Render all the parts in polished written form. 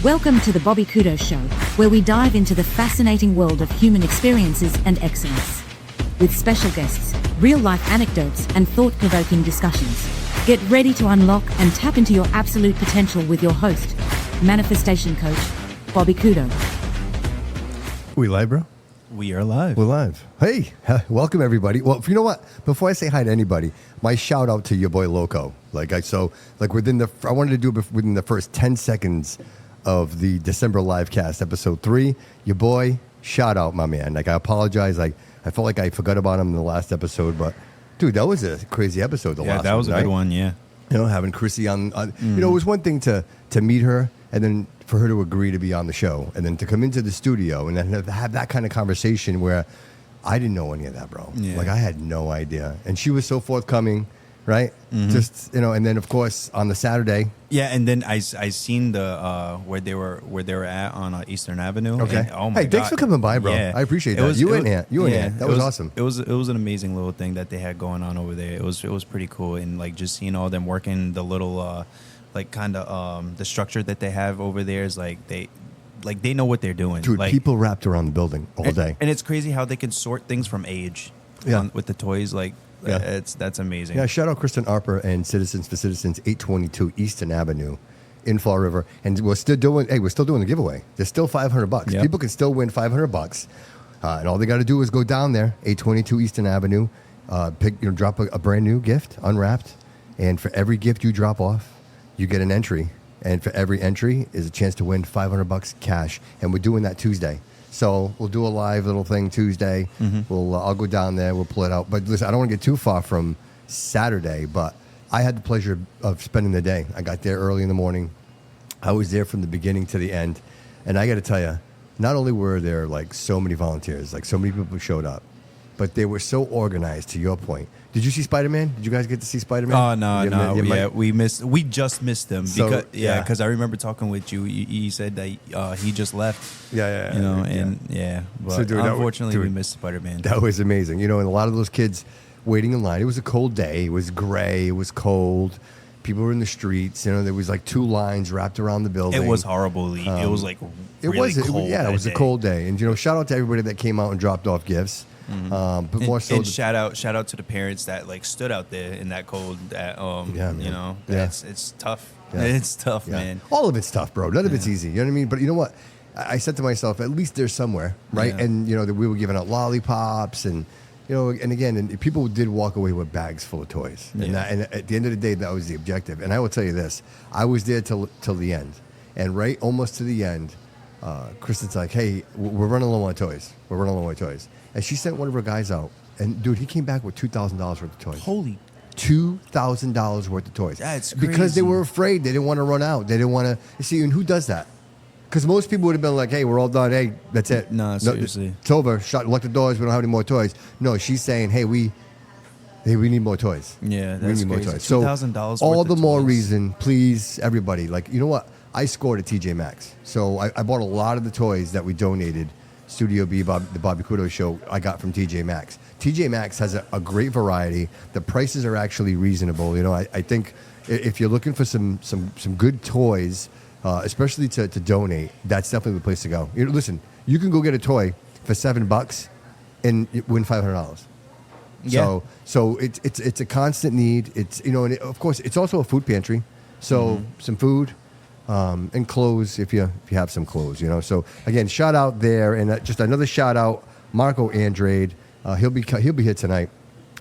Welcome to the Bobby Couto Show, where we dive into the fascinating world of human experiences and excellence. With special guests, real-life anecdotes, and thought-provoking discussions. Get ready to unlock and tap into your absolute potential with your host, manifestation coach, Bobby Couto. We live, bro? We are live. We're live. Hey, welcome everybody. Well, you know what? Before I say hi to anybody, my shout out to your boy Loco. I wanted to do it within the first 10 seconds of the December live cast, episode 3. Your boy, shout out, my man. I apologize. I felt like I forgot about him in the last episode, but dude, that was a crazy episode. That was a good one. Yeah. Having Chrissy on. It was one thing to meet her and then for her to agree to be on the show and then to come into the studio and then have that kind of conversation where I didn't know any of that, bro. Yeah. I had no idea. And she was so forthcoming, right? Mm-hmm. Just, and then of course on the Saturday. Yeah, and then I seen the where they were at on Eastern Avenue. Okay. And, oh my God. Thanks for coming by, bro. Yeah. I appreciate that. You and Ant. That was awesome. It was an amazing little thing that they had going on over there. It was pretty cool, and just seeing all them working the little the structure that they have over there is they know what they're doing. Dude, people wrapped around the building all day. And it's crazy how they can sort things from age with the toys. That's amazing. Yeah, shout out Kristen Arper and Citizens for Citizens, 822 Eastern Avenue in Fall River. And we're still doing the giveaway. There's still $500. Yep. People can still win $500. And all they got to do is go down there, 822 Eastern Avenue, drop a brand new gift, unwrapped. And for every gift you drop off, you get an entry. And for every entry is a chance to win $500 cash. And we're doing that Tuesday. So we'll do a live little thing Tuesday. Mm-hmm. I'll go down there. We'll pull it out. But listen, I don't want to get too far from Saturday, but I had the pleasure of spending the day. I got there early in the morning. I was there from the beginning to the end. And I got to tell you, not only were there so many volunteers, so many people showed up, but they were so organized, to your point. Did you see Spider-Man? Did you guys get to see Spider-Man? Oh, no. We just missed him. Because I remember talking with you. He said that he just left. Yeah. But so, dude, unfortunately, we missed Spider-Man. That was amazing. And a lot of those kids waiting in line. It was a cold day. It was gray. It was cold. People were in the streets. There was 2 lines wrapped around the building. It was horrible. It was really cold. It was a cold day. And shout out to everybody that came out and dropped off gifts. Mm-hmm. But more so, and shout out to the parents that stood out there in that cold. It's tough. Yeah. It's tough, man. All of it's tough, bro. None of it's easy. You know what I mean? But you know what? I said to myself, at least there's somewhere, right? Yeah. And that we were giving out lollipops, and and people did walk away with bags full of toys. And at the end of the day, that was the objective. And I will tell you this: I was there till the end, and right almost to the end, Kristen's like, "Hey, we're running low on toys. And she sent one of her guys out. And, dude, he came back with $2,000 worth of toys. Holy. $2,000 worth of toys. That's crazy. Because they were afraid. They didn't want to run out. They didn't want to. You see, and who does that? Because most people would have been like, hey, we're all done. Hey, that's it. No, seriously. It's over. Lock the doors. We don't have any more toys. No, she's saying, hey, we need more toys. Yeah, that's we need crazy. more toys. So $2,000 all worth the of more toys. reason, please, everybody. You know what? I scored at TJ Maxx. So I bought a lot of the toys that we donated. Studio B, the Bobby Couto Show, I got from TJ Maxx. TJ Maxx has a great variety. The prices are actually reasonable. I think if you're looking for some good toys, especially to donate, that's definitely the place to go. Listen, you can go get a toy for $7 and win $500. Yeah. So it's a constant need. It's and of course it's also a food pantry. So some food. And clothes if you have some clothes, So again, shout out there, and just another shout out, Marco Andrade. He'll be here tonight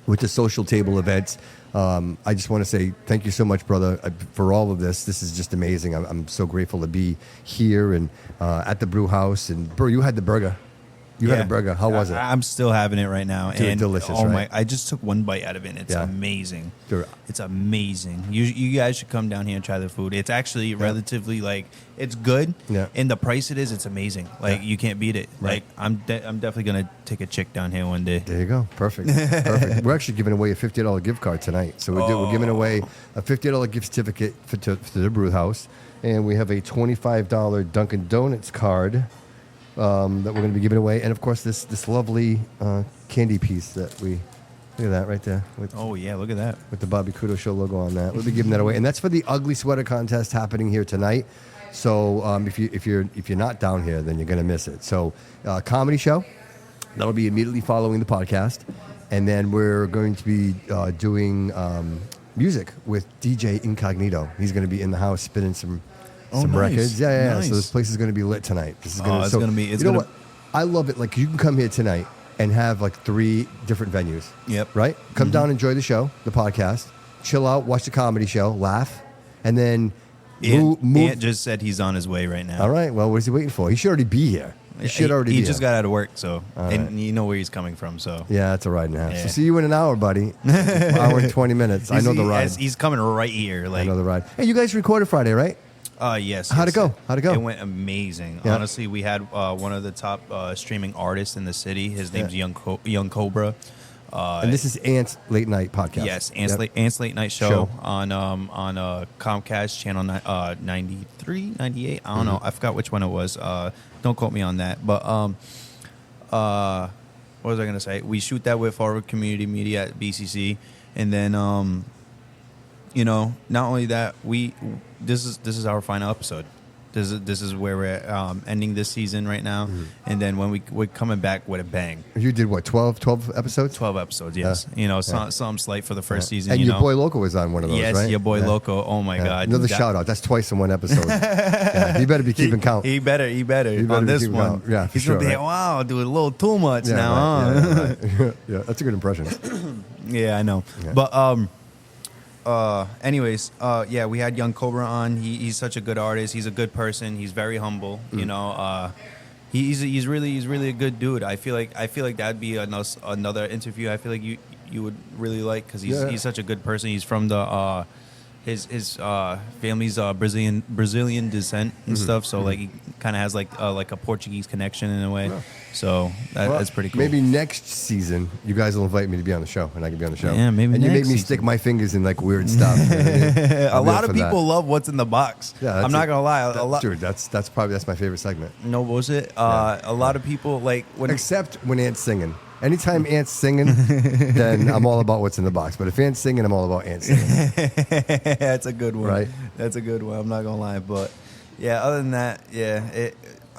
with the social table events. I just want to say thank you so much, brother, for all of this. This is just amazing. I'm so grateful to be here and at the Brew House. And bro, you had the burger. You had a burger. How was it? I'm still having it right now. Dude, and delicious, right? I just took one bite out of it. And it's amazing. Dude. It's amazing. You guys should come down here and try the food. It's actually relatively it's good. Yeah. And the price it is, it's amazing. You can't beat it. Right. I'm definitely gonna take a chick down here one day. There you go. Perfect. We're actually giving away a $50 gift card tonight. So we're giving away a $50 gift certificate to the Brew House, and we have a $25 Dunkin' Donuts card. That we're going to be giving away, and of course this lovely candy piece that look at that right there. Look at that with the Bobby Couto Show logo on that. We'll be giving that away, and that's for the ugly sweater contest happening here tonight. So if you're not down here, then you're gonna miss it. So comedy show that'll be immediately following the podcast, and then we're going to be doing music with DJ Inkognito. He's gonna be in the house spinning some nice. records. Yeah. Nice. So this place is gonna be lit tonight. This is gonna. It's so, gonna be. you know what? I love it. Like you can come here tonight and have like 3 different venues. Yep. Right? Come down, enjoy the show, the podcast, chill out, watch the comedy show, laugh, and then move. Ant just said he's on his way right now. All right. Well, what is he waiting for? He should already be here. He should already be He just here. got out of work, so and right. you know where he's coming from. So Yeah, that's a ride and a half. Yeah. So see you in an hour, buddy. Hour and 20 minutes. I know the ride. He's coming right here. I Like, know the ride. Hey, you guys recorded Friday, right? yes. How'd it go? How'd it go? It went amazing. Yeah. Honestly, we had one of the top streaming artists in the city. His name's Young Cobra. And this is Ant's Late Night Podcast. Yes, Ant's Late Night Show on Comcast channel 93, 98. I don't know. I forgot which one it was. Don't quote me on that. But what was I gonna say? We shoot that with our community media at BCC, and then not only that, this is our final episode. This is where we're ending this season right now, and then when we're coming back with a bang. You did what, 12 episodes? 12 episodes, yes. Something slight for the first season. And your boy Loco was on one of those, yes, right? your boy Loco. Oh my God! Another shout out. That's twice in one episode. Yeah, he better be keeping count. He better be on this keeping one. count. Yeah, for he's sure, gonna be right. wow, doing a little too much Yeah, now. right. Huh? Yeah, right. Yeah, that's a good impression. Yeah, I know. Yeah. But anyways, we had Young Cobra on. He's such a good artist. He's a good person. He's very humble. He's really a good dude. I feel like that'd be another interview. I feel like you would really like, because he's such a good person. He's from the his family's Brazilian descent and stuff. So like he kind of has like a Portuguese connection in a way. Yeah. So that's pretty cool. Maybe next season you guys will invite me to be on the show, and I can be on the show. Yeah, maybe. And you make next me season. stick my fingers in like weird stuff. You know what I mean? A lot of people love what's in the box. Yeah, I'm not gonna lie. Dude, that's my favorite segment. No bullshit. A lot of people like when Except when Ant's singing. Anytime Ant's singing, then I'm all about what's in the box. But if Ant's singing, I'm all about Ant singing. That's a good one. Right? That's a good one. I'm not gonna lie, but yeah. Other than that,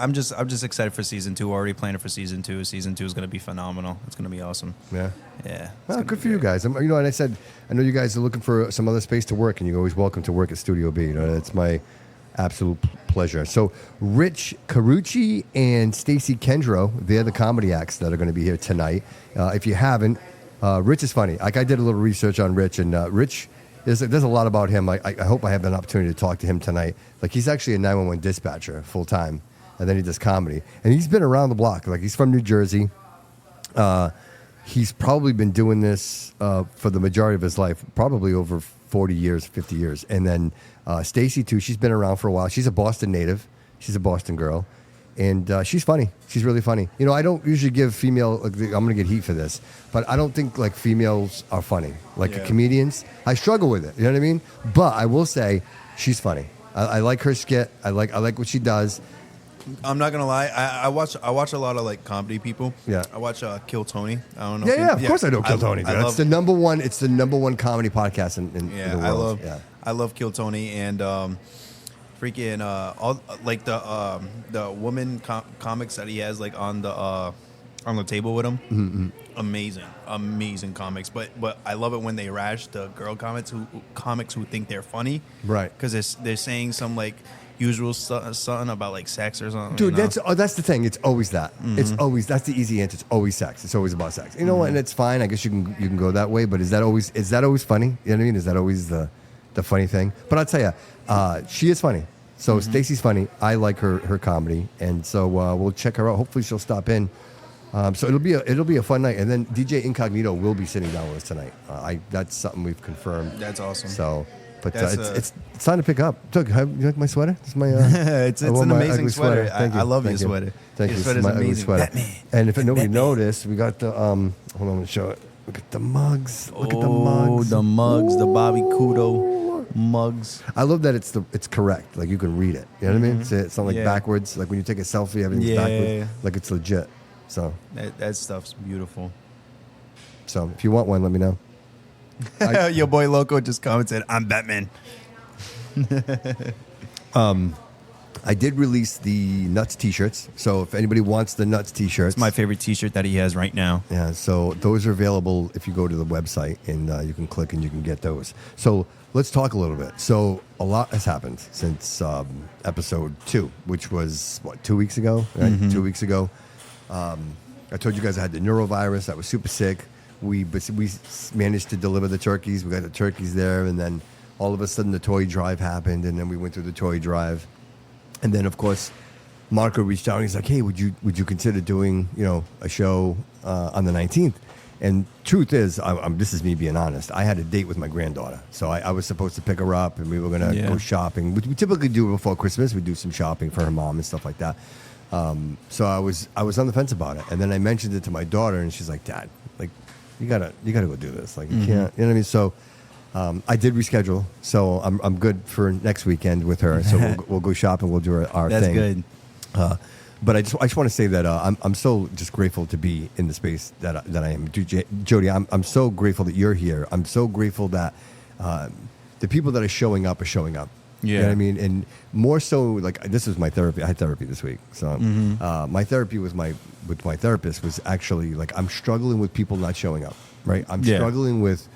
I'm just excited for season 2. We're already planning for season 2. Season 2 is gonna be phenomenal. It's gonna be awesome. Yeah. Yeah. Well, good for you guys. And I said, I know you guys are looking for some other space to work, and you're always welcome to work at Studio B. It's my absolute pleasure. So Rich Carucci and Stacy Kendro, they're the comedy acts that are going to be here tonight. If you haven't, Rich is funny. Like I did a little research on Rich, and Rich, there's a lot about him. I hope I have an opportunity to talk to him tonight. Like he's actually a 911 dispatcher full time, and then he does comedy. And he's been around the block. Like he's from New Jersey. He's probably been doing this for the majority of his life, probably over 40 years, 50 years. And then Stacy, too, she's been around for a while. She's a Boston native. She's a Boston girl. And she's funny. She's really funny. I don't usually give female, I'm going to get heat for this, but I don't think like females are funny. Like comedians, I struggle with it. You know what I mean? But I will say she's funny. I like her skit. I like what she does. I'm not gonna lie. I watch a lot of like comedy people. Yeah. I watch Kill Tony. I don't know. Yeah, of course I know Kill Tony. It's the number one. It's the number one comedy podcast in the world. I love Kill Tony and freaking all like the woman comics that he has like on the table with him. Mm-hmm. Amazing comics. But I love it when they rash the girl comics who think they're funny. Right. Because they're saying some like usual something about like sex or something. Dude, that's the thing. It's always that. Mm-hmm. It's always, that's the easy answer. It's always sex. It's always about sex. You know what? And it's fine. I guess you can go that way. But is that always funny? You know what I mean? Is that always the funny thing? But I'll tell you, she is funny. So Stacy's funny. I like her comedy, and so we'll check her out. Hopefully she'll stop in. So it'll be a fun night. And then DJ Inkognito will be sitting down with us tonight. That's something we've confirmed. That's awesome. So. But it's time to pick up. Look, you like my sweater? This is my. It's an amazing sweater. Thank you. I love your Thank you. sweater. Thank Your you. sweater's This is my ugly amazing. sweater. Batman. And if nobody Batman. noticed, we got the hold on, let me show it. Look at the mugs. Look at the Oh, mugs. the mugs, the Bobby Couto mugs. I love that it's correct. Like you can read it. You know what I mean? It's not like Yeah. backwards. Like when you take a selfie, everything's backwards. Like it's legit. So That stuff's beautiful. if you want one, let me know. Your boy Loco just commented, "I'm Batman." I did release the Nuts T-shirts. So if anybody wants the Nuts T-shirts, It's my favorite T-shirt that he has right now. yeah. So those are available if you go to the website, and you can click and you can get those. So let's talk a little bit. So a lot has happened since episode 2, which was 2 weeks ago. Right? 2 weeks ago. I told you guys I had the neurovirus. That was super sick. We managed to deliver the turkeys. We got the turkeys there, and then all of a sudden the toy drive happened, and then we went through the toy drive, and then of course Marco reached out and he's like, "Hey, would you consider doing a show on the 19th?" And truth is, this is me being honest. I had a date with my granddaughter, so I was supposed to pick her up, and we were gonna go shopping. We typically do it before Christmas. We do some shopping for her mom and stuff like that. So I was on the fence about it, and then I mentioned it to my daughter, and she's like, "Dad, like, you gotta go do this. Like, you can't, you know what I mean?" So I did reschedule, so I'm good for next weekend with her. So we'll go shopping. We'll do our That's thing. good. But I just want to say that I'm so just grateful to be in the space that I am. Jody, I'm so grateful that you're here. I'm so grateful that the people that are showing up are showing up. Yeah. You know what I mean? And more so, like, this was my therapy. I had therapy this week. So my therapy with my therapist was actually, like, I'm struggling with people not showing up, right? I'm struggling with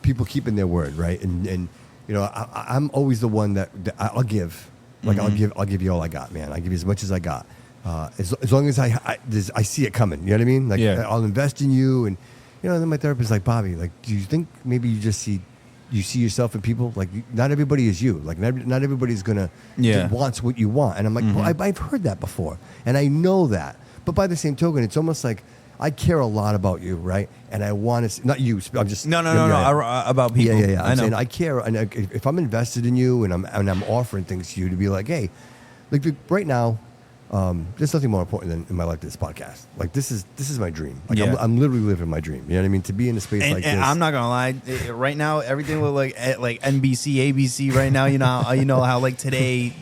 people keeping their word, right? And I'm always the one that I'll give. Like, I'll give you all I got, man. I give you as much as I got. As long as I see it coming. You know what I mean? Like, I'll invest in you. And, then my therapist is like, "Bobby, like, do you think maybe you see yourself in people? Like, not everybody is you. Like, not everybody's going to wants what you want." And I'm like, well, I've heard that before. And I know that. But by the same token, it's almost like I care a lot about you, right? And I want to, not you, I'm just. No, about people. Yeah. I know. Saying I care. And if I'm invested in you and I'm offering things to you to be like, hey, like, right now, there's nothing more important than in my life than this podcast. Like, this is my dream. Like, I'm literally living my dream. You know what I mean? To be in a space like this. And I'm not gonna lie. Right now, everything look like NBC, ABC. Right now, you know how like today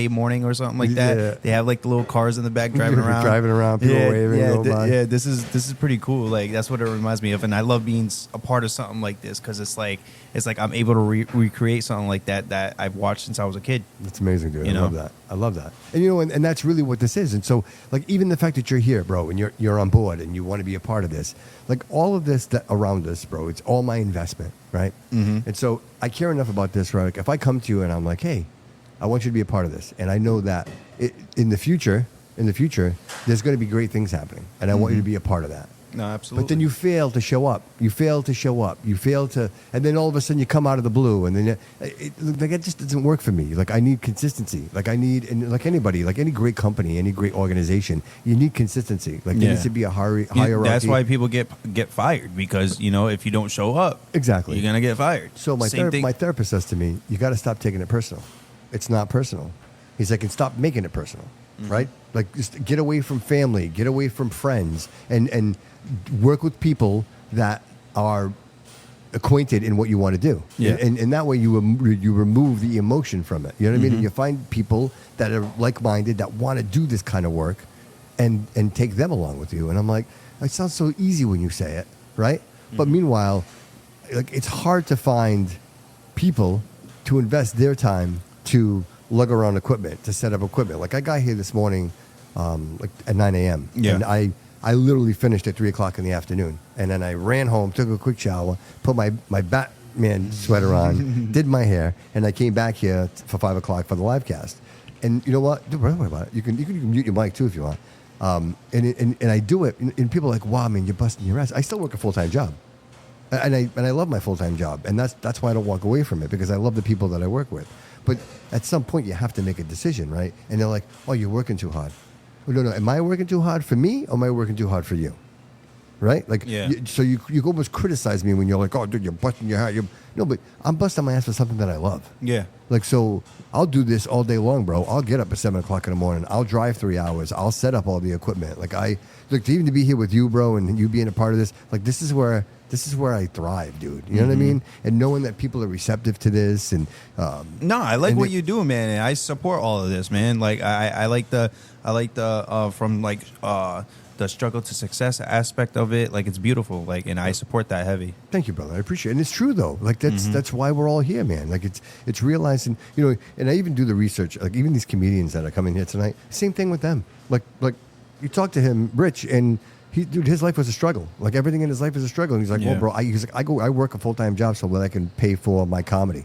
morning or something like that. Yeah. They have like the little cars in the back driving around. People waving. Yeah. This is pretty cool. Like, that's what it reminds me of. And I love being a part of something like this because it's like I'm able to recreate something like that I've watched since I was a kid. That's amazing, dude. I love that. And and that's really what this is. And so, like, even the fact that you're here, bro, and you're on board and you want to be a part of this, like, all of this that around us, bro, it's all my investment, right? And so I care enough about this, right? Like, if I come to you and I'm like, "Hey, I want you to be a part of this," and I know that in the future, there's going to be great things happening, and I want you to be a part of that. No, absolutely. But then you fail to show up. And then all of a sudden you come out of the blue, and then it just doesn't work for me. Like, I need consistency. Like, and like anybody, like any great company, any great organization, you need consistency. Like, there needs to be a hierarchy. That's why people get fired, because if you don't show up, exactly, you're gonna get fired. So my therapist says to me, "You got to stop taking it personal. It's not personal." He's like, "And stop making it personal." Right? Like, just get away from family, get away from friends, and work with people that are acquainted in what you want to do. Yeah. And that way you remove the emotion from it. You know what I mean? And you find people that are like-minded that want to do this kind of work and take them along with you. And I'm like, it sounds so easy when you say it, right? But meanwhile, like, it's hard to find people to invest their time to lug around equipment, to set up equipment. Like, I got here this morning like at 9 a.m. Yeah. And I literally finished at 3 o'clock in the afternoon. And then I ran home, took a quick shower, put my Batman sweater on, did my hair, and I came back here for 5 o'clock for the live cast. And you know what? Don't worry about it. You can mute your mic too if you want. And I do it, and people are like, "Wow, man, you're busting your ass." I still work a full-time job. And I love my full-time job. And that's why I don't walk away from it, because I love the people that I work with. But at some point, you have to make a decision, right? And they're like, "Oh, you're working too hard." Well, no. Am I working too hard for me, or am I working too hard for you? Right? Like, so you almost criticize me when you're like, "Oh, dude, you're busting your ass." No, but I'm busting my ass for something that I love. Yeah. Like, so I'll do this all day long, bro. I'll get up at 7 o'clock in the morning. I'll drive 3 hours. I'll set up all the equipment. Like, to even to be here with you, bro, and you being a part of this, like, this is where I thrive, dude. You know what I mean? And knowing that people are receptive to this, and no, I like what you do, man. And I support all of this, man. Like, I like the from like the struggle to success aspect of it. Like, it's beautiful. Like, and I support that heavy. Thank you, brother. I appreciate it. And it's true, though. Like, that's why we're all here, man. Like it's realizing, and I even do the research. Like even these comedians that are coming here tonight, same thing with them. Like you talk to him, Rich, and his life was a struggle. Like everything in his life is a struggle. And he's like, well, bro, I work a full-time job so that I can pay for my comedy.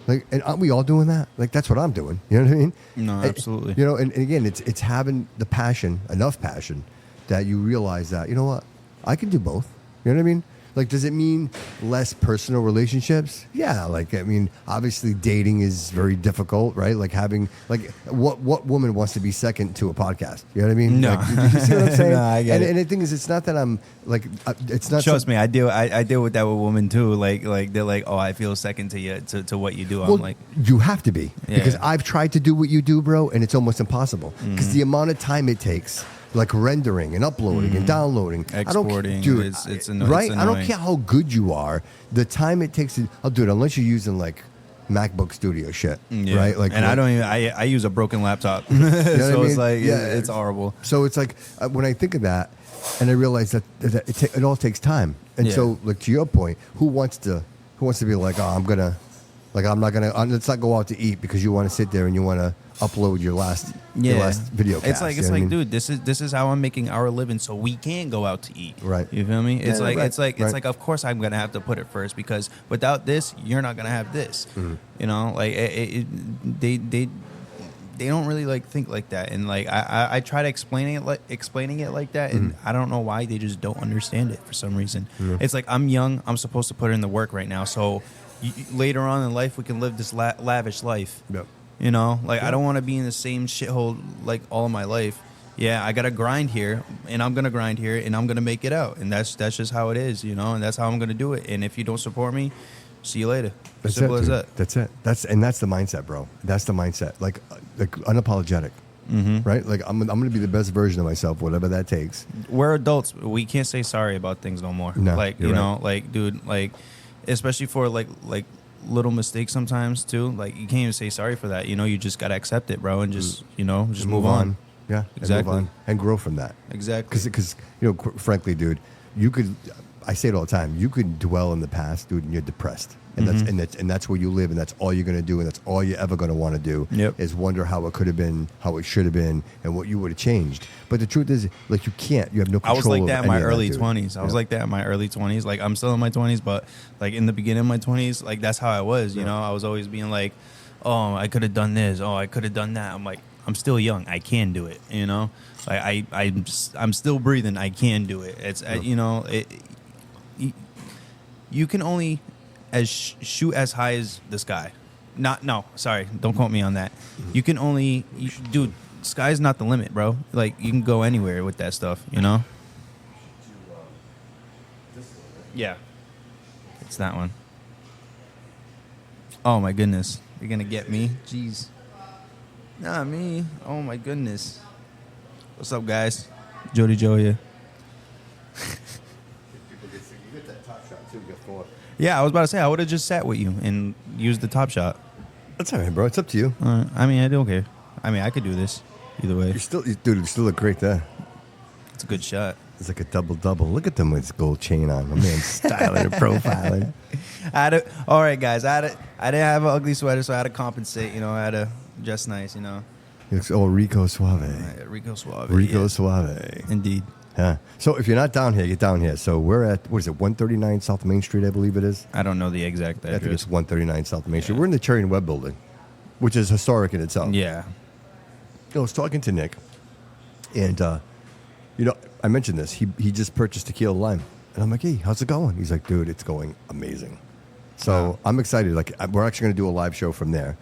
Like, and aren't we all doing that? Like, that's what I'm doing. You know what I mean? No, absolutely. And again, it's having the passion, enough passion, that you realize that, you know what, I can do both. You know what I mean? Like, does it mean less personal relationships? Yeah. Like, I mean, obviously dating is very difficult, right? Like having, like, what woman wants to be second to a podcast? You know what I mean? No. Like, you see what I'm saying? No, I get it. And the thing is, it's not that I'm like, it's not. Trust me, I deal with that with women too. Like they're like, oh, I feel second to you, to what you do. Well, I'm like, you have to be, because Yeah. I've tried to do what you do, bro, and it's almost impossible because the amount of time it takes. Like rendering and uploading and downloading, Exporting, it's right? it's I don't annoying. care how good you are. The time it takes I'll do it unless you're using like MacBook Studio shit, Yeah. right? Like, and I don't even. I use a broken laptop, so what I mean? it's like Yeah. it's horrible. So it's like when I think of that, and I realize that it all takes time. And Yeah. so, like to your point, who wants to be like, oh, let's not go out to eat because you want to sit there and you want to upload your last video cast. It's like you know what I mean? dude, this is how I'm making our living, so we can go out to eat. Right. You feel me? It's Yeah, like right, it's like right. it's like of course I'm gonna have to put it first, because without this, you're not gonna have this. Mm-hmm. You know, like they don't really like think like that, and like I try to explaining it like that, and I don't know why they just don't understand it for some reason. It's like I'm young, I'm supposed to put in the work right now, so later on in life we can live this lavish life. Yep. You know, like I don't want to be in the same shithole like all of my life. Yeah, I gotta grind here, and I'm gonna grind here, and I'm gonna make it out, and that's just how it is, you know, and that's how I'm gonna do it. And if you don't support me, see you later. That's Simple it, as dude. that. That's it. That's the mindset, bro. That's the mindset. Like unapologetic, right? Like I'm gonna be the best version of myself, whatever that takes. We're adults. We can't say sorry about things no more. No, like you're you right. know, like dude, like especially for like little mistakes sometimes too. Like you can't even say sorry for that. You know, you just gotta accept it, bro, and just just move on. Yeah, Exactly. And move on and grow from that. Exactly. Because frankly, dude, you could. I say it all the time. You could dwell in the past, dude, and you're depressed, and that's where you live, and that's all you're gonna do, and that's all you're ever gonna want to do. Yep. Is wonder how it could have been, how it should have been, and what you would have changed. But the truth is, like, you can't. You have no control. I was like over that in my any of early dude. 20s. I was like that in my early 20s. Like I'm still in my 20s, but like in the beginning of my 20s, like that's how I was. You know, I was always being like, oh, I could have done this. Oh, I could have done that. I'm like, I'm still young. I can do it. You know, like I'm still breathing. I can do it. It's you can only shoot as high as the sky. Sorry, don't quote me on that. You can only, dude. Sky's not the limit, bro. Like you can go anywhere with that stuff, you know. Yeah, it's that one. Oh my goodness, you're gonna get me? Jeez, not me. Oh my goodness. What's up, guys? Jody Jo here. Yeah, I was about to say I would have just sat with you and used the top shot. That's all right, bro. It's up to you. I mean, I don't care. I mean, I could do this either way. You still look great there. It's a good shot. It's like a double. Look at them with his gold chain on. My man styling and profiling. All right, guys. I didn't have an ugly sweater, so I had to compensate. You know, I had to dress nice. You know, It's all Rico Suave. Rico Suave. Rico yeah. Suave. Indeed. Yeah. So if you're not down here, get down here. So we're at, 139 South Main Street, I believe it is. I don't know the exact I think address. it's 139 South Main Street. Yeah. We're in the Cherry and Webb building, which is historic in itself. Yeah. I was talking to Nick, and I mentioned this. He just purchased Tequila Lime, and I'm like, hey, how's it going? He's like, dude, it's going amazing. So Wow. I'm excited. Like, we're actually going to do a live show from there.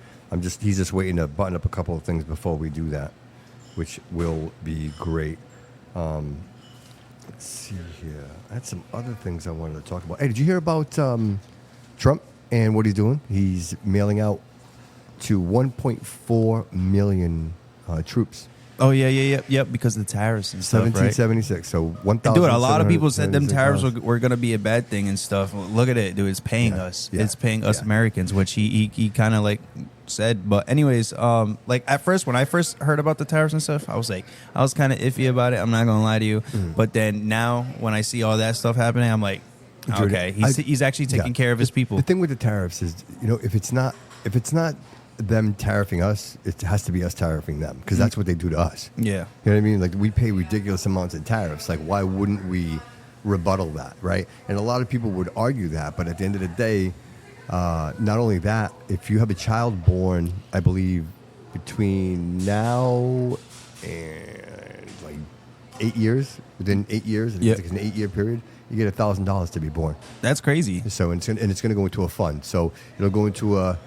He's just waiting to button up a couple of things before we do that, which will be great. Let's see here. I had some other things I wanted to talk about. Hey, did you hear about Trump and what he's doing? He's mailing out to 1.4 million troops. Oh yeah. Because of the tariffs and stuff, right? 1776. So 1,000. Dude, a lot of people said them tariffs were going to be a bad thing and stuff. Look at it, dude. It's paying us. Yeah. It's paying us Yeah. Americans, which he kind of like said. But anyways, like at first, when I first heard about the tariffs and stuff, I was kind of iffy about it. I'm not going to lie to you. But then now when I see all that stuff happening, I'm like, Okay, he's actually taking care of his people. The thing with the tariffs is, if it's not them tariffing us, it has to be us tariffing them, because that's what they do to us. Yeah. You know what I mean? Like, we pay ridiculous amounts in tariffs. Like, why wouldn't we rebuttal that, right? And a lot of people would argue that, but at the end of the day, not only that, if you have a child born, I believe, between now and like 8 years, within 8 years, Yep. it's an 8-year period, you get $1,000 to be born. That's crazy. So, and it's going to go into a fund. So it'll go into a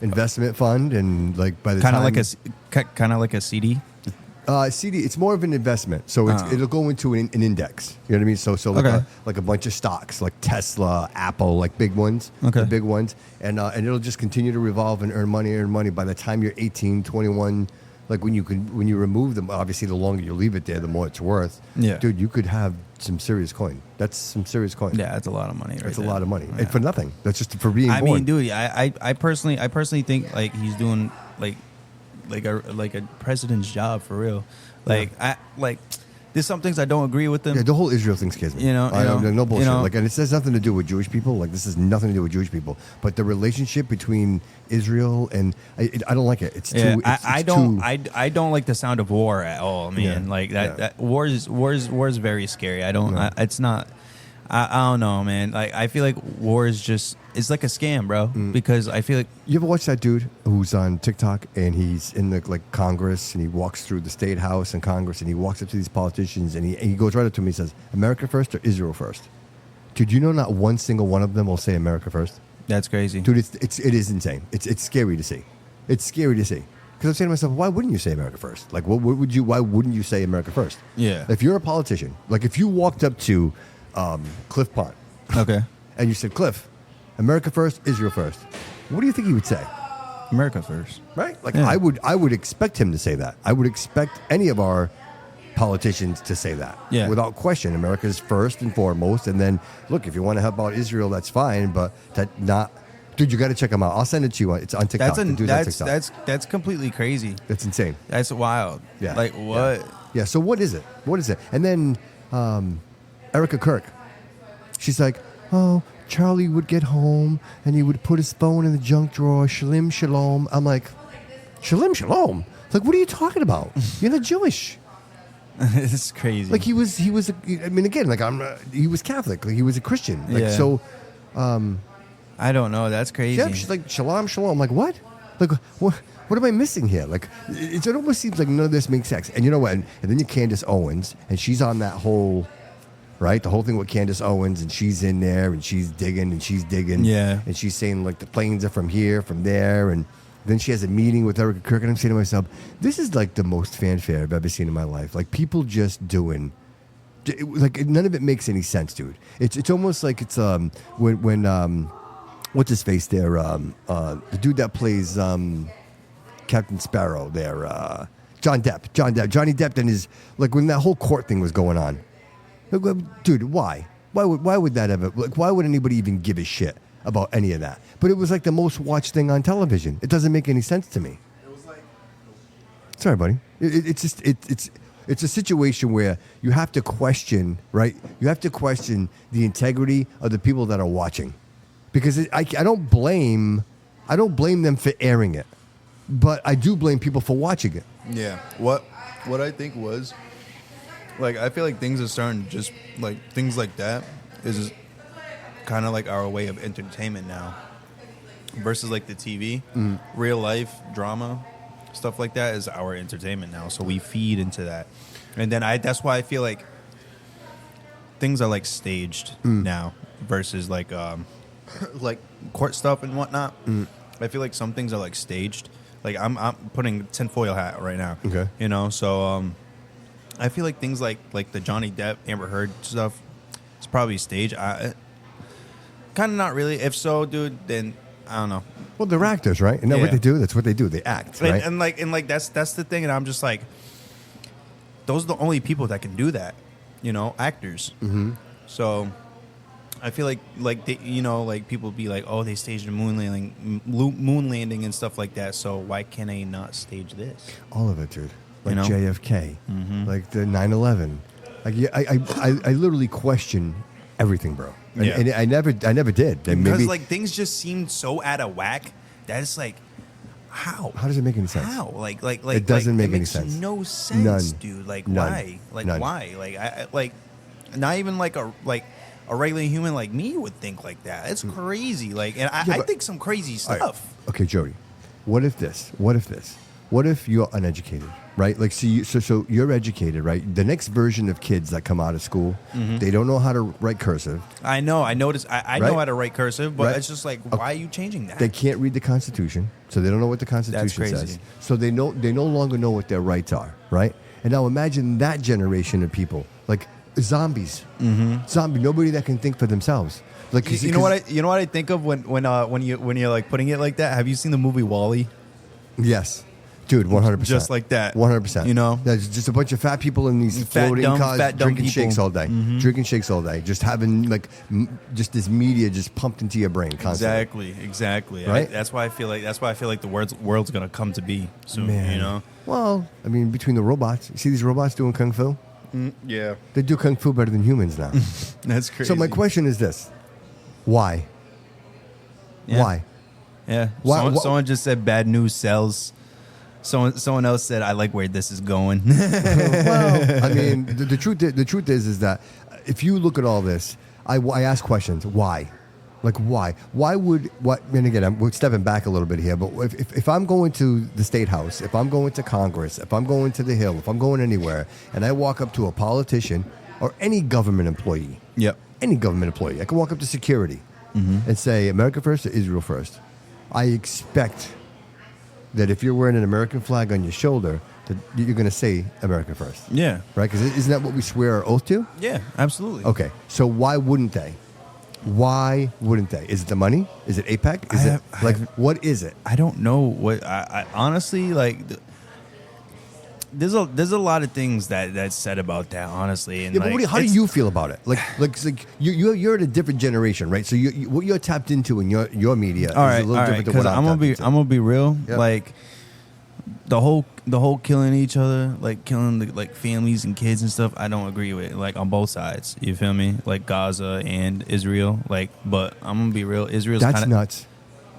investment fund, and like by the Kind time of like a CD. CD, it's more of an investment, so it'll go into an index. You know what I mean? So like, like a bunch of stocks, like Tesla, Apple, like big ones, the big ones, and it'll just continue to revolve and earn money. By the time you're 18, 21, like when you remove them, obviously the longer you leave it there, the more it's worth. Yeah, dude, you could have some serious coin. That's some serious coin. Yeah, that's a lot of money. That's a lot of money, and for nothing. That's just for being born. I mean, dude, I personally think like he's doing like a president's job for real. There's some things I don't agree with them. Yeah, the whole Israel thing scares me. No bullshit. Like, and it has nothing to do with Jewish people. Like, this has nothing to do with Jewish people. But the relationship between Israel and I don't like it. It's too. I don't like the sound of war at all, man. Yeah. Like that war is very scary. I don't. Yeah. It's not. I don't know, man. Like, I feel like war is just, it's like a scam, bro. Because I feel like, you ever watch that dude who's on TikTok and he's in the like Congress, and he walks through the State House and Congress, and he walks up to these politicians, and he goes right up to me and says, "America first or Israel first?" Dude, you know not one single one of them will say America first. That's crazy, dude. It is insane. It's scary to see. It's scary to see. Because I'm saying to myself, why wouldn't you say America first? Like, why wouldn't you say America first? Yeah. If you're a politician, like if you walked up to Cliff Pont, okay, and you said, "Cliff, America first, Israel first," what do you think he would say? America first, right? Like, yeah. I would expect him to say that. I would expect any of our politicians to say that, without question. America is first and foremost, and then look, if you want to help out Israel, that's fine, but that not. Dude, you got to check them out. I'll send it to you. It's on TikTok. That's completely crazy. That's insane. That's wild. Yeah. Like, what? Yeah. So what is it? And then Erica Kirk, she's like, "Oh, Charlie would get home and he would put his phone in the junk drawer. Shalom, shalom." I'm like, "Shalom, shalom." Like, what are you talking about? You're not Jewish. It's crazy. Like, he was. I mean, again, like he was Catholic. Like, he was a Christian. Like, so. I don't know. That's crazy. Yeah, she's like, "Shalom, shalom." I'm like, what? Like, what am I missing here? Like, it almost seems like none of this makes sense. And you know what? And then you're Candace Owens, and she's on that whole, right? The whole thing with Candace Owens, and she's in there, and she's digging, Yeah. and she's saying like the planes are from here, from there, and then she has a meeting with Erica Kirk, and I'm saying to myself, this is like the most fanfare I've ever seen in my life. Like, people just doing. Like, none of it makes any sense, dude. It's almost like it's when what's his face there? The dude that plays Captain Sparrow there, Johnny Depp, and his, like, when that whole court thing was going on. Dude, why? Why would that ever? Like, why would anybody even give a shit about any of that? But it was like the most watched thing on television. It doesn't make any sense to me. It was like, sorry, buddy. It's a situation where you have to question, right? You have to question the integrity of the people that are watching. Because I don't blame them for airing it, but I do blame people for watching it. Yeah. What I think was, like, I feel like things are starting to just, like, things like that is kind of like our way of entertainment now versus like the TV. Real life drama, stuff like that is our entertainment now. So we feed into that. And then that's why I feel like things are like staged now versus like like court stuff and whatnot. I feel like some things are like staged. Like, I'm putting tinfoil hat right now. Okay. You know, so I feel like things like the Johnny Depp, Amber Heard stuff, it's probably staged. Kind of not really. If so, dude, then I don't know. Well, they're actors, right? Isn't that what they do? That's what they do. They act, right? And like that's the thing. And I'm just like, those are the only people that can do that. You know, actors. Mm-hmm. So I feel like they, you know, like people be like, oh, they staged a moon landing and stuff like that. So why can they not stage this? All of it, dude. Like, you know? JFK, like the 9/11. Like, I literally question everything, bro. and I never did. And Because maybe, like things just seemed so out of whack that it's like, how? How does it make any sense? How? Like It doesn't make it any makes sense. No sense, None. dude. Like None. why? Like None. why? Like I like not even like a regular human like me would think like that. It's crazy. Like, and I but- think some crazy All right. stuff. Okay, Jody. What if this? What if this? What if you're uneducated, right? Like, so you're educated, right? The next version of kids that come out of school, they don't know how to write cursive. I know. I noticed. I Right? know how to write cursive, but Right. it's just like, why are you changing that? They can't read the Constitution, so they don't know what the Constitution crazy. says. So they no longer know what their rights are, right? And now imagine that generation of people, like zombies, zombie, nobody that can think for themselves. Like, you know what I think of when you're like putting it like that. Have you seen the movie Wall-E? Yes. Dude, 100%. Just like that. 100%. You know? There's just a bunch of fat people in these Fat, floating dumb- cars fat, dumb drinking people. shakes all day. Drinking shakes all day. Just having, like, just this media just pumped into your brain constantly. Exactly. Right? That's why I feel like the world's gonna come to be soon. Man. You know? Well, I mean, between the robots. You see these robots doing Kung Fu? Yeah. They do Kung Fu better than humans now. That's crazy. So my question is this. Why? Yeah. Why? Yeah. Why- Someone just said bad news sells. Someone else said I like where this is going. Well, I mean, the truth is that if you look at all this, I ask questions. Why? Like, why? Why would what? And again, we're stepping back a little bit here, but if I'm going to the State House, if I'm going to Congress, if I'm going to the Hill, if I'm going anywhere, and I walk up to a politician or any government employee, Yep. any government employee, I can walk up to security and say, America first or Israel first? I expect that if you're wearing an American flag on your shoulder, that you're going to say America first. Yeah. Right? Because isn't that what we swear our oath to? Yeah. Absolutely. Okay. So why wouldn't they? Why wouldn't they? Is it the money? Is it APEC? Is what is it? I don't know what I honestly like. There's a lot of things that's said about that, honestly. And Yeah, but like, how do you feel about it? Like you're in a different generation, right? So what you're tapped into in your media All right, is a little different than what I'm gonna be real. Yep. Like the whole killing each other, like killing the like families and kids and stuff. I don't agree with, like, on both sides. You feel me? Like Gaza and Israel. Like, but I'm gonna be real. Israel's That's kinda, nuts.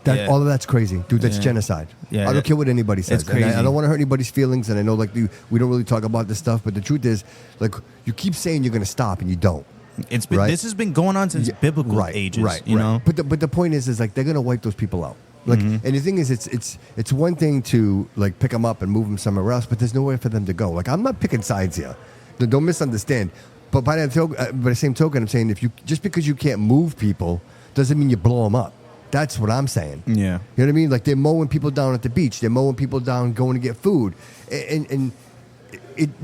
Yeah. All of that's crazy, dude. That's Yeah. genocide. Yeah, I don't care what anybody says. it's And I crazy. don't want to hurt anybody's feelings, and I know like we don't really talk about this stuff, but the truth is, like, you keep saying you're going to stop, and you don't. It's been Right? this has been going on since Yeah, biblical ages. You know. But the point is like they're going to wipe those people out. Like, and the thing is, it's one thing to like pick them up and move them somewhere else, but there's nowhere for them to go. Like, I'm not picking sides here. Don't misunderstand. But by the same token, I'm saying just because you can't move people doesn't mean you blow them up. That's what I'm saying. Yeah. You know what I mean? Like, they're mowing people down at the beach. They're mowing people down going to get food. And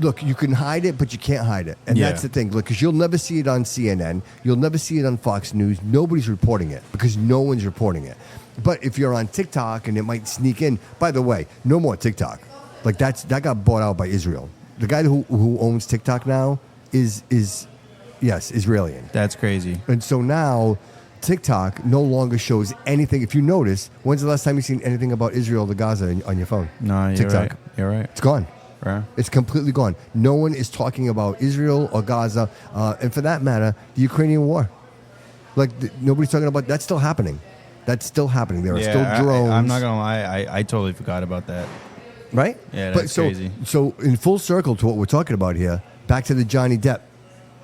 look, you can hide it, but you can't hide it. And Yeah. that's the thing. Look, because you'll never see it on CNN. You'll never see it on Fox News. Nobody's reporting it because no one's reporting it. But if you're on TikTok and it might sneak in, by the way, no more TikTok. Like, that got bought out by Israel. The guy who owns TikTok now is Israeli. That's crazy. And so now TikTok no longer shows anything. If you notice, when's the last time you seen anything about Israel or Gaza on your phone? No, you're TikTok. right. You're right. It's gone. Right. It's completely gone. No one is talking about Israel or Gaza, and for that matter, the Ukrainian war. Like, nobody's talking about that's still happening. That's still happening. There are still drones. I'm not gonna lie. I totally forgot about that. Right? Yeah, that's crazy. So in full circle to what we're talking about here, back to the Johnny Depp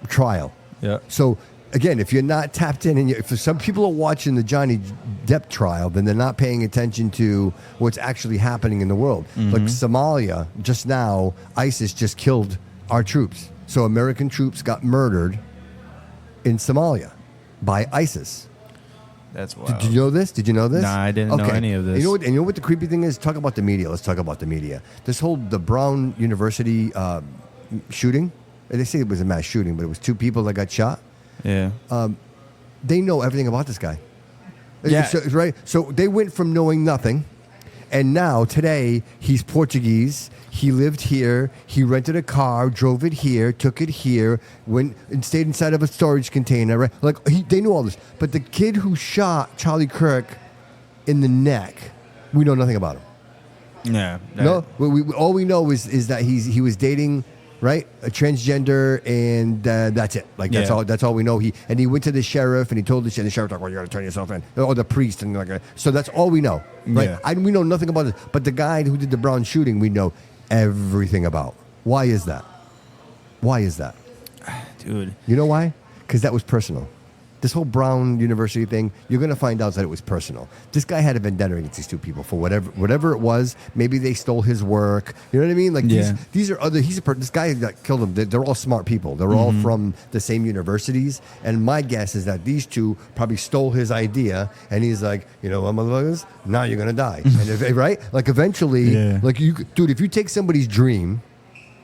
trial. Yeah. So again, if you're not tapped in, and if some people are watching the Johnny Depp trial, then they're not paying attention to what's actually happening in the world. Like Somalia, just now, ISIS just killed our troops. So American troops got murdered in Somalia by ISIS. That's wild. Did you know this? Did you know this? Nah, I didn't know any of this. You know what the creepy thing is? Talk about the media. Let's talk about the media. The Brown University shooting. They say it was a mass shooting, but it was 2 people that got shot. Yeah. They know everything about this guy. Yeah. Right? So they went from knowing nothing, and now today he's Portuguese. He lived here. He rented a car, drove it here, took it here, went and stayed inside of a storage container. Right? Like, they knew all this. But the kid who shot Charlie Kirk in the neck, we know nothing about him. Yeah. No, all we know is that he was dating right? A transgender, and that's it. Like that's all we know. He went to the sheriff and he told the sheriff, like, well, you got to turn yourself in, or the priest, and like, so that's all we know, right? Yeah. We know nothing about it. But the guy who did the Brown shooting, we know everything about. Why is that? Why is that, dude? You know why? Because that was personal. This whole Brown University thing, you're going to find out that it was personal. This guy had a vendetta against these two people for whatever it was. Maybe they stole his work. You know what I mean? Like these are other. This guy that killed him. They're all smart people. They're all from the same universities. And my guess is that these two probably stole his idea. And he's like, you know what, motherfuckers? Now you're going to die. And right? Like eventually, like dude, if you take somebody's dream.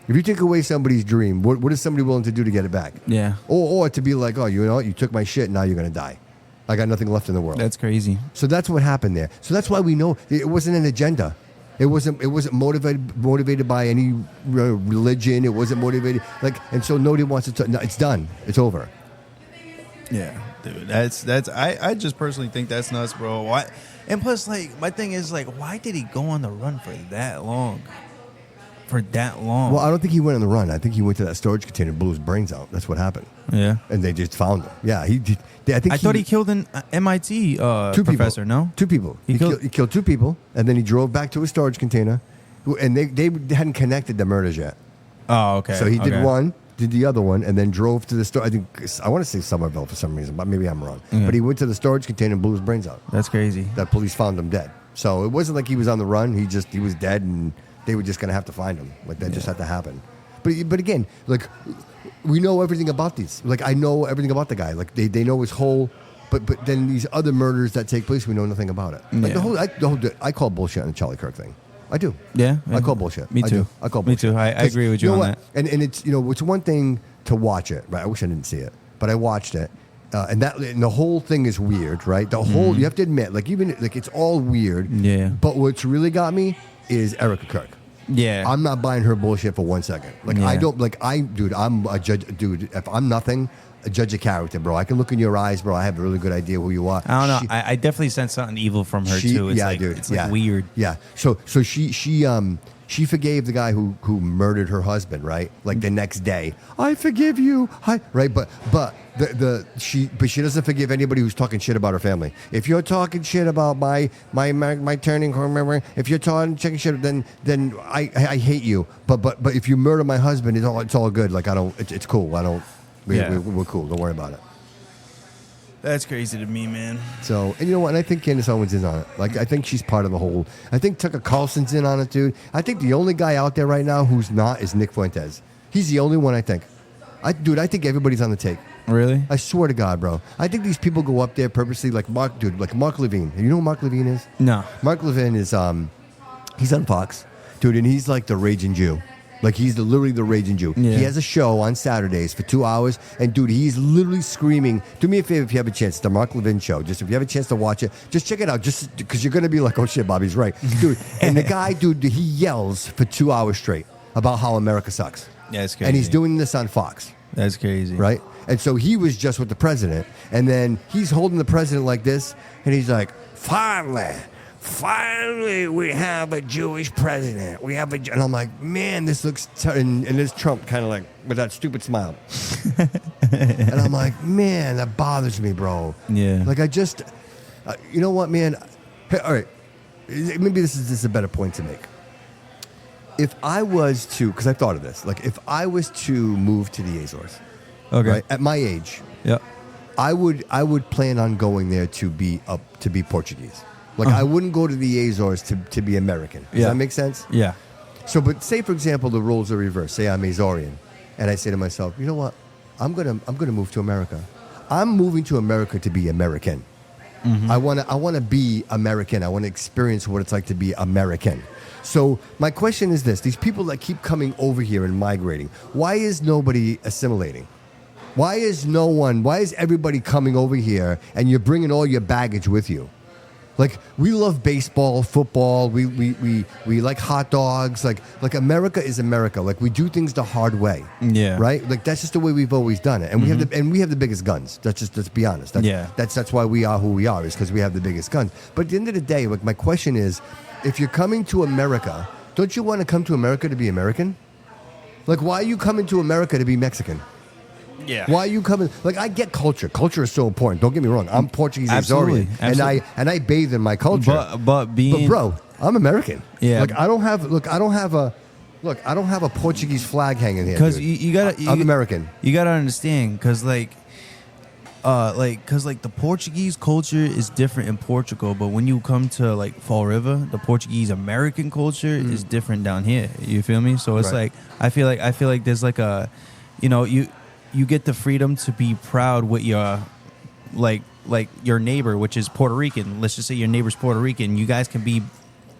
If you take away somebody's dream, what is somebody willing to do to get it back? Yeah. Or to be like, oh, you know what? You took my shit, now you're going to die. I got nothing left in the world. That's crazy. So that's what happened there. So that's why we know it wasn't an agenda. It wasn't motivated by any religion. It wasn't motivated. And so nobody wants to no, it's done. It's over. Yeah, dude. That's I just personally think that's nuts, bro. Why? And plus, like, my thing is, like, why did he go on the run for that long? Well, I don't think he went on the run. I think he went to that storage container and blew his brains out. That's what happened. Yeah. And they just found him. Yeah, he did. I thought he killed an MIT professor, no? Two people. He killed two people, and then he drove back to a storage container, and they hadn't connected the murders yet. Oh, okay. So he did one, did the other one, and then drove to the store. I want to say Somerville for some reason, but maybe I'm wrong. Yeah. But he went to the storage container and blew his brains out. That's crazy. That police found him dead. So it wasn't like he was on the run. He was dead, and they were just going to have to find him. Like, that just had to happen. But again, like, we know everything about these. Like, I know everything about the guy. Like, they know his whole... But then these other murders that take place, we know nothing about it. Like, I call bullshit on the Charlie Kirk thing. I do. Yeah. I call bullshit. Me too. I call bullshit. Me too. I agree with you on that. And it's, it's one thing to watch it, right? I wish I didn't see it, but I watched it. And the whole thing is weird, right? The whole, you have to admit, like, even, like, it's all weird. Yeah. But what's really got me is Erica Kirk. Yeah. I'm not buying her bullshit for 1 second. Like, I don't, like, I'm a judge, dude. If I'm nothing, a judge of character, bro. I can look in your eyes, bro. I have a really good idea who you are. I don't know. I definitely sense something evil from her too. It's dude. It's like weird. Yeah. So she forgave the guy who murdered her husband, right? Like the next day, I forgive you, right? But she doesn't forgive anybody who's talking shit about her family. If you're talking shit about my turning, remember? If you're talking shit, then I hate you. But if you murder my husband, it's all good. Like, I don't. It's cool. I don't. We're cool. Don't worry about it. That's crazy to me, man. So, and you know what? And I think Candace Owens is on it. Like, I think she's part of the whole. I think Tucker Carlson's in on it, dude. I think the only guy out there right now who's not is Nick Fuentes. He's the only one, I think. I think everybody's on the take. Really? I swear to God, bro. I think these people go up there purposely, like Mark Levine. You know who Mark Levine is? No. Mark Levine is he's on Fox, dude, and he's like the raging Jew. Like, he's literally the raging Jew. Yeah. He has a show on Saturdays for 2 hours, and dude, he's literally screaming. Do me a favor if you have a chance. It's the Mark Levine show. Just if you have a chance to watch it, just check it out. Just because you're gonna be like, oh shit, Bobby's right, dude. And the guy, dude, he yells for 2 hours straight about how America sucks. Yeah, it's crazy. And he's doing this on Fox. That's crazy. Right? And so he was just with the president, and then he's holding the president like this, and he's like, Finally, we have a Jewish president. And I'm like, man, this looks... and there's Trump kind of like with that stupid smile. And I'm like, man, that bothers me, bro. Yeah. Like, I just... you know what, man? Hey, all right. Maybe this is a better point to make. If I was to... Because I thought of this. Like, if I was to move to the Azores, okay, right, at my age, yep, I would plan on going there to be Portuguese. Like, I wouldn't go to the Azores to be American. Does that make sense? Yeah. So, but say, for example, the roles are reversed. Say I'm Azorian, and I say to myself, you know what? I'm gonna move to America. I'm moving to America to be American. Mm-hmm. I wanna be American. I want to experience what it's like to be American. So my question is this: these people that keep coming over here and migrating, why is nobody assimilating? Why is everybody coming over here and you're bringing all your baggage with you? Like, we love baseball, football. We like hot dogs. Like America is America. Like, we do things the hard way. Yeah. Right. Like, that's just the way we've always done it. And we have the biggest guns. Let's be honest. That's why we are who we are, is because we have the biggest guns. But at the end of the day, like, my question is, if you're coming to America, don't you want to come to America to be American? Like, why are you coming to America to be Mexican? Yeah. Why are you coming? Like, I get culture. Culture is so important. Don't get me wrong. I'm Portuguese Absolutely. Azorian, and I bathe in my culture. But bro, I'm American. Yeah. Like, I don't have a Portuguese flag hanging here. Because dude. I'm American. You gotta understand, because the Portuguese culture is different in Portugal, but when you come to like Fall River, the Portuguese American culture is different down here. You feel me? So it's Right. like I feel like there's like a, you get the freedom to be proud with your like your neighbor, which is Puerto Rican. Let's just say your neighbor's Puerto Rican. You guys can be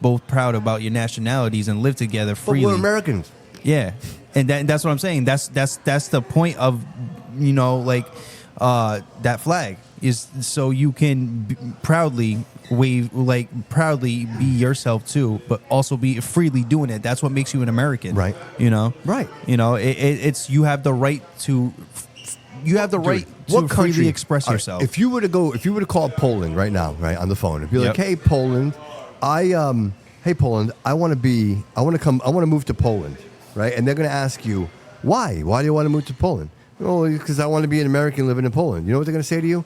both proud about your nationalities and live together freely. But we're Americans. Yeah, and that's what I'm saying. That's the point of that flag is so you can proudly wave, proudly be yourself too, but also be freely doing it. That's what makes you an American, Right. Right. It's you have the right to. You have the right to freely express all right, yourself. If you were to call Poland right now, right on the phone, and be like, Yep. "Hey Poland, hey Poland, I want to move to Poland," right? And they're going to ask you, "Why? Why do you want to move to Poland?" "Oh, because I want to be an American living in Poland." You know what they're going to say to you?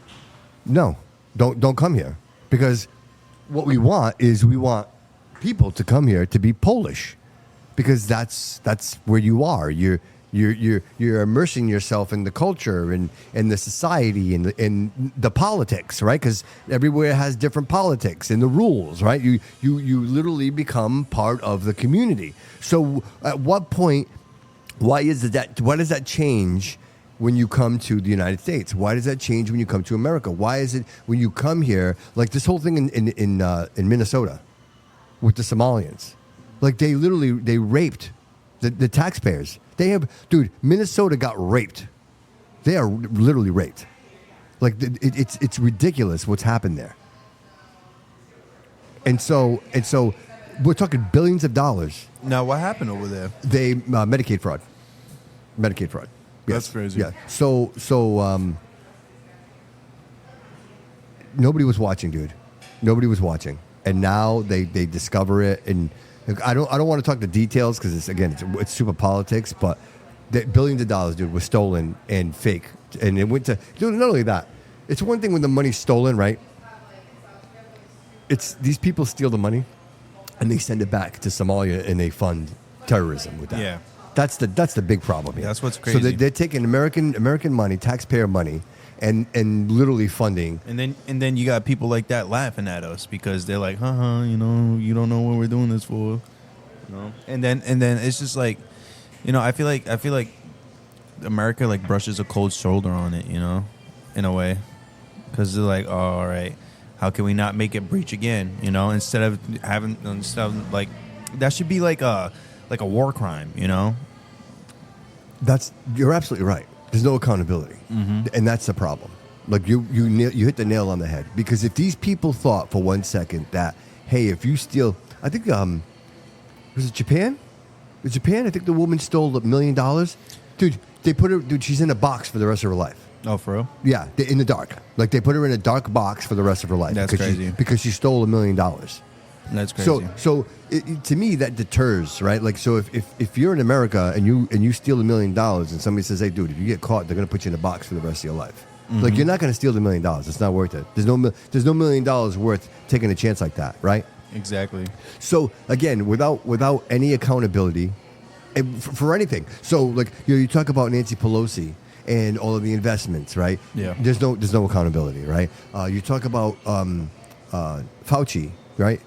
"No, don't come here, because what we want people to come here to be Polish, because that's where you are. You're immersing yourself in the culture and the society and the politics, right? Because everywhere has different politics and the rules, right? You literally become part of the community. So at what point, why does that change when you come to the United States? Why does that change when you come to America? Why is it when you come here, like this whole thing in Minnesota with the Somalians, like they raped the taxpayers. Minnesota got raped. They are literally raped. Like it's ridiculous what's happened there. And so we're talking billions of dollars. Now, what happened over there? They Medicaid fraud. Yes. That's crazy. Yeah. So nobody was watching, dude. Nobody was watching, and now they discover it. And I don't want to talk the details because it's super politics, but the billions of dollars, dude, was stolen and fake, and it went to. Dude, not only that, it's one thing when the money's stolen, right? It's these people steal the money, and they send it back to Somalia, and they fund terrorism with that. Yeah. That's the big problem here. That's what's crazy. So they're taking American money, taxpayer money, and literally funding. And then you got people like that laughing at us because they're like, you don't know what we're doing this for, And then it's just like, I feel like America like brushes a cold shoulder on it, in a way, because they're like, oh, all right, how can we not make it breach again? Instead of like that should be like a war crime, You're absolutely right. There's no accountability, and that's the problem. Like you hit the nail on the head, because if these people thought for 1 second that, hey, if you steal, I think was it Japan? I think the woman stole $1 million. Dude, they put her. Dude, she's in a box for the rest of her life. Oh, for real? Yeah, in the dark. Like they put her in a dark box for the rest of her life. That's crazy. Because she stole $1 million. That's crazy. So to me that deters, right? Like, so if you're in America and you steal $1 million and somebody says, hey, dude, if you get caught, they're gonna put you in a box for the rest of your life. Like, you're not gonna steal $1 million. It's not worth it. There's no $1 million worth taking a chance like that, right? Exactly. So again, without any accountability for anything. So like you talk about Nancy Pelosi and all of the investments, right? Yeah. There's no accountability, right? You talk about Fauci, right?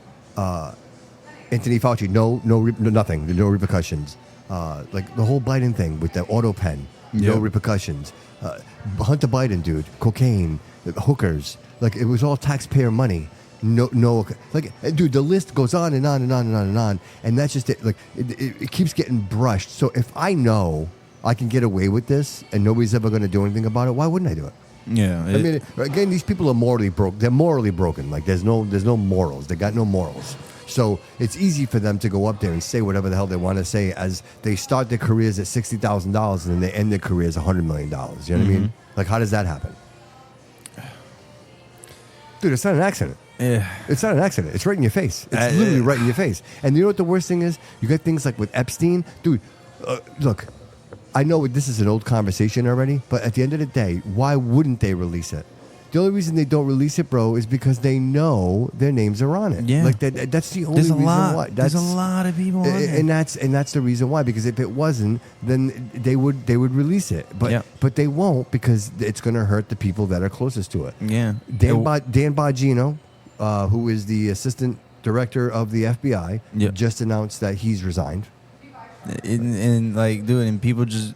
Anthony Fauci, nothing, no repercussions. Like the whole Biden thing with the auto pen, no Yep. repercussions. Hunter Biden, dude, cocaine, hookers, like it was all taxpayer money. No, like, dude, the list goes on and on and on and on and on, and that's just it. Like it keeps getting brushed. So if I know I can get away with this and nobody's ever going to do anything about it, why wouldn't I do it? Yeah. I mean, again, these people are morally broke. They're morally broken. Like there's no morals. They got no morals. So it's easy for them to go up there and say whatever the hell they want to say as they start their careers at $60,000 and then they end their careers $100 million. You know what I mean? Like, how does that happen? Dude, it's not an accident. Yeah. It's not an accident. It's right in your face. It's literally right in your face. And you know what the worst thing is? You get things like with Epstein. Dude, look, I know this is an old conversation already, but at the end of the day, why wouldn't they release it? The only reason they don't release it, bro, is because they know their names are on it. Yeah. Like that's the only reason why. There's a lot of people on it. And that's the reason why. Because if it wasn't, then they would release it. But they won't, because it's going to hurt the people that are closest to it. Yeah. Dan Bongino, who is the assistant director of the FBI, just announced that he's resigned. And like, dude, and people just,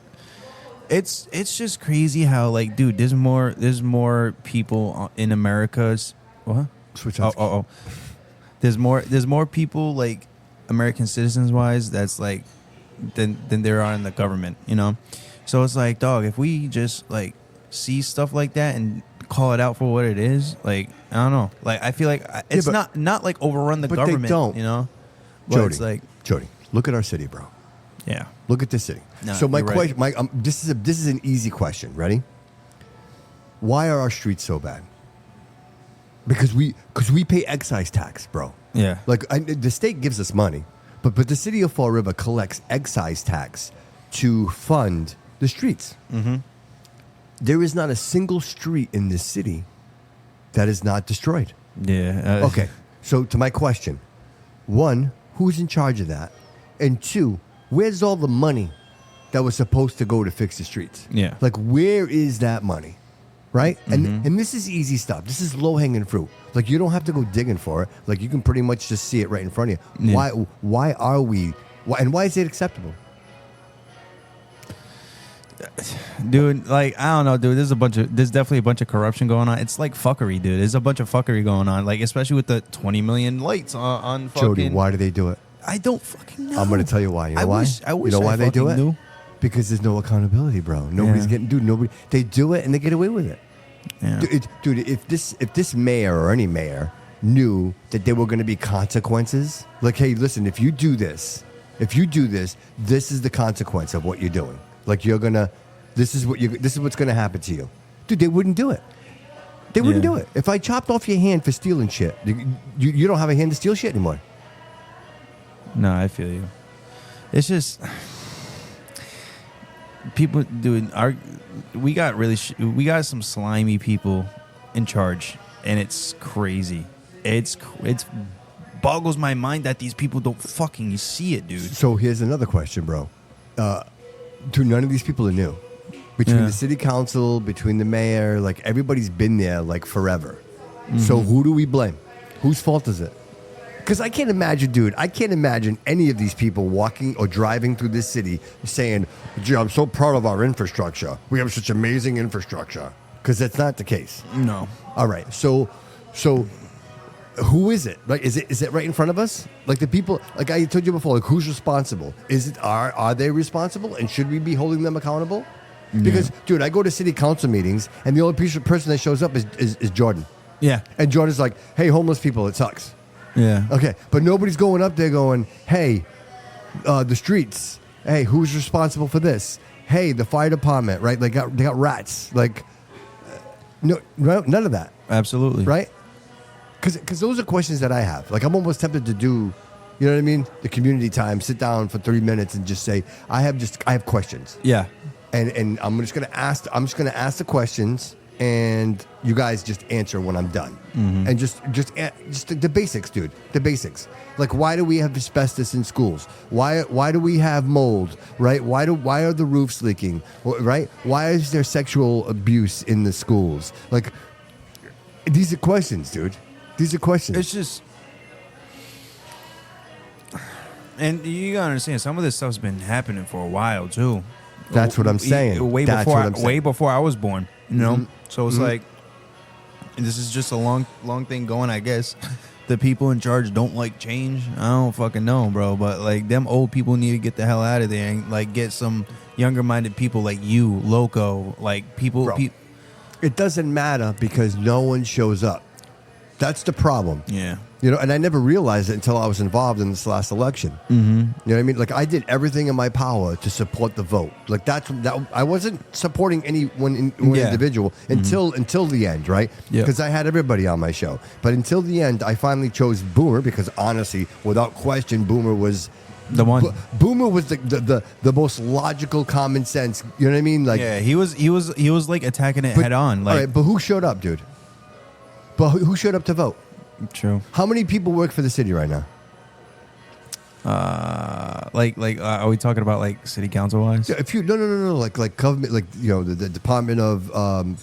it's just crazy how, like, dude, there's more people in America's what? Switch on. There's more people, like, American citizens wise, that's like than there are in the government, you know. So it's like, dog, if we just like see stuff like that and call it out for what it is, like, I don't know, like, I feel like it's not like overrun the government, they don't. you know. Jody, look at our city, bro. Yeah. Look at this city. No, so my question, right. This is an easy question. Ready? Why are our streets so bad? Because we pay excise tax, bro. Yeah. Like, the state gives us money, but the city of Fall River collects excise tax to fund the streets. Mm-hmm. There is not a single street in this city that is not destroyed. Yeah. Okay. So to my question, one, who's in charge of that? And two, where's all the money that was supposed to go to fix the streets? Yeah. Like, where is that money? Right? Mm-hmm. And this is easy stuff. This is low-hanging fruit. Like, you don't have to go digging for it. Like, you can pretty much just see it right in front of you. Yeah. Why is it acceptable? Dude, like, I don't know, dude. There's definitely a bunch of corruption going on. It's like fuckery, dude. There's a bunch of fuckery going on, like, especially with the 20 million lights on fucking. Jody, why do they do it? I don't fucking know. I'm going to tell you why. You know why? I wish you know why they do it? knew. Because there's no accountability, bro. Nobody's getting, dude. Nobody. They do it and they get away with it. Yeah. Dude, if this mayor or any mayor knew that there were going to be consequences, like, hey, listen, if you do this, this is the consequence of what you're doing. Like, this is what's going to happen to you. Dude, they wouldn't do it. They wouldn't do it. If I chopped off your hand for stealing shit, you don't have a hand to steal shit anymore. No, I feel you. It's just people doing we got some slimy people in charge, and it's crazy. It's boggles my mind that these people don't fucking see it, dude. So here's another question, bro. Dude, none of these people are new. Between the city council, between the mayor, like, everybody's been there like forever. Mm-hmm. So who do we blame? Whose fault is it? Because I can't imagine any of these people walking or driving through this city saying, gee, I'm so proud of our infrastructure. We have such amazing infrastructure. Because that's not the case. No. All right. So who is it? Like, is it right in front of us? Like, the people, like I told you before, like, who's responsible? Are they responsible? And should we be holding them accountable? Because, dude, I go to city council meetings, and the only person that shows up is Jordan. Yeah. And Jordan's like, hey, homeless people, it sucks. Yeah. Okay, but nobody's going up there going, hey, the streets. Hey, who's responsible for this? Hey, the fire department, right? They got rats. Like, no, none of that. Absolutely. Right? Because those are questions that I have. Like, I'm almost tempted to do, you know what I mean? The community time, sit down for 30 minutes and just say, I have questions. Yeah. And I'm just gonna ask the questions, and you guys just answer when I'm done. Mm-hmm. And just the basics, dude. The basics. Like, why do we have asbestos in schools? Why do we have mold? Right? Why are the roofs leaking? Right? Why is there sexual abuse in the schools? Like, these are questions, dude. These are questions. It's just, and you gotta understand, some of this stuff's been happening for a while too. That's what I'm saying. Way before I was born, you know. Mm-hmm. So it's like, this is just a long thing going, I guess. The people in charge don't like change. I don't fucking know, bro. But, like, them old people need to get the hell out of there and, like, get some younger-minded people like you, Loco, like, people. Bro, it doesn't matter because no one shows up. That's the problem. Yeah. And I never realized it until I was involved in this last election. Mm-hmm. You know what I mean? Like, I did everything in my power to support the vote. Like, that I wasn't supporting any one individual until the end, right? Because I had everybody on my show. But until the end, I finally chose Boomer because, honestly, without question, Boomer was the one. Boomer was the most logical, common sense. You know what I mean? Like, yeah, he was like attacking it head on. Like, all right, but who showed up, dude? But who showed up to vote? True. How many people work for the city right now? Are we talking about like city council wise? Yeah, if you no, like government, like the Department of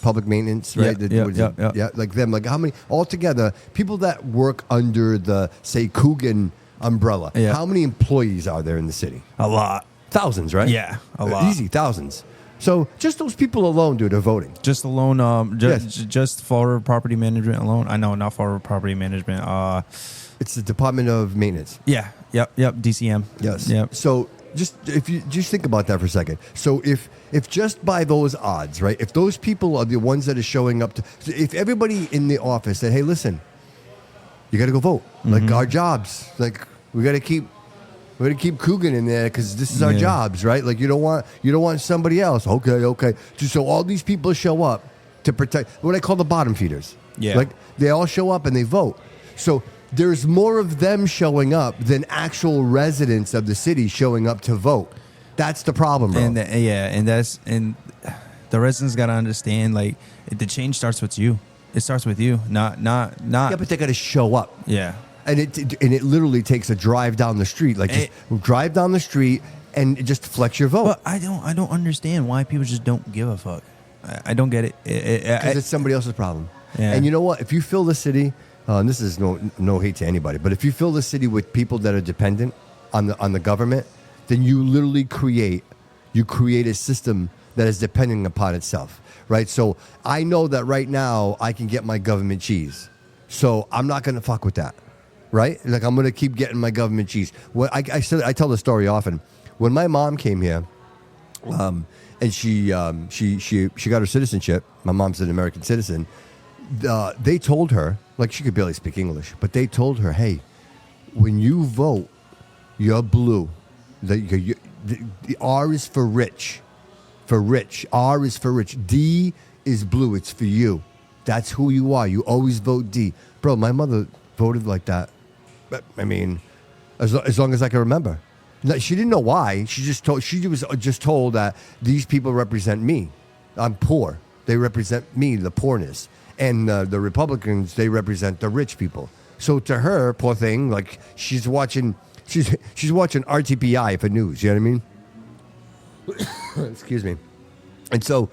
Public Maintenance, right? Yeah, like them. Like how many altogether people that work under the say Coogan umbrella? Yeah. How many employees are there in the city? A lot. Thousands, right? Yeah, a lot. Easy thousands. So just those people alone, dude, are voting. Just alone, Yes. just for property management alone. I know, not for property management. It's the Department of Maintenance. Yeah, yep, DCM. Yes. Yep. So if you just think about that for a second. So if just by those odds, right? If those people are the ones that are showing up if everybody in the office said, "Hey, listen, you got to go vote. Like our jobs, like we got to keep Coogan in there because this is our jobs, right? Like you don't want somebody else. Okay. So all these people show up to protect what I call the bottom feeders. Yeah. Like they all show up and they vote. So there's more of them showing up than actual residents of the city showing up to vote. That's the problem, bro. And the residents got to understand, like, the change starts with you. It starts with you, not. Yeah, but they got to show up. Yeah. And it literally takes a drive down the street, like just drive down the street and just flex your vote. But I don't understand why people just don't give a fuck. I don't get it. Because it's somebody else's problem. Yeah. And you know what? If you fill the city, and this is no hate to anybody, but if you fill the city with people that are dependent on the government, then you literally create a system that is depending upon itself, right? So I know that right now I can get my government cheese, so I'm not going to fuck with that. Right? Like, I'm going to keep getting my government cheese. Well, I tell the story often. When my mom came here, and she got her citizenship, my mom's an American citizen, they told her, like, she could barely speak English, but they told her, hey, when you vote, you're blue. The R is for rich. For rich. R is for rich. D is blue. It's for you. That's who you are. You always vote D. Bro, my mother voted like that. I mean, as long as I can remember. She didn't know why. She was just told that these people represent me. I'm poor. They represent me, the poorness. And the Republicans, they represent the rich people. So to her, poor thing, like she's watching RTPI for news. You know what I mean? Excuse me. And so,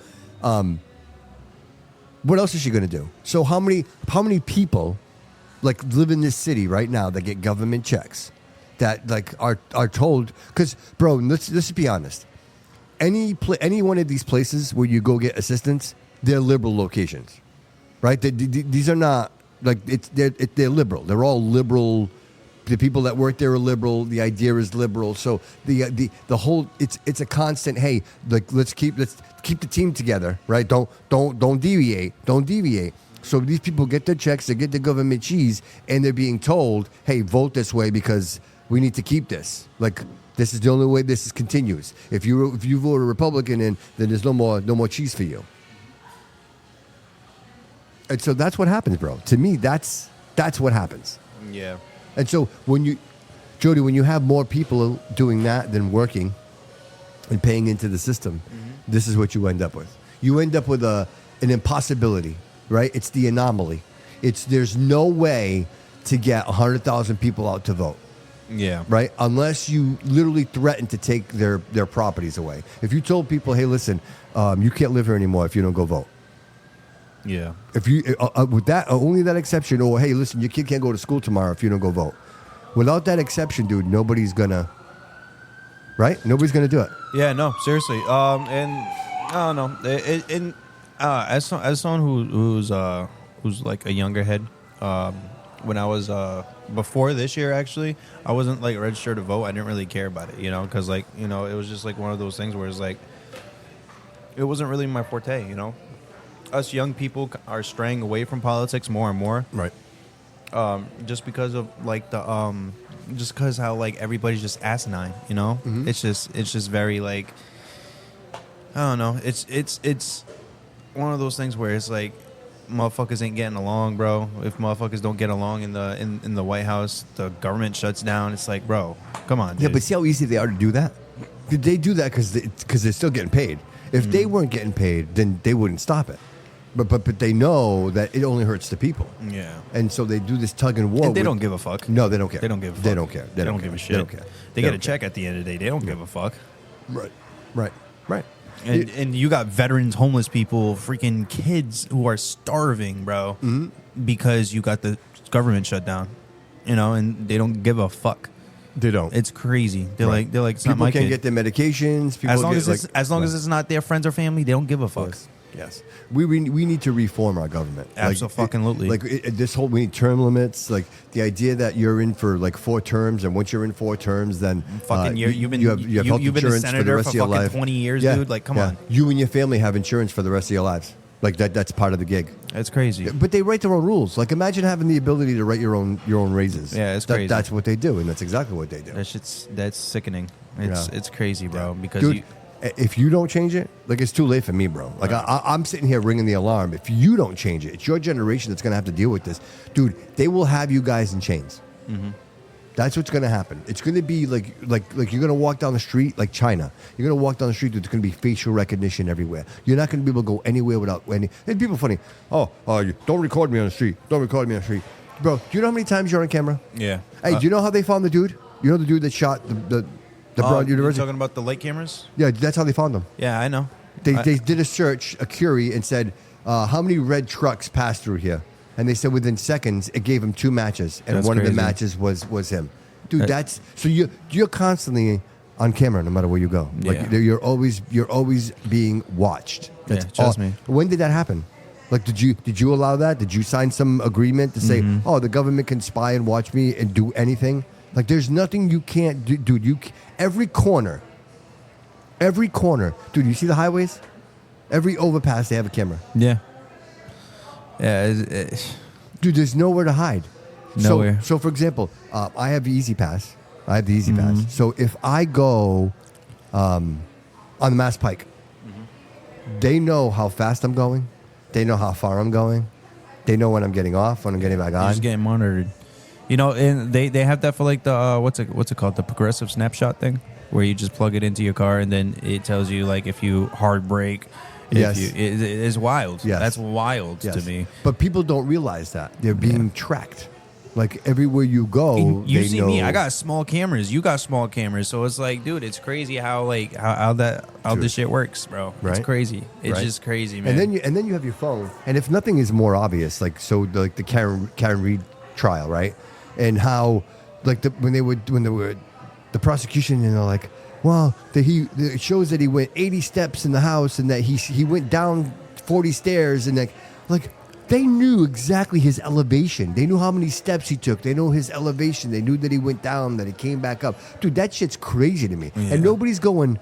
what else is she going to do? So how many people like live in this city right now that get government checks that like are told, because bro, let's be honest, any one of these places where you go get assistance, they're liberal locations, right? These are not like they're liberal. They're all liberal. The people that work there are liberal. The idea is liberal. So the whole it's a constant. Hey, like let's keep the team together, right? Don't deviate. So these people get their checks, they get their government cheese, and they're being told, hey, vote this way because we need to keep this. Like, this is the only way this continues. If you vote a Republican in, then there's no more cheese for you. And so that's what happens, bro. To me, that's what happens. Yeah. And so when you have more people doing that than working and paying into the system, this is what you end up with. You end up with an impossibility. Right? It's the anomaly. There's no way to get 100,000 people out to vote. Yeah. Right? Unless you literally threaten to take their properties away. If you told people, hey, listen, you can't live here anymore if you don't go vote. Yeah. If you with that only that exception, or hey, listen, your kid can't go to school tomorrow if you don't go vote. Without that exception, dude, nobody's gonna. Right? Nobody's gonna do it. Yeah. No. Seriously. And I don't know. As someone who's like a younger head, when I was before this year, actually, I wasn't like registered to vote. I didn't really care about it, because like it was just like one of those things where it's like it wasn't really my forte. Us young people are straying away from politics more and more. Right. Just because of like just because how like everybody's just asinine, you know. It's just very like, I don't know. It's one of those things where it's like motherfuckers ain't getting along, bro. If motherfuckers don't get along in the White House, the government shuts down. It's like, bro, come on, dude. Yeah, but see how easy they are to do that? They do that because they're still getting paid. If they weren't getting paid, then they wouldn't stop it. But they know that it only hurts the people. Yeah. And so they do this tug and war. And they don't give a fuck. No, they don't care. They don't give a fuck. They don't care. They don't give a shit. They don't care. They get a check at the end of the day. They don't give a fuck. Right. And you got veterans, homeless people, freaking kids who are starving, bro, because you got the government shut down, you know, and they don't give a fuck. They don't. It's crazy. They're like, it's people not my can't kid. get their medications. People As long as it's not their friends or family, they don't give a fuck. Yes. We need to reform our government. Absolutely. This whole, we need term limits. Like the idea that you're in for like 4 terms, and once you're in 4 terms, then fucking you've been health you've been a insurance senator for the rest for of your fucking life. 20 years, dude. Like, come on. You and your family have insurance for the rest of your lives. Like that's part of the gig. It's crazy. But they write their own rules. Like imagine having the ability to write your own raises. Yeah, it's crazy. That's what they do, and that's exactly what they do. That's sickening. It's crazy, bro. Because dude, if you don't change it, like it's too late for me, bro. Like I'm sitting here ringing the alarm. If you don't change it, it's your generation that's gonna have to deal with this, dude. They will have you guys in chains. That's what's gonna happen. It's gonna be like you're gonna walk down the street like China. You're gonna walk down the street. There's gonna be facial recognition everywhere. You're not gonna be able to go anywhere without any. And people funny. You don't record me on the street. Don't record me on the street, bro. Do you know how many times you're on camera? Yeah. Hey, do you know how they found the dude? You know the dude that shot the Brown University? You're talking about the light cameras? Yeah, that's how they found him. Yeah, I know. They did a search, a query, and said, how many red trucks passed through here? And they said within seconds, it gave him 2 matches, and That's one crazy. of the matches was him. Dude, that's so you're constantly on camera no matter where you go. Like Yeah. you're always being watched. That's trust me. When did that happen? Like, did you allow that? Did you sign some agreement to say, the government can spy and watch me and do anything? Like, there's nothing you can't do, dude. Every corner, dude. You see the highways? Every overpass, they have a camera. Yeah. Yeah. Dude, there's nowhere to hide. Nowhere. So for example, I have the Easy Pass. So if I go on the Mass Pike, they know how fast I'm going. They know how far I'm going. They know when I'm getting off, when I'm getting back on. You're just getting monitored. You know, and they have that for like the what's it called, the progressive snapshot thing, where you just plug it into your car and then it tells you like if you hard brake. Yes. It is wild. Yes. That's wild to me. But people don't realize that they're being tracked. Like everywhere you go, You they see know. me. I got small cameras. You got small cameras. So it's like, dude, it's crazy how this shit works, bro. Right. It's crazy. It's Right. just crazy, man. And then you have your phone. And if nothing is more obvious, like the Karen Reed trial, right? And how like when they were the prosecution, you know, like, well, it shows that he went 80 steps in the house and that he went down 40 stairs and like they knew exactly his elevation. They knew how many steps he took. They know his elevation. They knew that he went down, that he came back up. Dude, that shit's crazy to me. Yeah. And nobody's going,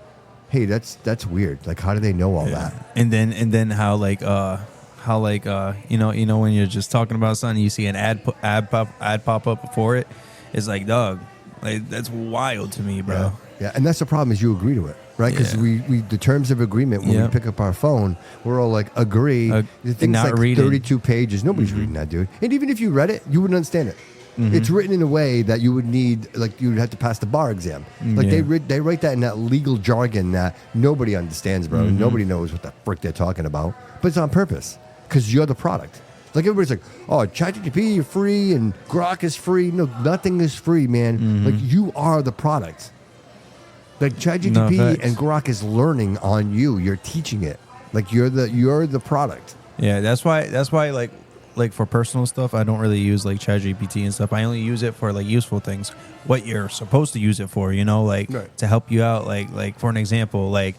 hey, that's weird. Like, how do they know all that? And then how you know when you're just talking about something, you see an ad pop up before it. It's like, dog, like that's wild to me, bro. Yeah, and that's the problem is you agree to it, right? Because we the terms of agreement when we pick up our phone, we're all like agree. The thing's not like reading. 32 pages. Nobody's reading that, dude. And even if you read it, you wouldn't understand it. It's written in a way that you would need, like you would have to pass the bar exam. Like they write that in that legal jargon that nobody understands, bro. Nobody knows what the frick they're talking about. But it's on purpose because you're the product. Like everybody's like, oh, ChatGPT is free and Grok is free. No, nothing is free, man. Like you are the product. Like ChatGPT and Grok is learning on you. You're teaching it. Like you're the product. Yeah, that's why like for personal stuff, I don't really use like ChatGPT and stuff. I only use it for like useful things. What you're supposed to use it for, you know, like to help you out. Like for an example, like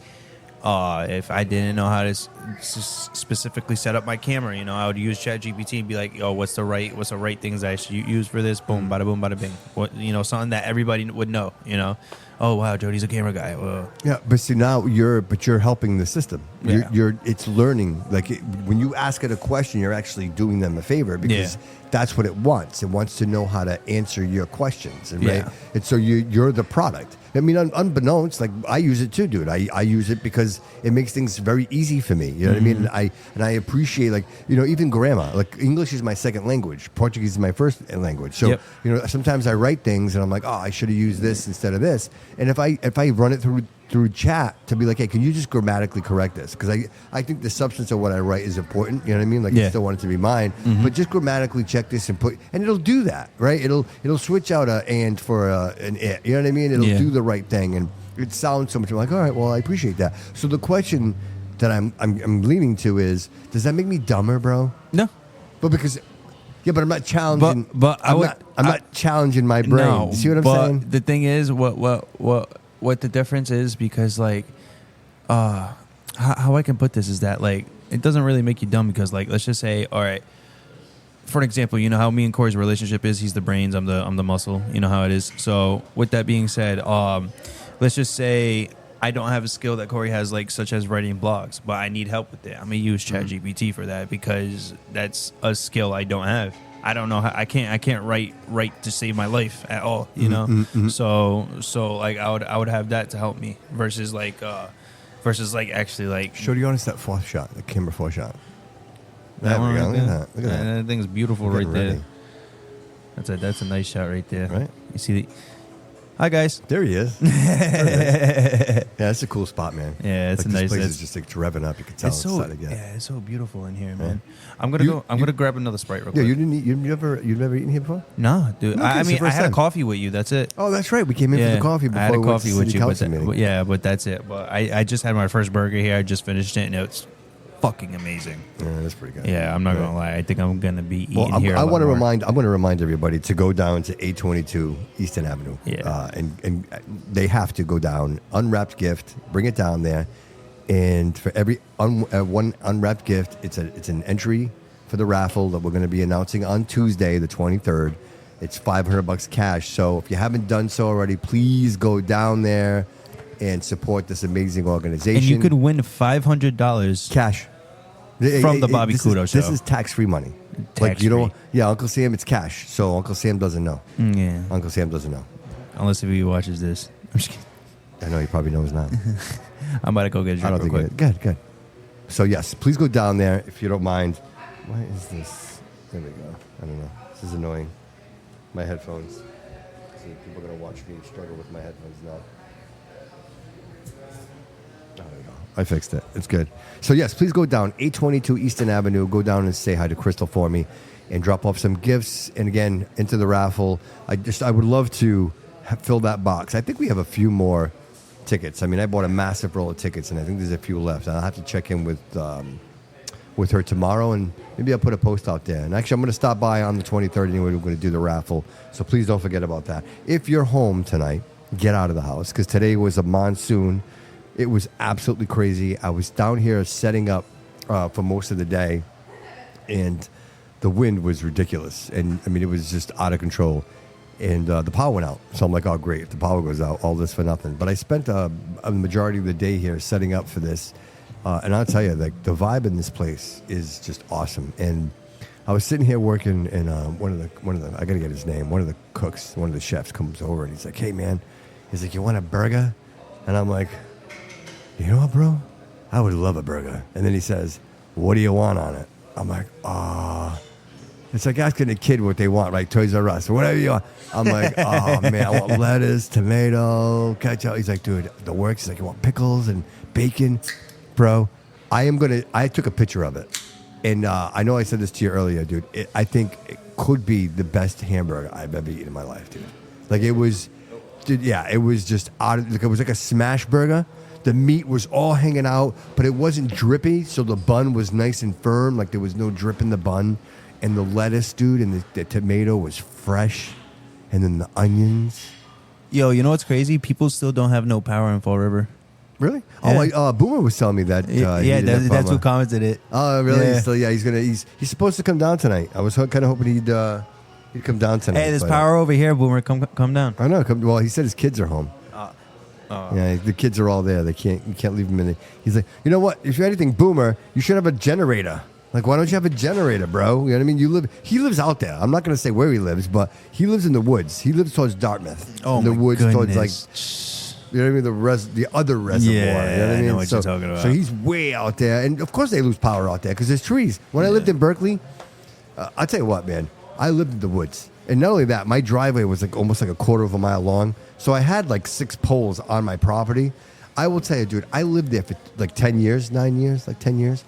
If I didn't know how to specifically set up my camera, I would use ChatGPT and be like, "Yo, what's the right things I should use for this?" Boom, bada boom, bada bing. What something that everybody would know. Oh wow, Jody's a camera guy. Whoa. Yeah, but see now you're helping the system. Yeah. It's learning. Like when you ask it a question, you're actually doing them a favor because that's what it wants. It wants to know how to answer your questions, and right. And so you're the product. I mean, unbeknownst, like I use it too, dude. I use it because it makes things very easy for me. You know what I mean? And I appreciate even grammar. Like English is my second language. Portuguese is my first language. So sometimes I write things and I'm like, oh, I should have used this instead of this. And if I run it through chat to be like, hey, can you just grammatically correct this? Because I think the substance of what I write is important. You know what I mean? Like I still want it to be mine, but just grammatically check this and it'll do that, right? It'll switch out a and for an it. You know what I mean? It'll do the right thing, and it sounds so much. I'm like, all right, well, I appreciate that. So the question that I'm leaning to is, does that make me dumber, bro? No, but because. Yeah, but I'm not challenging. But I'm not challenging my brain. No, you see what I'm saying? The thing is, what the difference is, because how I can put this is that it doesn't really make you dumb, because let's just say, all right, for an example, you know how me and Corey's relationship is. He's the brains, I'm the muscle. You know how it is. So with that being said, let's just say I don't have a skill that Corey has, such as writing blogs, but I need help with it. I'm gonna use ChatGPT for that, because that's a skill I don't have. I don't know how I can't write to save my life at all. So I would have that to help me versus actually Show you honest that fourth shot, the camera fourth shot. That one Look at right that. That thing's beautiful right there. That's a nice shot right there. Right. You see hi guys. There he is. Yeah, that's a cool spot, man. Yeah, it's a this nice. place is just revving up. You can tell it's so starting to get. Yeah, it's so beautiful in here, man. I'm gonna grab another Sprite real quick. Yeah, you didn't eat. You've never eaten here before? No, dude. Okay, I mean, I had time. a coffee with you. That's it. Oh, that's right. We came in for the coffee before I had a we went to coffee with city you. council meeting. But that's it. But I just had my first burger here. I just finished it, and it's fucking amazing. Yeah, that's pretty good. Yeah, I'm not gonna lie. I think I'm gonna be eating here. I want to remind everybody to go down to 822 Easton Avenue. Yeah. And they have to go down. Unwrapped gift. Bring it down there. And for every one unwrapped gift, it's an entry for the raffle that we're going to be announcing on Tuesday, the 23rd. It's $500 cash. So if you haven't done so already, please go down there and support this amazing organization. And you could win $500 cash from the Bobby Couto Show. This is tax-free money. Tax-free. Uncle Sam, it's cash. So Uncle Sam doesn't know. Yeah. Uncle Sam doesn't know. Unless if he watches this. I'm just kidding. I know he probably knows now. I'm about to go get a drink real quick. Good. So yes, please go down there if you don't mind. Why is this? There we go. I don't know. This is annoying. My headphones. See, people are gonna watch me struggle with my headphones now. There we go. I fixed it. It's good. So yes, please go down 822 Easton Avenue. Go down and say hi to Crystal for me, and drop off some gifts. And again, into the raffle. I would love to fill that box. I think we have a few more tickets. I mean, I bought a massive roll of tickets, and I think there's a few left. I'll have to check in with her tomorrow, and maybe I'll put a post out there. And actually, I'm going to stop by on the 23rd anyway. We're going to do the raffle, so please don't forget about that. If you're home tonight, get out of the house, because today was a monsoon. It was absolutely crazy. I was down here setting up for most of the day, and the wind was ridiculous. And I mean, it was just out of control. And the power went out. So I'm like, oh, great. If the power goes out, all this for nothing. But I spent a majority of the day here setting up for this. And I'll tell you, the vibe in this place is just awesome. And I was sitting here working, and one of the I got to get his name. One of the cooks, one of the chefs comes over, and he's like, hey, man. He's like, you want a burger? And I'm like, you know what, bro? I would love a burger. And then he says, what do you want on it? I'm like, It's like asking a kid what they want, like Toys R Us, or whatever you want. I'm like, oh, man, I want lettuce, tomato, ketchup. He's like, dude, the works. He's like, you want pickles and bacon? Bro, I took a picture of it. And I know I said this to you earlier, dude. I think it could be the best hamburger I've ever eaten in my life, dude. Like, it was, dude, yeah, it was just it was like a smash burger. The meat was all hanging out, but it wasn't drippy, so the bun was nice and firm. Like, there was no drip in the bun. And the lettuce, dude, and the tomato was fresh. And then the onions. Yo, you know what's crazy? People still don't have no power in Fall River. Really? Yeah. Oh, Boomer was telling me that. Yeah, he did that that's promo. who commented it. Oh, really? Yeah. He's supposed to come down tonight. I was kind of hoping he'd come down tonight. Hey, there's but, power over here, Boomer. Come down. I know. Well, he said his kids are home. Yeah, the kids are all there. You can't leave them in. He's like, you know what? If you're anything, Boomer, you should have a generator. Like, why don't you have a generator, bro? You know what I mean? He lives out there. I'm not going to say where he lives, but he lives in the woods. He lives towards Dartmouth. Oh, in the my woods goodness. towards like, you know what I mean? The other reservoir. Yeah, you know what I mean? I know what you're talking about. So he's way out there, and of course they lose power out there because there's trees. When I lived in Berkeley, I'll tell you what, man. I lived in the woods, and not only that, my driveway was like almost like a quarter of a mile long. So I had like 6 poles on my property. I will tell you, dude, I lived there for like 10 years, 9 years, like 10 years.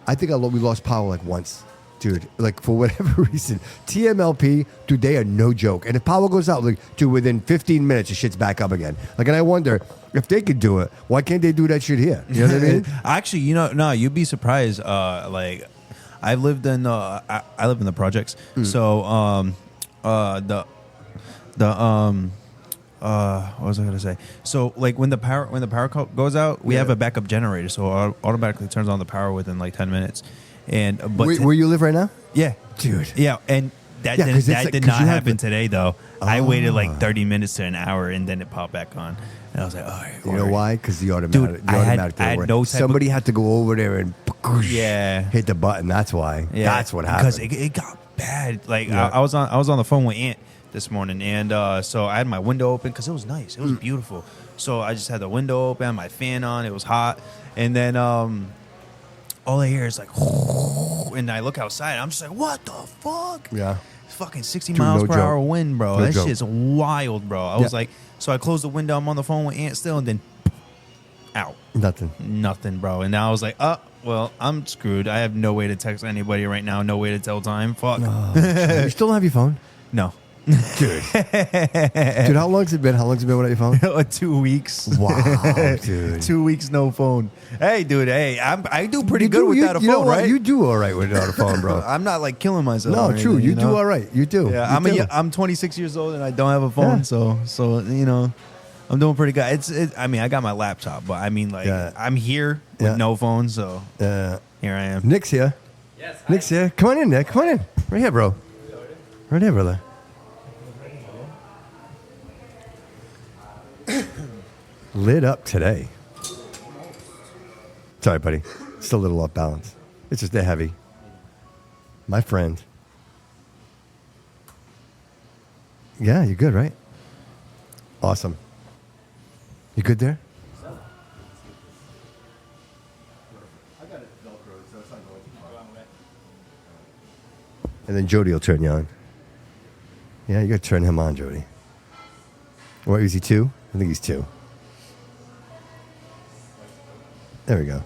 I think we lost power like once, dude. Like for whatever reason, TMLP, dude, they are no joke. And if power goes out, like, dude, within 15 minutes, the shit's back up again. Like, and I wonder if they could do it, why can't they do that shit here? You know what I mean? Actually, no, you'd be surprised. Like, I lived in I live in the projects. So, what was I gonna say? So, like when the power goes out, we have a backup generator, so it automatically turns on the power within like 10 minutes. And but Where you live right now? yeah, Dude. yeah, and that Yeah, 'cause it's like- did 'cause not you have happen the- today though. I waited like 30 minutes to an hour, and then it popped back on, and I was like, all right. You know why? Because the automatic. Dude, I had no type Somebody had to go over there and Yeah. hit the button. That's why. Yeah, That's what happened. Because it got bad. Like Yeah. I was on the phone with Aunt this morning, and so I had my window open because it was nice. It was beautiful. So I just had the window open, my fan on. It was hot, and then all I hear is like, and I look outside. I'm just like, what the fuck? Yeah. It's fucking 60 Dude, miles no per joke. hour wind, bro. No That joke. shit's wild, bro. I was like, so I closed the window. I'm on the phone with Aunt still, and then out. Nothing, bro. And now I was like, well, I'm screwed. I have no way to text anybody right now. No way to tell time. Fuck. You still don't have your phone? No. Dude, how long's it been? How long's it been without your phone? 2 weeks. Wow, dude. 2 weeks, no phone. Hey, dude. Hey, I do pretty good without a you know phone, what? right? You do all right without a phone, bro. I'm not like killing myself. No, or true. anything, You do know? all right. You do. Yeah, You do. I'm 26 years old and I don't have a phone, Yeah. so you know, I'm doing pretty good. I mean, I got my laptop, but I mean, like, Yeah. I'm here with Yeah. no phone, so Yeah. here I am. Nick's here. Yes. Nick's here. Come on in, Nick. Come on in. Right here, bro. Right here, brother. Lit up today. Sorry, buddy. Still a little off balance. It's just they're heavy. My friend. Yeah, you're good, right? Awesome. You good there? And then Jody will turn you on. Yeah, you got to turn him on, Jody. What, is he 2? I think he's 2. There we go.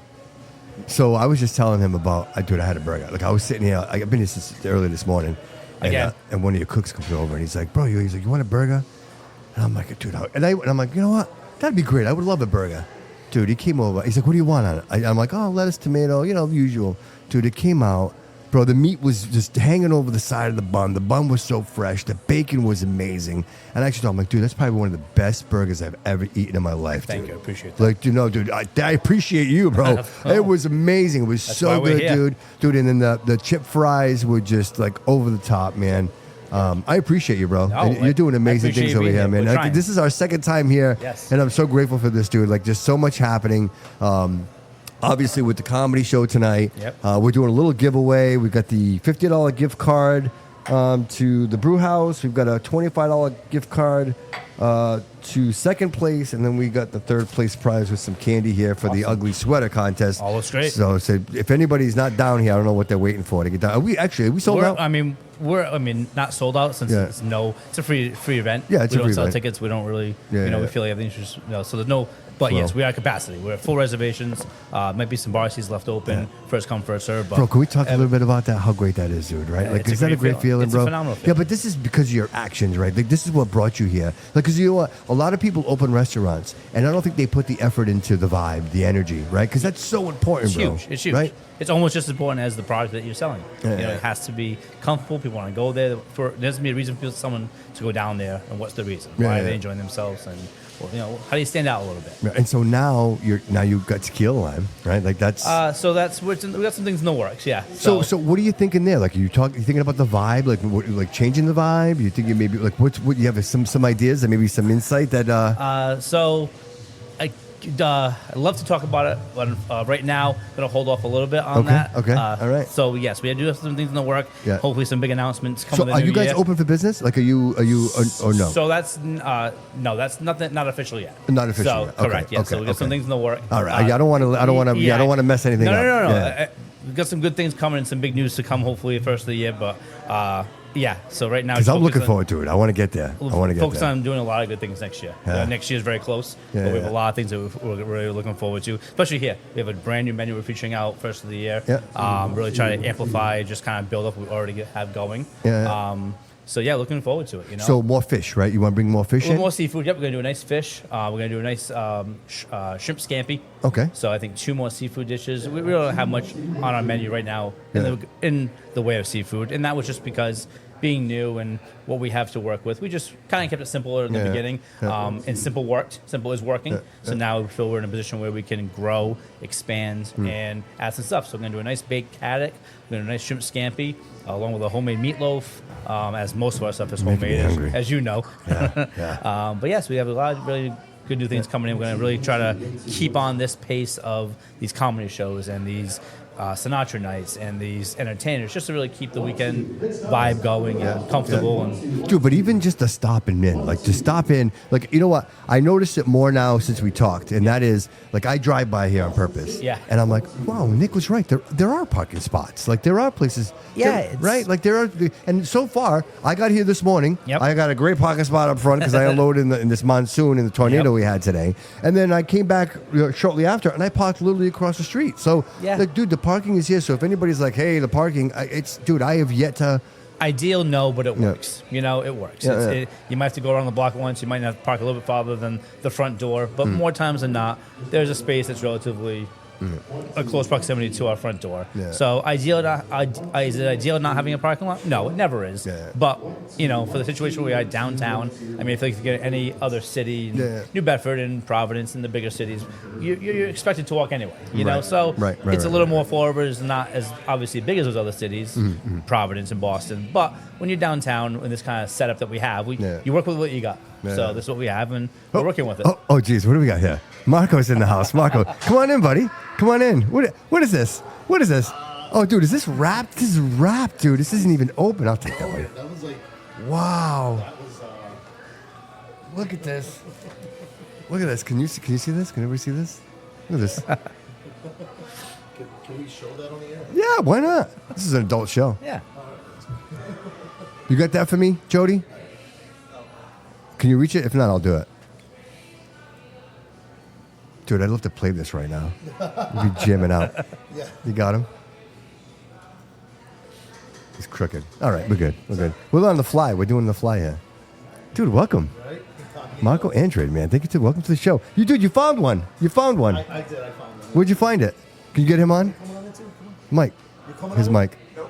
So I was just telling him about, I had a burger. Like I was sitting here, I've been here since early this morning. And one of your cooks comes over and he's like, bro, he's like, you want a burger? And I'm like, dude, and I'm like, you know what? That'd be great. I would love a burger. Dude, he came over. He's like, what do you want on it? I'm like, oh, lettuce, tomato, you know, the usual. Dude, it came out. Bro, the meat was just hanging over the side of the bun. The bun was so fresh. The bacon was amazing. And I actually thought, I'm like, dude, that's probably one of the best burgers I've ever eaten in my life. Thank dude. you. I appreciate that. Like, dude, I appreciate you, bro. It was amazing. It was That's so why we're good, here. dude. Dude, and then the chip fries were just like over the top, man. I appreciate you, bro. No, And you're doing amazing appreciate things you over being here, here. man. We're Like, trying. this is our second time here, Yes. and I'm so grateful for this, dude. Like, just so much happening. Obviously, with the comedy show tonight, Yep. we're doing a little giveaway. We've got the $50 gift card to the Brew House. We've got a $25 gift card to second place, and then we got the third place prize with some candy here for the ugly sweater contest. All looks great. So if anybody's not down here, I don't know what they're waiting for to get down. Are we sold out? I mean, not sold out since Yeah. it's a free event. Yeah, it's we a don't free sell event. tickets. We don't really, Yeah. we feel like everything's just, so there's no. But Well. yes, we are at capacity. We're at full reservations. Might be some bar seats left open. First come, first serve. But Bro, can we talk a little bit about that? How great that is, dude, right? Yeah, Like, it's a is that a great great feeling, It's a bro? phenomenal Yeah, feeling. but this is because of your actions, right? Like, this is what brought you here. Like, because you know what? A lot of people open restaurants, and I don't think they put the effort into the vibe, the energy, right? Because that's so important, It's bro. huge. It's huge. Right? It's almost just as important as the product that you're selling. Yeah, You know, yeah. it has to be comfortable. People want to go there. There has to be a reason for someone to go down there. And what's the reason? Yeah, Why yeah. are they enjoying themselves? And how do you stand out a little bit? And so now you've got tequila lime, right? Like that's So that's we got some things in the works. Yeah. so what are you thinking there? Like you thinking about the vibe, like changing the vibe? You thinking maybe like what you have some ideas and maybe some insight that So I'd love to talk about it, but right now I'm gonna hold off a little bit on that. Okay. All right. So yes, we do have some things in the work. Yeah. Hopefully, some big announcements coming. So in are the you new guys year. open for business? Like are you or no? So that's no, that's not official yet. Not official So yet. Okay, correct. Yeah. okay, So we got some okay. things in the work. All right. I don't want to. I don't want to mess anything up. No. Yeah. We've got some good things coming and some big news to come. Hopefully, first of the year. But yeah. So right now, Because I'm looking forward to it. I want to get there. Focus on doing a lot of good things next year. Yeah. Next year is very close, Yeah, but we have yeah. a lot of things that we're really looking forward to, especially here. We have a brand new menu we're featuring out first of the year. Yeah. Really try to amplify, just kind of build up what we already have going. Yeah. So yeah, looking forward to it. So more fish, right? You want to bring more fish in? More seafood. Yep, we're gonna do a nice fish. We're gonna do a nice shrimp scampi. Okay. So I think 2 more seafood dishes. We really don't have much on our menu right now Yeah. in the way of seafood, and that was just because being new and what we have to work with, we just kind of kept it simpler in the Yeah. beginning. Yeah. And simple worked. Simple is working. Yeah. So now we feel we're in a position where we can grow, expand, Hmm. and add some stuff. So we're gonna do a nice baked haddock. We're gonna do a nice shrimp scampi, along with a homemade meatloaf. As most of our stuff is Making me homemade, hungry. as you know. Yeah. But yes, we have a lot of really good new things coming in. We're going to really try to keep on this pace of these comedy shows and these Sinatra nights and these entertainers, just to really keep the weekend vibe going and comfortable. And Dude, but even just to stop in, like to stop in, like, you know what? I noticed it more now since we talked, and that is, like, I drive by here on purpose. Yeah. And I'm like, wow, Nick was right. There are parking spots. Like, there are places. Yeah, there- it's- right? Like, there are, and so far, I got here this morning. Yep. I got a great parking spot up front because I unloaded in this monsoon and the tornado Yep. we had today. And then I came back shortly after, and I parked literally across the street. So, Yeah. like, dude, the parking is here. So if anybody's like, hey, the parking, dude, I have yet to. ideal, no, but it Yeah. works. You know, it works. Yeah, yeah. You might have to go around the block once. You might have to park a little bit farther than the front door. But more times than not, there's a space that's relatively a close proximity to our front door. Yeah. So ideal, is it ideal not having a parking lot? No, it never is. Yeah. But, for the situation where we are downtown, I mean, if you get any other city, Yeah. New Bedford and Providence and the bigger cities, you're expected to walk anyway. You know, Right. so Right, it's a right, little more forward. It's not as obviously big as those other cities, Providence and Boston. But when you're downtown in this kind of setup that we have, Yeah. you work with what you got. Yeah. So this is what we have, and we're working with it. Oh, geez, what do we got here? Marco's in the house. Marco, come on in, buddy. Come on in. What is this? What is this? Oh, dude, is this wrapped? This is wrapped, dude. This isn't even open. I'll take that one. That was like, Wow. that was, Look at this. Look at this. Can you see this? Can everybody see this? Look at this. can we show that on the air? Yeah, why not? This is an adult show. Yeah. You got that for me, Jody? Can you reach it? If not, I'll do it. Dude, I'd love to play this right now. We'd be jamming out. Yeah. You got him? He's crooked. All right, we're good. We're good. We're on the fly. We're doing the fly here. Dude, welcome. Right? Marco Andrade, man. Thank you, too. Welcome to the show. You found one. You found one. I did. I found that. Where'd you find it? Can you get him on? Come on in too. Come on. Mike. coming Here's on? Mike. No.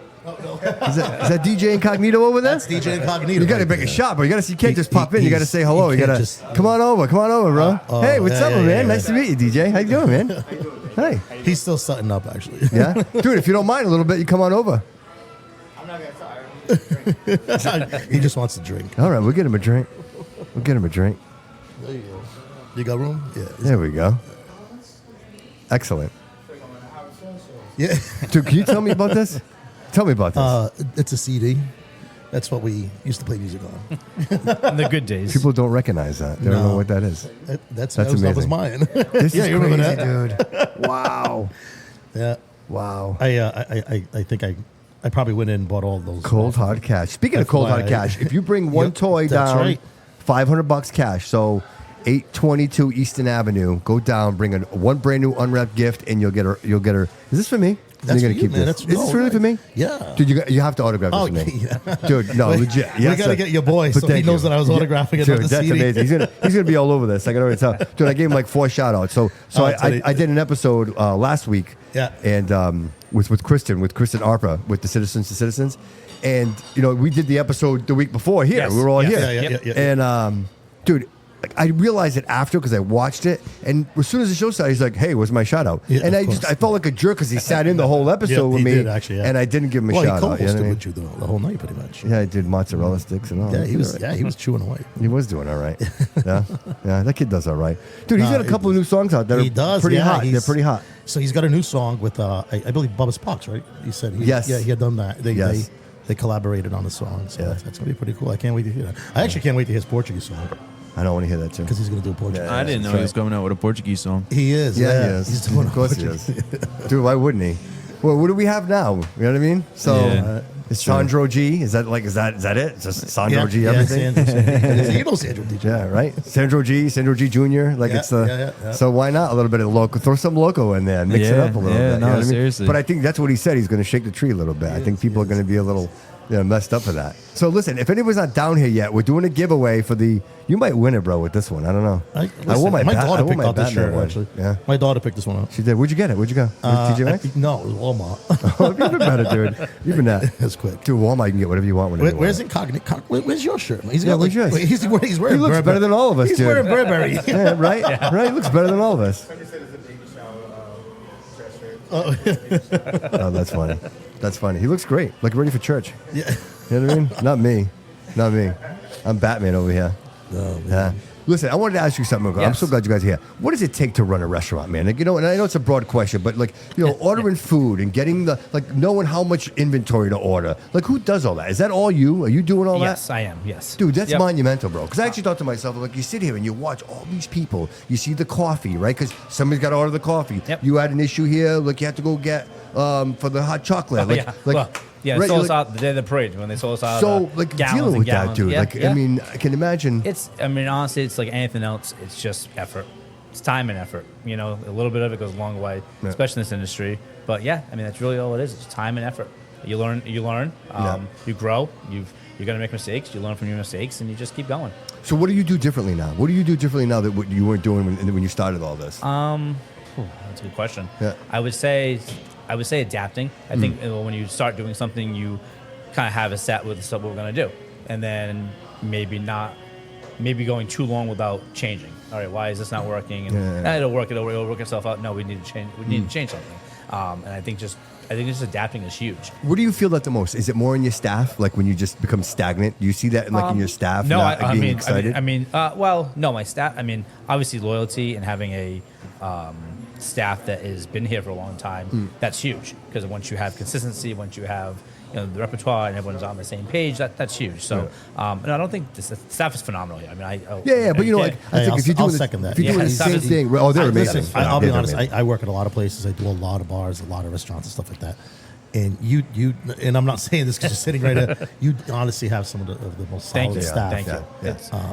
Is that DJ Inkognito over there? That's DJ Incognito. You got to right make a there. shot, bro. You can't just pop in. You got to he's- say hello. he You got can't to just- come on over, bro. Hey, what's yeah, up, yeah, man? yeah, Nice to meet you, DJ. How you doing, man? Hey. He's still setting up, actually. Yeah, dude. If you don't mind a little bit, you come on over. I'm not gonna tire. He just wants to drink. All right, we'll get him a drink. There you go. You got room? Yeah. There we go. Excellent. Yeah. Dude, can you tell me about this? Tell me about this. It's a CD. That's what we used to play music on. In the good days. People don't recognize that. They don't know No. what that is. That's That's that was amazing. mine. This Yeah, is you remember crazy, that? dude. Wow. Yeah. Wow. I think I probably went in and bought all those. Cold hard cash. Speaking of That's cold why hard cash, if you bring one Yep, toy that's down, right. $500 cash. So 822 Easton Avenue. Go down, bring one brand new unwrapped gift, and you'll get her. Is this for me? That's You're for gonna you, keep man. this. That's- Is this no, really for me? Yeah. Dude, you have to autograph this Oh, for me. yeah. Dude, no, Wait, legit. we gotta get your boy But so he thank knows you. that I was autographing it on Dude, the that's CD. amazing. He's gonna be all over this. I can already tell. Dude, I gave him like 4 shout outs. So I did an episode last week. Yeah. And with Kristen Arpa with the Citizens to Citizens, and we did the episode the week before here. Yes. We were all Yes. here. Yeah. And dude, I realized it after because I watched it, and as soon as the show started, he's like, "Hey, where's my shout out?" Yeah, and of course. I felt like a jerk because he sat in the whole episode with he me, did, actually, yeah. and I didn't give him a Well, shout he out. You know co-hosted what I mean? with you the whole night, pretty much. Yeah, I did mozzarella sticks and all. Yeah, he was chewing away. He was doing all right. Yeah, that kid does all right, dude. He's Nah, got a couple of new songs out that He are does, pretty yeah, hot. They're he's- pretty hot. So he's got a new song with I believe Bubba Sparks, right? He said Yes. Yeah, he had done that. Yes. They collaborated on the song, so Yeah. that's gonna be pretty cool. I can't wait to hear that. I actually can't wait to hear his Portuguese song I don't want to hear that too. because he's gonna do a Portuguese. Yeah. I didn't know he was coming out with a Portuguese song. He is. Yeah, he is. He's doing Of course he is. Dude, why wouldn't he? Well, what do we have now? You know what I mean? So Yeah. it's Sandro G. Is that it? It's just Sandro G. Yeah, Everything. Sandro. You know Sandro DJ. Yeah, right. Sandro G. Jr. Like Yeah, it's the. yeah. So why not a little bit of loco? Throw some loco in there, and mix it Yeah, up a little yeah, bit. You no, know what I mean? seriously. But I think that's what he said. He's going to shake the tree a little bit. I think people are going to be a little. Messed up for that. So listen, if anyone's not down here yet, we're doing a giveaway for the. You might win it, bro, with this one. I don't know. I wore my daughter picked out this Batman shirt, one. actually. Yeah, My daughter picked this one up. she did. Where'd you get it? Where'd you go? TJ Maxx? No, it was Walmart. Oh, even better, dude. Even that. That's quick. Dude, Walmart, you can get whatever you want. Whenever you Where's want. Inkognito? Where's your shirt? Man? He's Yeah, got where's yours? He's wearing He looks Burberry. better than all of us, He's dude. wearing Burberry. Yeah, right? Right? He looks better than all of us. Oh, that's funny. That's funny. He looks great. Like ready for church. Yeah. You know what I mean? Not me. Not me. I'm Batman over here. No, Yeah. Listen, I wanted to ask you something. I'm Yes. so glad you guys are here. What does it take to run a restaurant, man? Like, and I know it's a broad question, but ordering food and getting knowing how much inventory to order. Like, who does all that? Is that all you? Are you doing all that? Yes, I am. Yes, Dude, that's Yep. monumental, bro. Because I actually thought to myself, like, you sit here and you watch all these people. You see the coffee, right? Because somebody's got to order the coffee. Yep. You had an issue here, like you have to go get for the hot chocolate. Oh, yeah. Well, yeah, they right, sold us like- out the day of the parade when they sold us out. So, like, gallons dealing and with that, gallons. dude. Yeah, Like, yeah. I mean, I can imagine. Honestly, it's like anything else. It's just effort. It's time and effort. A little bit of it goes a long way, Yeah. especially in this industry. But yeah, I mean, that's really all it is. It's time and effort. You learn. Yeah. You grow. You're gonna make mistakes. You learn from your mistakes, and you just keep going. So, what do you do differently now? What do you do differently now that what you weren't doing when you started all this? That's a good question. Yeah. I would say adapting. I think when you start doing something, you kind of have a set with what we're going to do, and then maybe going too long without changing. All right, why is this not working? And it'll work itself out. No, we need to change. We need to change something. And I think just adapting is huge. What do you feel that the most? Is it more in your staff? Like when you just become stagnant? Do you see that in your staff? No, not I being mean, excited? no, my staff. I mean, obviously loyalty and having a staff that has been here for a long time. That's huge because once you have consistency, once you have the repertoire and everyone's on the same page, that's huge. So, and I don't think the staff is phenomenal. I mean, but I think if you're doing second that. if you're doing the Yeah, same staff thing, they're amazing. Listen, I'll be They're honest. amazing. I work at a lot of places. I do a lot of bars, a lot of restaurants and stuff like that. And you, and I'm not saying this because you're sitting right there. You honestly have some of the most Thank solid you. staff Thank you.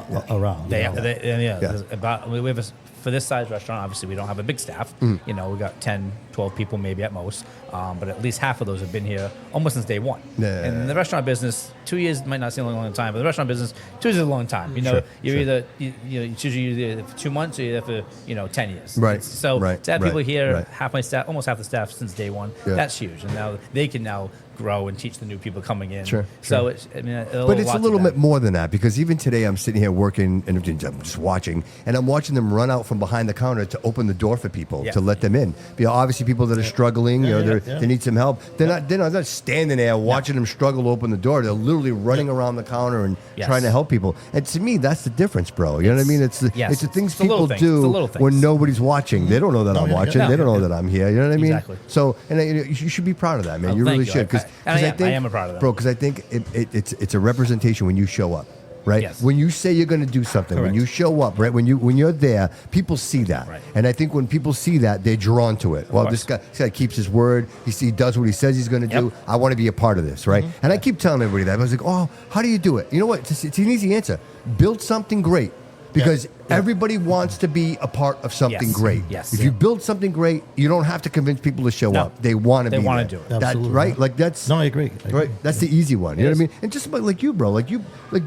Yeah. around. They, you know? there's about we have for this size restaurant. Obviously, we don't have a big staff. We got 10, 12 people maybe at most. But at least half of those have been here almost since day one. Yeah. And in the restaurant business, 2 years might not seem like a long time, but the restaurant business, 2 years is a long time. You're either you choose either for 2 months or you're there for 10 years. Right. So Right. to have people Right. here, Right. half my staff, almost half the staff since day one, Yeah. that's huge. And now they can now grow and teach the new people coming in. Sure, So sure. it's a But it's a lot to little that. bit more than that because even today I'm sitting here working and I'm just watching and I'm watching them run out from behind the counter to open the door for people Yeah. to let them in. Obviously people that are struggling, they need some help. They're not standing there watching them struggle to open the door. They're literally running around the counter and Yes. trying to help people. And to me, that's the difference, bro. You know what I mean? It's the Yes. things It's the little people things. do It's the little things. when nobody's watching. They don't know that I'm watching. yeah. They don't know that I'm here. You know what I mean? Exactly. So, and you should be proud of that, man. Oh, You thank really you. should. I am a proud of that. Bro, because I think it's a representation when you show up, right? Yes. When you say you're going to do something, when Correct. you show up, right? When you're there, people see that, Right. and I think when people see that, they're drawn to it. Well, course. this guy keeps his word. He does what he says he's going to do. Yep. I want to be a part of this, right? And I keep telling everybody that. I was like, oh, how do you do it? You know what? It's an easy answer. Build something great. Because everybody wants to be a part of something Yes. great. Yes. If you build something great, you don't have to convince people to show No. up. They want to They be wanna there. do it. That, Absolutely. right? Like that's No, I agree. Right, that's the easy one. You know what I mean? And just about like you, bro. Like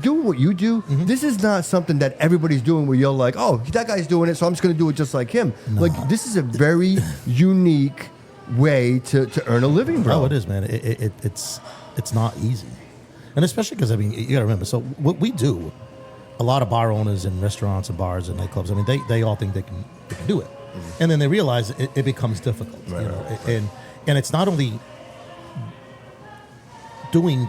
doing what you do. This is not something that everybody's doing. Where you're like, oh, that guy's doing it, so I'm just going to do it just like him. Like this is a very unique way to earn a living, bro. Oh, it is, man. It's not easy, and especially because you got to remember. So what we do, a lot of bar owners and restaurants and bars and nightclubs, I mean, they all think they can do it. And then they realize it becomes difficult. Right, you know? right. And it's not only doing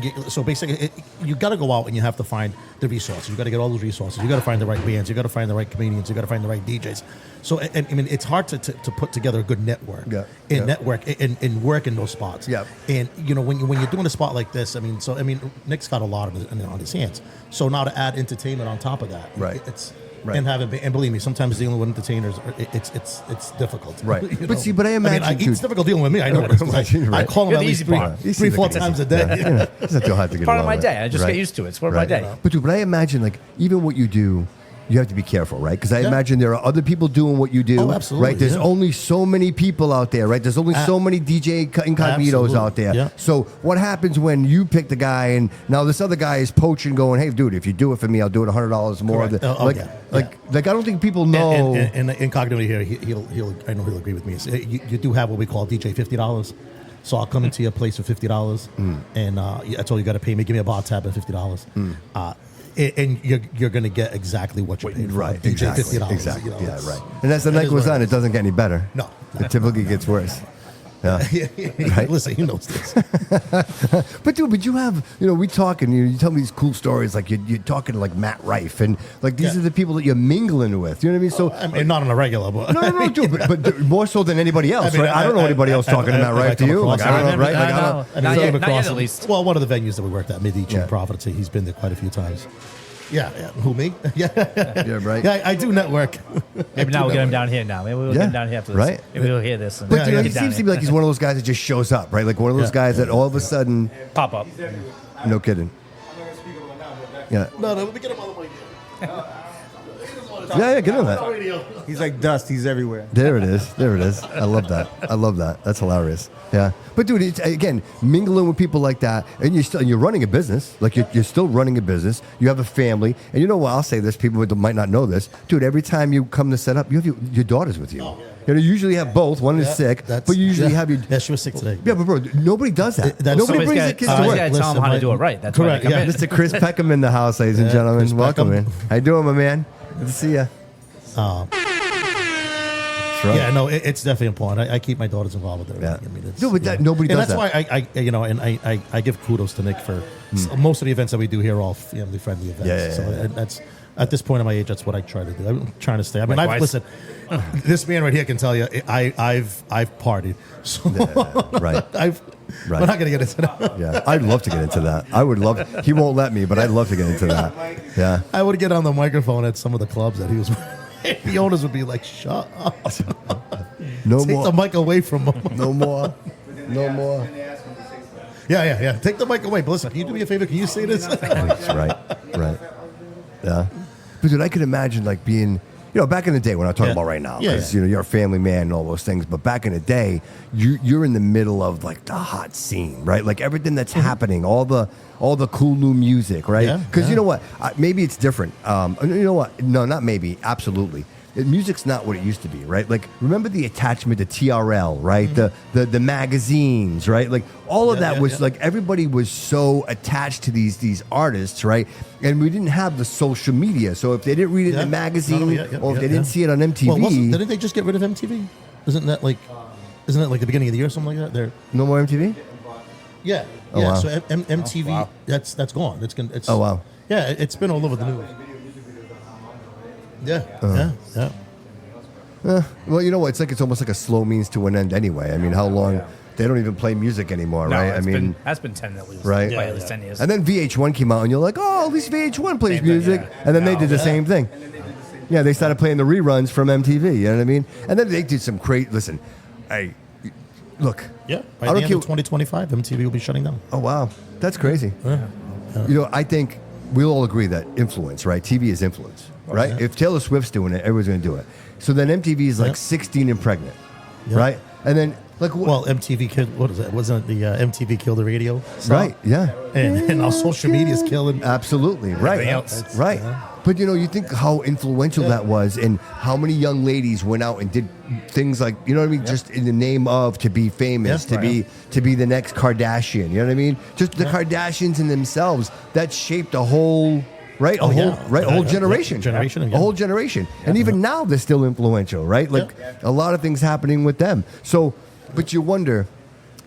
it. So basically, you got to go out and you have to find the resources. You got to get all those resources. You got to find the right bands. You got to find the right comedians. You got to find the right DJs. So and I mean, it's hard to put together a good network. Network and work in those spots. Yeah. And you know, when you're doing a spot like this, I mean, Nick's got a lot on his hands. So now to add entertainment on top of that, Right. It's. Right. And believe me, sometimes dealing with entertainers, it's difficult. Right. You But know? see, but I imagine, it's difficult dealing with me. I know what it's like. Right. I call him You're at the least easy part. three, 4 times a day. Yeah. It's not too hard to get Part of along my with. day. I just Right. get used to it. It's part of my day. But I imagine, like, even what you do, you have to be careful, right? Because I imagine there are other people doing what you do. Oh, absolutely, right? There's yeah. only so many people out there, right? There's only so many DJ Incognitos Absolutely, out there. yeah. So what happens when you pick the guy and now this other guy is poaching, going, "Hey, dude, if you do it for me, I'll do it $100 more." Correct. Like I don't think people know. And Incognito here, I know he'll agree with me. So you do have what we call DJ $50. So I'll come into your place for $50, and that's all you got to pay me. Give me a bar tab at $50. And you're going to get exactly what you paid for. Right, DJ exactly, $50. exactly. You know, Yeah, right. And as the night is goes what it on, it is. doesn't get any better. No. It typically gets worse. Yeah. Right? Listen, he knows this. But you have, we talk and you tell me these cool stories, like you're talking to like Matt Rife and like these are the people that you're mingling with. You know what I mean? So I mean, not on a regular, but no, dude, but more so than anybody else, right? I don't know anybody else talking to Matt Rife. Do you? Like, I don't know, right? Like, I don't. Not yet, across at least. Well, one of the venues that we worked at, Medici Yeah. and Providence, he's been there quite a few times. Yeah. Who, me? Yeah. Yeah, right. Yeah, I do network. Maybe now we'll get him down here now. Maybe we'll get him down here after this. Right. Maybe we'll hear this. And But get he down seems to here. be like he's one of those guys that just shows up, right? Like one of those guys that all of a sudden, Pop up. no kidding. Yeah. No, let me get him on the way. Yeah, get on that. He's like dust. He's everywhere. There it is. I love that. That's hilarious. Yeah. But dude, it's, again, mingling with people like that, and you're running a business. Like you're still running a business. You have a family, and you know what? I'll say this. People might not know this, dude. Every time you come to set up, you have your daughters with you. You usually have both. One is sick, but you usually have your. Yeah, she was sick today. Yeah, but bro, nobody does that. Nobody brings their kids to Somebody's work. got to tell them how to do it right. That's Correct, why they come yeah. in. Mr. Chris Peckham in the house, ladies and gentlemen. Chris Welcome, Peckham. man. How you doing, my man? Good to see you. That's right. Yeah, no, it's definitely important. I keep my daughters involved with everything. Yeah. I mean, it's, No, but nobody and does that's that. why I give kudos to Nick for most of the events that we do here are all family friendly events. Yeah. So and that's at this point in my age, that's what I try to do. I'm trying to stay. I mean, Likewise. listen, this man right here can tell you, I've partied. So Right. We're not gonna get into that. Yeah, I'd love to get into that. I would love. He won't let me, but I'd love to get into that. Yeah. I would get on the microphone at some of the clubs that he was. The owners would be like, "Shut up! No Take more. the mic away from him." No more. No more. Yeah. Take the mic away. But listen, can you do me a favor? Can you say this? Right. Yeah. But dude, I could imagine like being, back in the day when I'm talking Yeah. about right now, Yeah, because yeah. you're a family man and all those things. But back in the day, you're in the middle of like the hot scene, right? Like everything that's happening, all the cool new music, right? Yeah, Because yeah. you know what? Maybe it's different. You know what? No, not maybe. Absolutely. Music's not what it used to be, right? Like, remember the attachment to TRL, right? The magazines, right? Like, all of that was like everybody was so attached to these artists, right? And we didn't have the social media, so if they didn't read it in the magazine or if they didn't see it on MTV, Well, didn't they just get rid of MTV? Isn't that like the beginning of the year or something like that? They're no more MTV. yeah. Oh, wow. So MTV that's gone. It's Oh wow. Yeah, it's been all over the news. Yeah. Well, you know what? It's almost like a slow means to an end anyway. I mean, how long? They don't even play music anymore, No, right? I mean, that's been 10 at least. Right. At least 10 years. and then VH1 came out, and you're like, oh, at least VH1 plays Same thing, music. yeah. And then they did the same thing. Yeah, they started playing the reruns from MTV. You know what I mean? And then they did some great. Listen, hey, look. Yeah. I By don't the end care- of 2025, MTV will be shutting down. Oh wow, that's crazy. I think we'll all agree that influence, right? TV is influence, right? Yeah. If Taylor Swift's doing it, everyone's going to do it. So then MTV is like Yeah. 16 and pregnant, Yeah. right? And then like Well, MTV killed. What is it? Wasn't it the MTV killed the radio? song? right? Yeah, And our social media is killing. absolutely, right, else. right. But you think how influential that was, and how many young ladies went out and did things like, you know what I mean, just in the name of to be famous, Yeah. to be the next Kardashian. You know what I mean? Just the Kardashians in themselves that shaped a whole right? Oh, yeah. A whole generation. Generation, yeah. A whole generation. And even now, they're still influential, right? Like, a lot of things happening with them. So, but you wonder,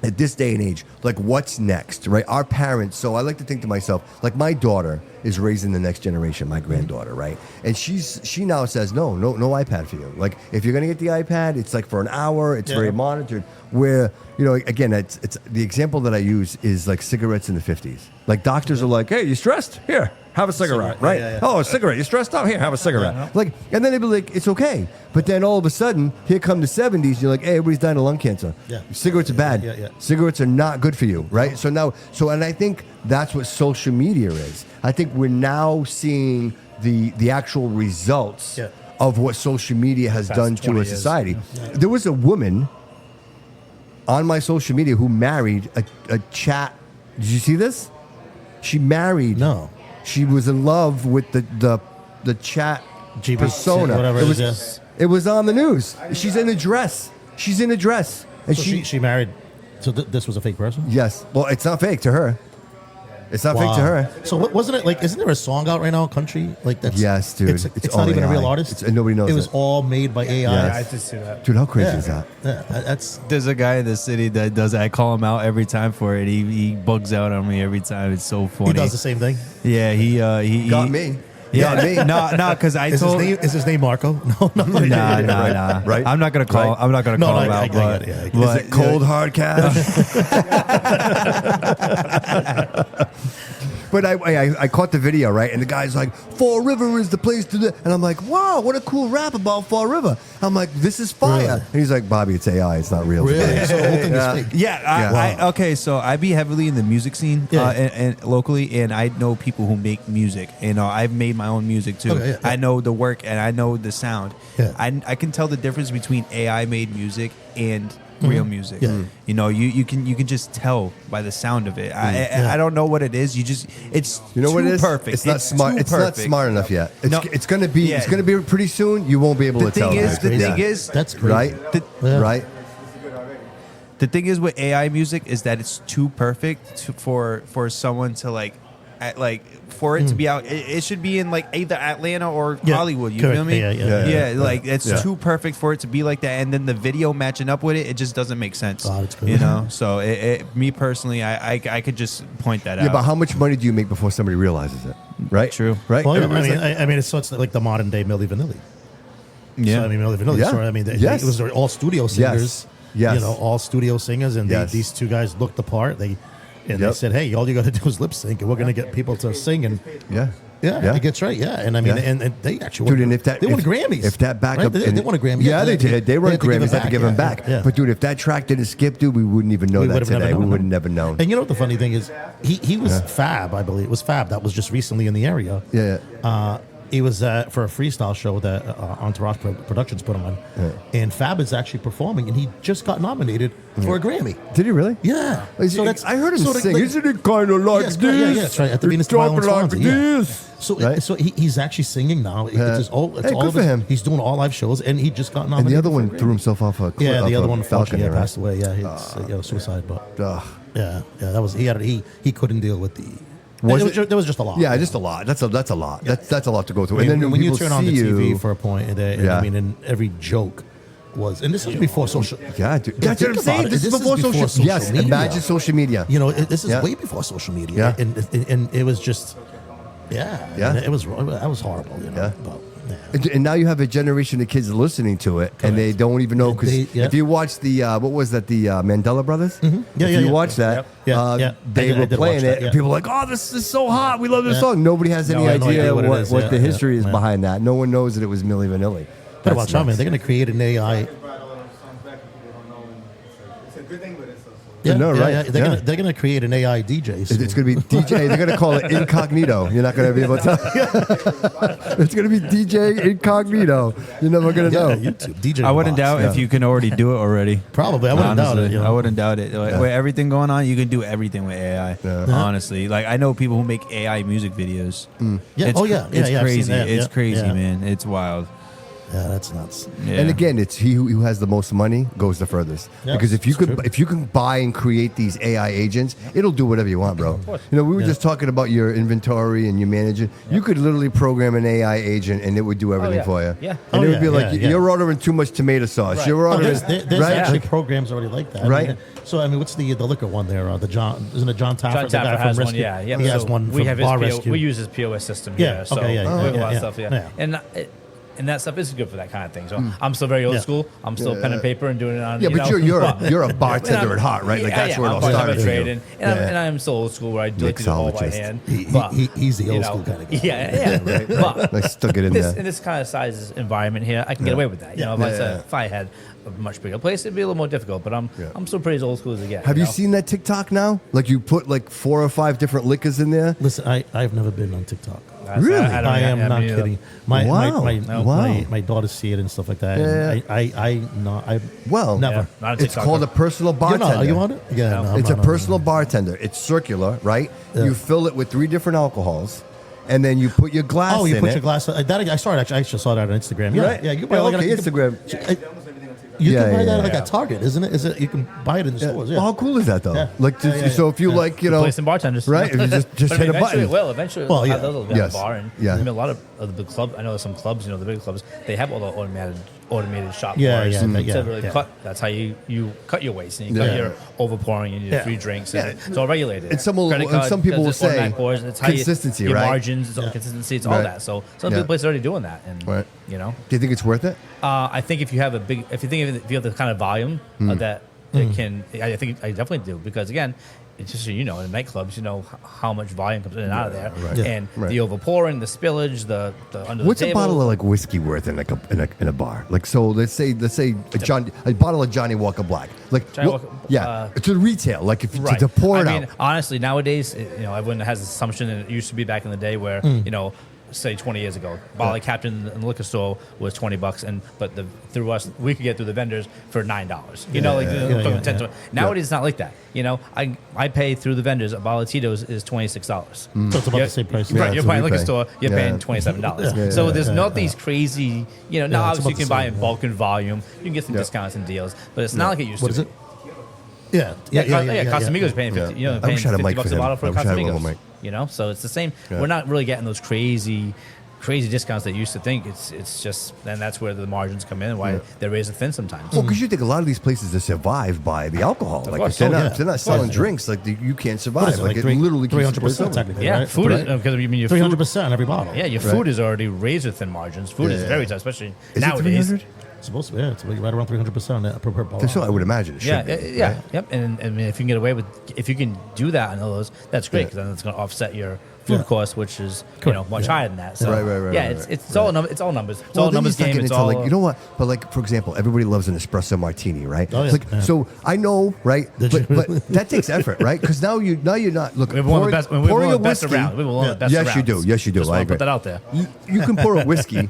at this day and age, like, what's next, right? Our parents, so I like to think to myself, like, my daughter is raising the next generation, my granddaughter, right? And she now says, no iPad for you. Like, if you're going to get the iPad, it's like for an hour, it's very monitored. Where, you know, again, it's the example that I use is like cigarettes in the 50s. Like, doctors are like, hey, you stressed? Here, have a cigarette, right? Yeah. Oh, a cigarette. You stressed out? Here, have a cigarette. Like, and then they'd be like, it's okay. But then all of a sudden, here come the 70s. You're like, hey, everybody's dying of lung cancer. Yeah. Cigarettes are bad. Yeah. Cigarettes are not good for you, right? So now, and I think that's what social media is. I think we're now seeing the actual results of what social media has done to a society. There was a woman on my social media who married a chat. Did you see this? She married. No. She was in love with the chat GB persona. whatever it it was, is, it was on the news. She's in a dress. And So she married. So this was a fake person. Yes. Well, it's not fake to her. It's not fake to her. So wasn't it like? Isn't there a song out right now, country? Like that's Yes, dude. It's It's not all even a AI. real artist. Nobody knows It was it. all made by AI. Yes. Yeah, I did see that. Dude, how crazy Yeah. is that? Yeah, that's There's a guy in the city that does that. I call him out every time for it. He bugs out on me every time. It's so funny. he does the same thing. Yeah, he Got me. Yeah, Got me. no, because I told. Is his name Marco? No. Nah. Right? I'm not gonna call. Right? I'm not gonna No, call I- him I out. get But, it, yeah, I get it. Is it cold hard cash? But I caught the video, right? And the guy's like, Fall River is the place to do. And I'm like, wow, what a cool rap about Fall River. I'm like, this is fire. Really? And he's like, Bobby, it's AI. It's not real. Really? So the whole thing is fake. Yeah, okay. So I be heavily in the music scene Yeah. and locally, and I know people who make music. You know, I've made my own music too. Okay, yeah. I know the work and I know the sound. Yeah. I can tell the difference between AI made music and real music. Yeah. You know, you can just tell by the sound of it. I don't know what it is. It's You know too what it is? perfect. It's not smart. too It's not perfect. smart enough yet. It's, No. it's gonna be. Yeah. It's gonna be pretty soon. You won't be able The to tell. thing is, guys. That's crazy. right, Yeah. right. The thing is with AI music is that it's too perfect for someone to for it to be out. It should be in like either Atlanta or Yeah, Hollywood. You correct. feel me? Yeah. Like it's Yeah. too perfect for it to be like that, and then the video matching up with it just doesn't make sense. Oh, that's crazy. You know. So me personally, I could just point that Yeah, out. but how much money do you make before somebody realizes it? Right. True. Right. Well, Everybody's like, I mean, it's like the modern day Milli Vanilli. Yeah. So, I mean, Milli Vanilli. Yeah. So, I mean, Yes. it was all studio singers. Yes. You know, all studio singers, and Yes. these two guys looked the part. They Yep. said, "Hey, all you got to do is lip sync, and we're going to get people to sing." And yeah. yeah, it gets right. Yeah, and I mean, Yeah. and they actually Dude, won, and if that they won if, Grammys. if that backup, right? They won a Grammy. Yeah, they did. They won had to give Grammys. Had to give them back. Yeah. But dude, if that track didn't skip, dude, we wouldn't even know We that would've never today. We known. would have never known. And you know what the funny thing is? He was Fab, I believe. It was Fab that was just recently in the area. Yeah. He was for a freestyle show that Entourage Productions put him on. And Fab is actually performing, and he just got nominated for a Grammy. Did he really? Yeah. I heard him sing. like- Isn't it kind of like Yes, this? yeah, that's right. At the Venus It's talking Violence like Fonzie, yeah. this. So, Right? so he's actually singing now. It's Yeah. just all. It's Hey, all good of for his- him. He's doing all live shows, and he just got And nominated. the other for one a Grammy. threw himself off a cliff. Yeah, the other one, Falcon, unfortunately, right? passed away. Yeah, it's suicide. But Ugh. yeah, that was he couldn't deal with the. Was it? There was just a lot. Yeah, just a lot. That's a lot. That's a lot to go through. I mean, And then when you people turn on the see TV you, for a point, and Yeah. I mean, and every joke was, and this is before social. yeah, dude. Yeah, That's what I'm think saying. about it. This is before social. Yes, media. imagine social media. You know, this is Yeah. way before social media. Yeah. And it was just, yeah, Yeah. and it was horrible. You know, Yeah. but, yeah. And now you have a generation of kids listening to it, and they don't even know because Yeah. if you watch the what was that, the Mandela Brothers? Yeah, if yeah, you yeah. watch that, Yeah, yeah. they I were did playing watch it, that, and yeah. people were like, "Oh, this is so hot! We love this Yeah. song." Nobody has any No, I have no idea idea what, what it is. what Yeah, the history is yeah. behind that. No one knows that it was Milli Vanilli. But That's watch out, man. nuts. They're going to create an AI. It's a good thing, but it's also. Yeah, No, right, yeah. yeah. They're gonna create an AI DJ. soon. It's going to be DJ. They're going to call it Inkognito. You're not going to be able to tell. It's going to be DJ Inkognito. You're never going to know. YouTube DJ. I wouldn't Box. doubt if you can already do it already. Probably, I wouldn't doubt it. Honestly, You know? I wouldn't doubt it. Like, with everything going on, you can do everything with AI. Yeah. Honestly, like I know people who make AI music videos. Yeah. It's, Oh, yeah. It's Yeah, I've seen crazy. that. It's Yeah. crazy, Yeah. man. It's wild. Yeah, that's nuts. Yeah. And again, it's he who has the most money goes the furthest. Yeah, because it's true. if you can buy and create these AI agents, it'll do whatever you want, bro. You know, we were just talking about your inventory and you manage it. You could literally program an AI agent and it would do everything for you. Yeah. And Oh, it would be yeah, like yeah, yeah. you're ordering too much tomato sauce. Right. You're Oh, ordering there's right. actually Like, programs already like that. Right. So I mean, what's the liquor one there? Isn't it John Taffer? John the guy Tapper from has one, Rescue? yeah. He has So one we from have his Bar PO, Rescue. we use his POS system Yeah, here. So okay, yeah, we have a lot yeah, of stuff, yeah. And that stuff is good for that kind of thing. So I'm still very old Yeah. school. I'm still pen and paper and doing it on. Yeah, you but know, you're a bartender at heart, right? Like that's where it all I'm started. for trade you. and I'm still old school where I do like to do it all by Mixologist. hand. He's the you old know, school kind of guy. Yeah. But Like stuck it in this, there. in this kind of size environment here, I can get away with that. You know, if I had a much bigger place, it'd be a little more difficult. But I'm still pretty as old school as I get. Have you know? seen that TikTok now? Like you put like 4 or 5 different liquors in there. Listen, I've never been on TikTok. Really? I am not me neither. kidding. My Wow. my daughters see it and stuff like that. Yeah. And I Well, never. Yeah, not a it's TikToker. called a personal You're bartender. not, are you on it? Yeah, No. no, It's I'm a not on personal bartender. It's circular, right? Yeah. You fill it with 3 different alcohols, and then you put your glass Oh, you in put it. your glass. I saw it actually. I just saw that on Instagram. Yeah, Right? yeah. You can buy Yeah, like okay, you can- Instagram. You Yeah, can buy yeah, that like yeah. at Target, isn't it? Is it? You can buy it in the stores. Yeah. Well, how cool is that though? Yeah. Like, Yeah, yeah, so if you yeah. like, you know, Place and bartenders, right? If you just But hit a eventually button. Eventually, Well, yeah. those will be Yes. at the bar. And Yeah. I mean, a lot of the big clubs. I know there's some clubs. You know, the big clubs. They have all the automated shop Yeah, bars. yeah, yeah, to really yeah. cut. That's how you cut your waste and you cut Yeah. your overpouring and your Yeah. free drinks. Yeah. And it's all regulated. And some will- Credit and card, some people will just automatic say pours, it's how consistency, your right? margins, it's all Yeah. consistency. It's all Right. that. So some Yeah. big places are already doing that. And Right. you know, Do you think it's worth it? I think if you have if you have the kind of volume that it can, I think I definitely do, because again, it's just so you know, in nightclubs, you know how much volume comes in and out of there, right. Yeah. and Right. the overpouring, the spillage, the under What's the a table. bottle of like whiskey worth in like in a bar? Like, so let's say a bottle of Johnny Walker Black. Like, Johnny what- Walker, yeah, to retail. Like if Right. to pour it I mean, out. honestly, nowadays, you know, everyone has this assumption, and it used to be back in the day where, you know, say 20 years ago, bottle of Captain in the liquor store was $20, but through us, we could get through the vendors for $9. You know, like yeah, 10 yeah. Nowadays, it's not like that. You know, I pay through the vendors. A bottle of Tito's is $26. So it's about the same price. Yeah, Right, that's you're what buying we liquor pay. store, you're Yeah. paying $27. Yeah, So yeah, there's yeah, not yeah. these crazy, you know, now Yeah, it's obviously you about can the buy same, in bulk and volume. You can get some Yeah. discounts and deals, but it's not like it used What to is be. it? Yeah, Casamigos paying Yeah. 50. You know, I paying wish I had a $50 mic for a him. bottle for I wish I had a little Casamigos. mic. You know, so it's the same. Yeah. We're not really getting those crazy discounts that you used to think. It's just, and that's where the margins come in. Why they're razor thin sometimes. Well, because you think a lot of these places are survived by the alcohol. Like course. if they're Oh, not, yeah. if they're not Of selling course. drinks, like you can't What survive. is it, Like like it literally keeps 300% technically, Yeah, right? food Right. because I mean your 300% on every bottle. Yeah, your food is already razor thin margins. Food is Yeah. very tough, especially Is it nowadays. 300? It's supposed to be. Yeah, it's right around 300% on that per bottle. So I would imagine it should Yeah, be. yeah, right? yep. And I mean, if you can get away with, if you can do that on those, that's great, Yeah. because then it's going to offset your food Yeah. cost, which is Correct. much Yeah. higher than that. So Right, yeah, right. it's all numbers. It's all numbers. It's Well, all then you numbers start game. getting It's into all like, you know what? But like, for example, everybody loves an espresso martini, right? Oh, yeah. Like, Yeah. so I know, right? Did you? But that takes effort, right? Because now you're not look. We have one of the best. We have pouring one a of the best whiskey. around. We have one of the best Yes, you arounds. do. Yes, you do. Just I want to agree. put that out there. You can pour a whiskey,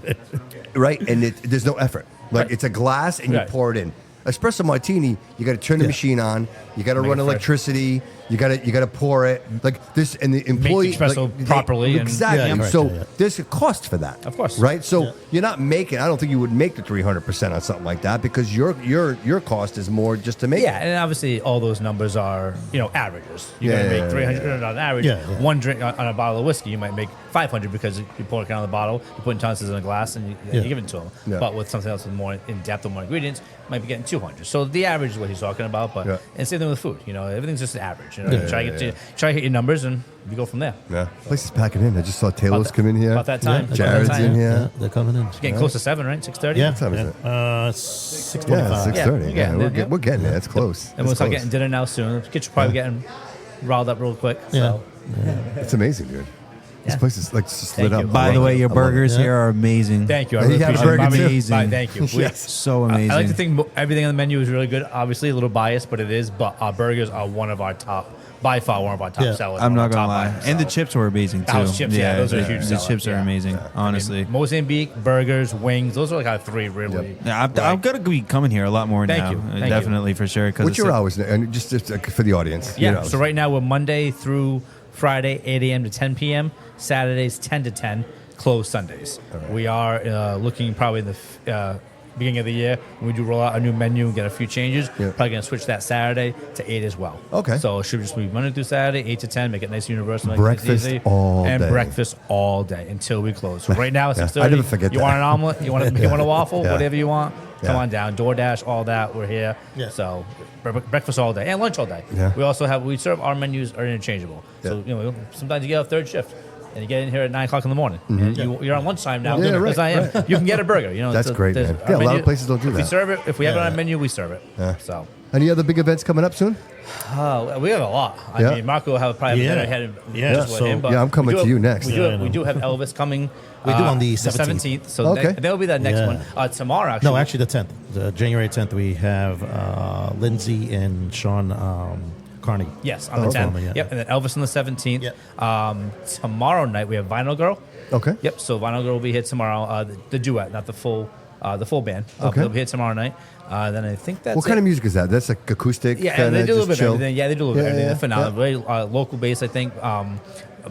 right? And there's no effort. Like Right. it's a glass and Right. you pour it in. Espresso martini, you got to turn the Yeah. machine on. You got to Make run it fresh. electricity. You got to pour it like this, and the employee espresso properly and- exactly. Yeah, correct, so yeah, yeah. there's a cost for that, Of course. right? So Yeah. you're not making. I don't think you would make the 300% on something like that because your cost is more just to make. Yeah, and obviously all those numbers are averages. You're Yeah, gonna yeah, make 300 on average. Yeah, yeah. One drink on a bottle of whiskey, you might make 500 because you pour it out of the bottle, you put tonsils in a glass, and you give it to them. Yeah. But with something else with more in depth or more ingredients, you might be getting 200. So the average is what he's talking about. But Yeah. and same thing with food. Everything's just an average. You Yeah, try to hit your numbers, and you go from there. Yeah, place is packing in. I just saw Taylor's come in here. About that time. Yeah, Jared's About that time. in here. Yeah, they're coming in. Getting close to 7, right? 6:30. Yeah, What time is yeah. it? 6:25. Yeah, 6:30. we're Yeah, getting we're, there. we're getting there. It's close. And we'll It's start close. getting dinner now soon. The kitchen's probably getting riled up real quick. Yeah. So. It's amazing, dude. This Yeah. place is like just Thank lit you. up. By I the love way, it. your I love it. burgers here are amazing. Thank you. I And really you have appreciate burger it. too? Amazing. Thank you. Yes. So amazing. I like to think everything on the menu is really good. Obviously, a little biased, but it is. But our burgers are one of our top, by far, one of our top Yeah. sellers. I'm one of not our gonna top lie. items. And the So, chips were amazing too. House chips, yeah, those are a huge The seller. chips are Yeah. amazing, honestly. Mozambique, burgers, wings. Those are like our three really. Yeah, I'm gonna be coming here a lot more Thank now. you. Thank you. Definitely for sure. What's your hours? And just for the audience. Yeah. your hours. So right now we're Monday through Friday, 8 a.m. to 10 p.m. Saturdays, 10 to 10. closed Sundays. We are looking probably in the beginning of the year when we do roll out a new menu and get a few changes. Yeah. Probably going to switch that Saturday to 8 as well. Okay. So it should just be Monday through Saturday, 8 to 10, make it nice and universal. Make Breakfast it easy, all and day. breakfast all day until we close. So right now it's 6:30. I never forget you that. want an omelet? You want a waffle? Yeah. Whatever you want. Come Yeah. on down. DoorDash, all that. We're here. Yeah. So breakfast all day and lunch all day. Yeah. We serve our menus are interchangeable. So Yeah. sometimes you get a third shift. And you get in here at 9 o'clock in the morning. And you're on lunchtime now. Yeah, Because right, I am. right. You can get a burger. That's great, there's man. our Yeah, a lot of menu- places don't do If we that. serve it, if we have it on Yeah. our menu, we serve it. Yeah. So Any other big events coming up soon? we have a lot. I Yeah. mean, Marco will have probably Yeah. better head of Yeah, just with so- him. But Yeah, I'm coming we do to you have- next. We Yeah, I do, we know. do have Elvis coming. We do on the the 17th. So Okay. that'll be the next Yeah. one. Tomorrow, actually. No, actually the 10th. January 10th, we have Lindsay and Sean Carney. Yes, on the okay. 10th. Yeah. Yep, and then Elvis on the 17th. Yep. Tomorrow night we have Vinyl Girl. Okay. Yep. So Vinyl Girl will be here tomorrow. The duet, not the full band. Okay. They'll be here tomorrow night. Then I think that's What kind it. of music is that? That's like acoustic. Yeah, kinda they do a little bit just of chill? everything. Yeah, they do a little bit of Yeah, everything. yeah, They're phenomenal. yeah. Very local base, I think.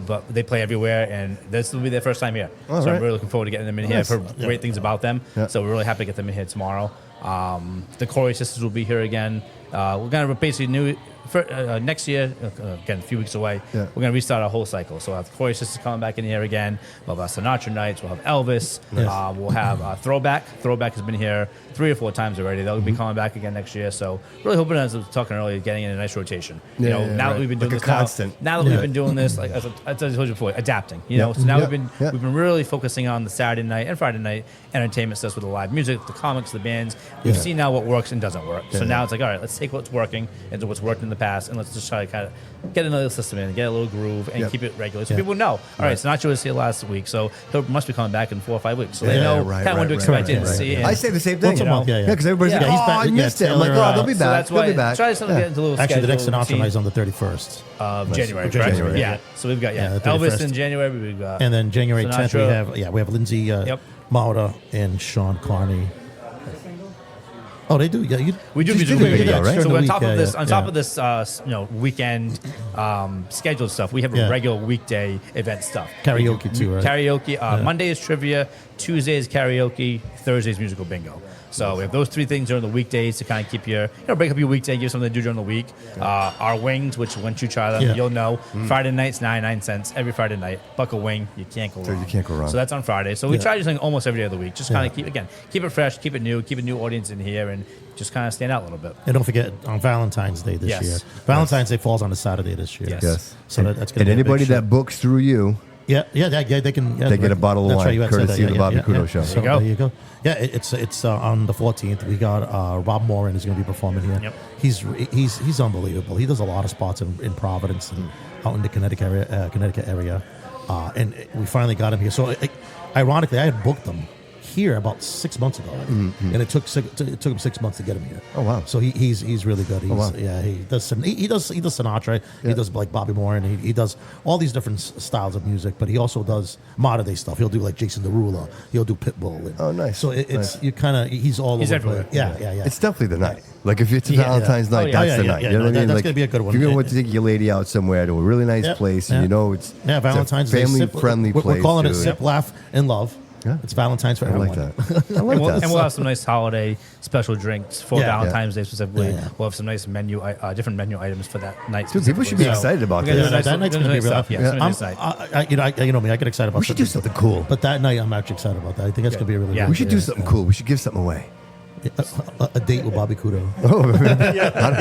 But they play everywhere, and this will be their first time here. All so right. I'm really looking forward to getting them in here. I've Nice. heard great things about them. Yeah. So we're really happy to get them in here tomorrow. The Corey sisters will be here again. We're going to basically next year, again, a few weeks away, Yeah. we're going to restart our whole cycle. So we'll have the Corey sisters coming back in here again. We'll have our Sinatra nights. We'll have Elvis. Nice. We'll have Throwback. Throwback has been here 3 or 4 times already. They'll Mm-hmm. be coming back again next year. So really hoping, as I was talking earlier, getting in a nice rotation. Yeah, Now yeah, that right. we've been Like doing a this now- constant. now that we've been doing this, like as I told you before, adapting. You know, so now Yeah. we've Yeah. been really focusing on the Saturday night and Friday night entertainment stuff with the live music, the comics, the bands. We've seen now what works and doesn't work. So now it's like, all right, let's take what's working and what's worked in the past, and let's just try to kind of get another system in, get a little groove, and keep it regular, so people know. All right, Sinatra was here last week, so he must be coming back in 4 or 5 weeks, so they know kind of when to expect it and see. And I say the same thing. Once a month, yeah. because everybody's Yeah. like, He's oh, back- I yeah, missed it. I'm like, Taylor, oh, they'll be So back. that's They'll why be back. try to get into a little Actually, the next schedule Sinatra routine night is on the 31st. of January, January, correct? yeah. So we've got Yeah, the Elvis 31st. in January. We've got And then January 10th, we Sinatra. have Lindsay Yep. Mauda and Sean Carney. Oh, they do. Yeah, We do Just musical did it, video, yeah, right? So During on the top week, of yeah, this, yeah, on top yeah. of this, weekend scheduled stuff, we have Yeah. a regular weekday event stuff. Karaoke too, right? Karaoke. Monday is trivia. Tuesday is karaoke. Thursday is musical bingo. So we have those 3 things during the weekdays to kind of keep your, break up your weekday, give something to do during the week. Our wings, which once you try them, Yeah. you'll know. Friday nights, 99 cents every Friday night. Buck a wing, you can't go wrong. you can't go wrong. So that's on Friday. So we Yeah. try to do something almost every other week. Just kind Yeah. of keep it fresh, keep it new, keep a new audience in here, and just kind of stand out a little bit. And don't forget, on Valentine's Day this Yes. year. Valentine's Day falls on a Saturday this year. Yes. Yes. So that's going to And be anybody a big show. that books through you, Yeah, they can. Yeah, They get a bottle of that's wine, right, you had said courtesy that, of the Bobby Couto Show. So There you go. there you go. Yeah, it's on the 14th. We got Rob Moran is going to be performing here. Yep. He's unbelievable. He does a lot of spots in Providence and out in the Connecticut area. And we finally got him here. So ironically, I had booked him here about 6 months ago, and it took him 6 months to get him here. Oh, wow. So he's really good. wow. Yeah, he does Sinatra. He does like Bobby Moore, and he does all these different styles of music. But he also does modern day stuff. He'll do like Jason Derulo. He'll do Pitbull. And, Oh, nice. So it's Nice. you kind of he's all He's over. everywhere. The place. Yeah. it's definitely the night. Like if it's Yeah, Valentine's yeah. night, Oh, yeah. that's Yeah, the yeah, night. yeah. You know No, what I mean? that's Like, gonna be a good one. If you're going to take your lady out somewhere to a really nice Yep. place, and Yeah. you know it's Valentine's Day. family Sip- friendly we're, place. We're calling it too. Sip, Laugh, and Love. Yeah. It's Valentine's for I everyone. like that. I like And we'll, that. and we'll have some nice holiday special drinks for Yeah. Valentine's Day specifically. Yeah, yeah. We'll have some nice different menu items for that night. Dude, people should be specifically. excited about we're gonna this. do nice- That night's we're going to be do real. nice stuff. Yeah, it's gonna be a nice night. You know me. I get excited about. We should do something cool. But that night, I'm actually excited about that. I think that's going to be a really. Yeah. good We should do yeah. something cool. We should give something away. A date with Bobby Couto.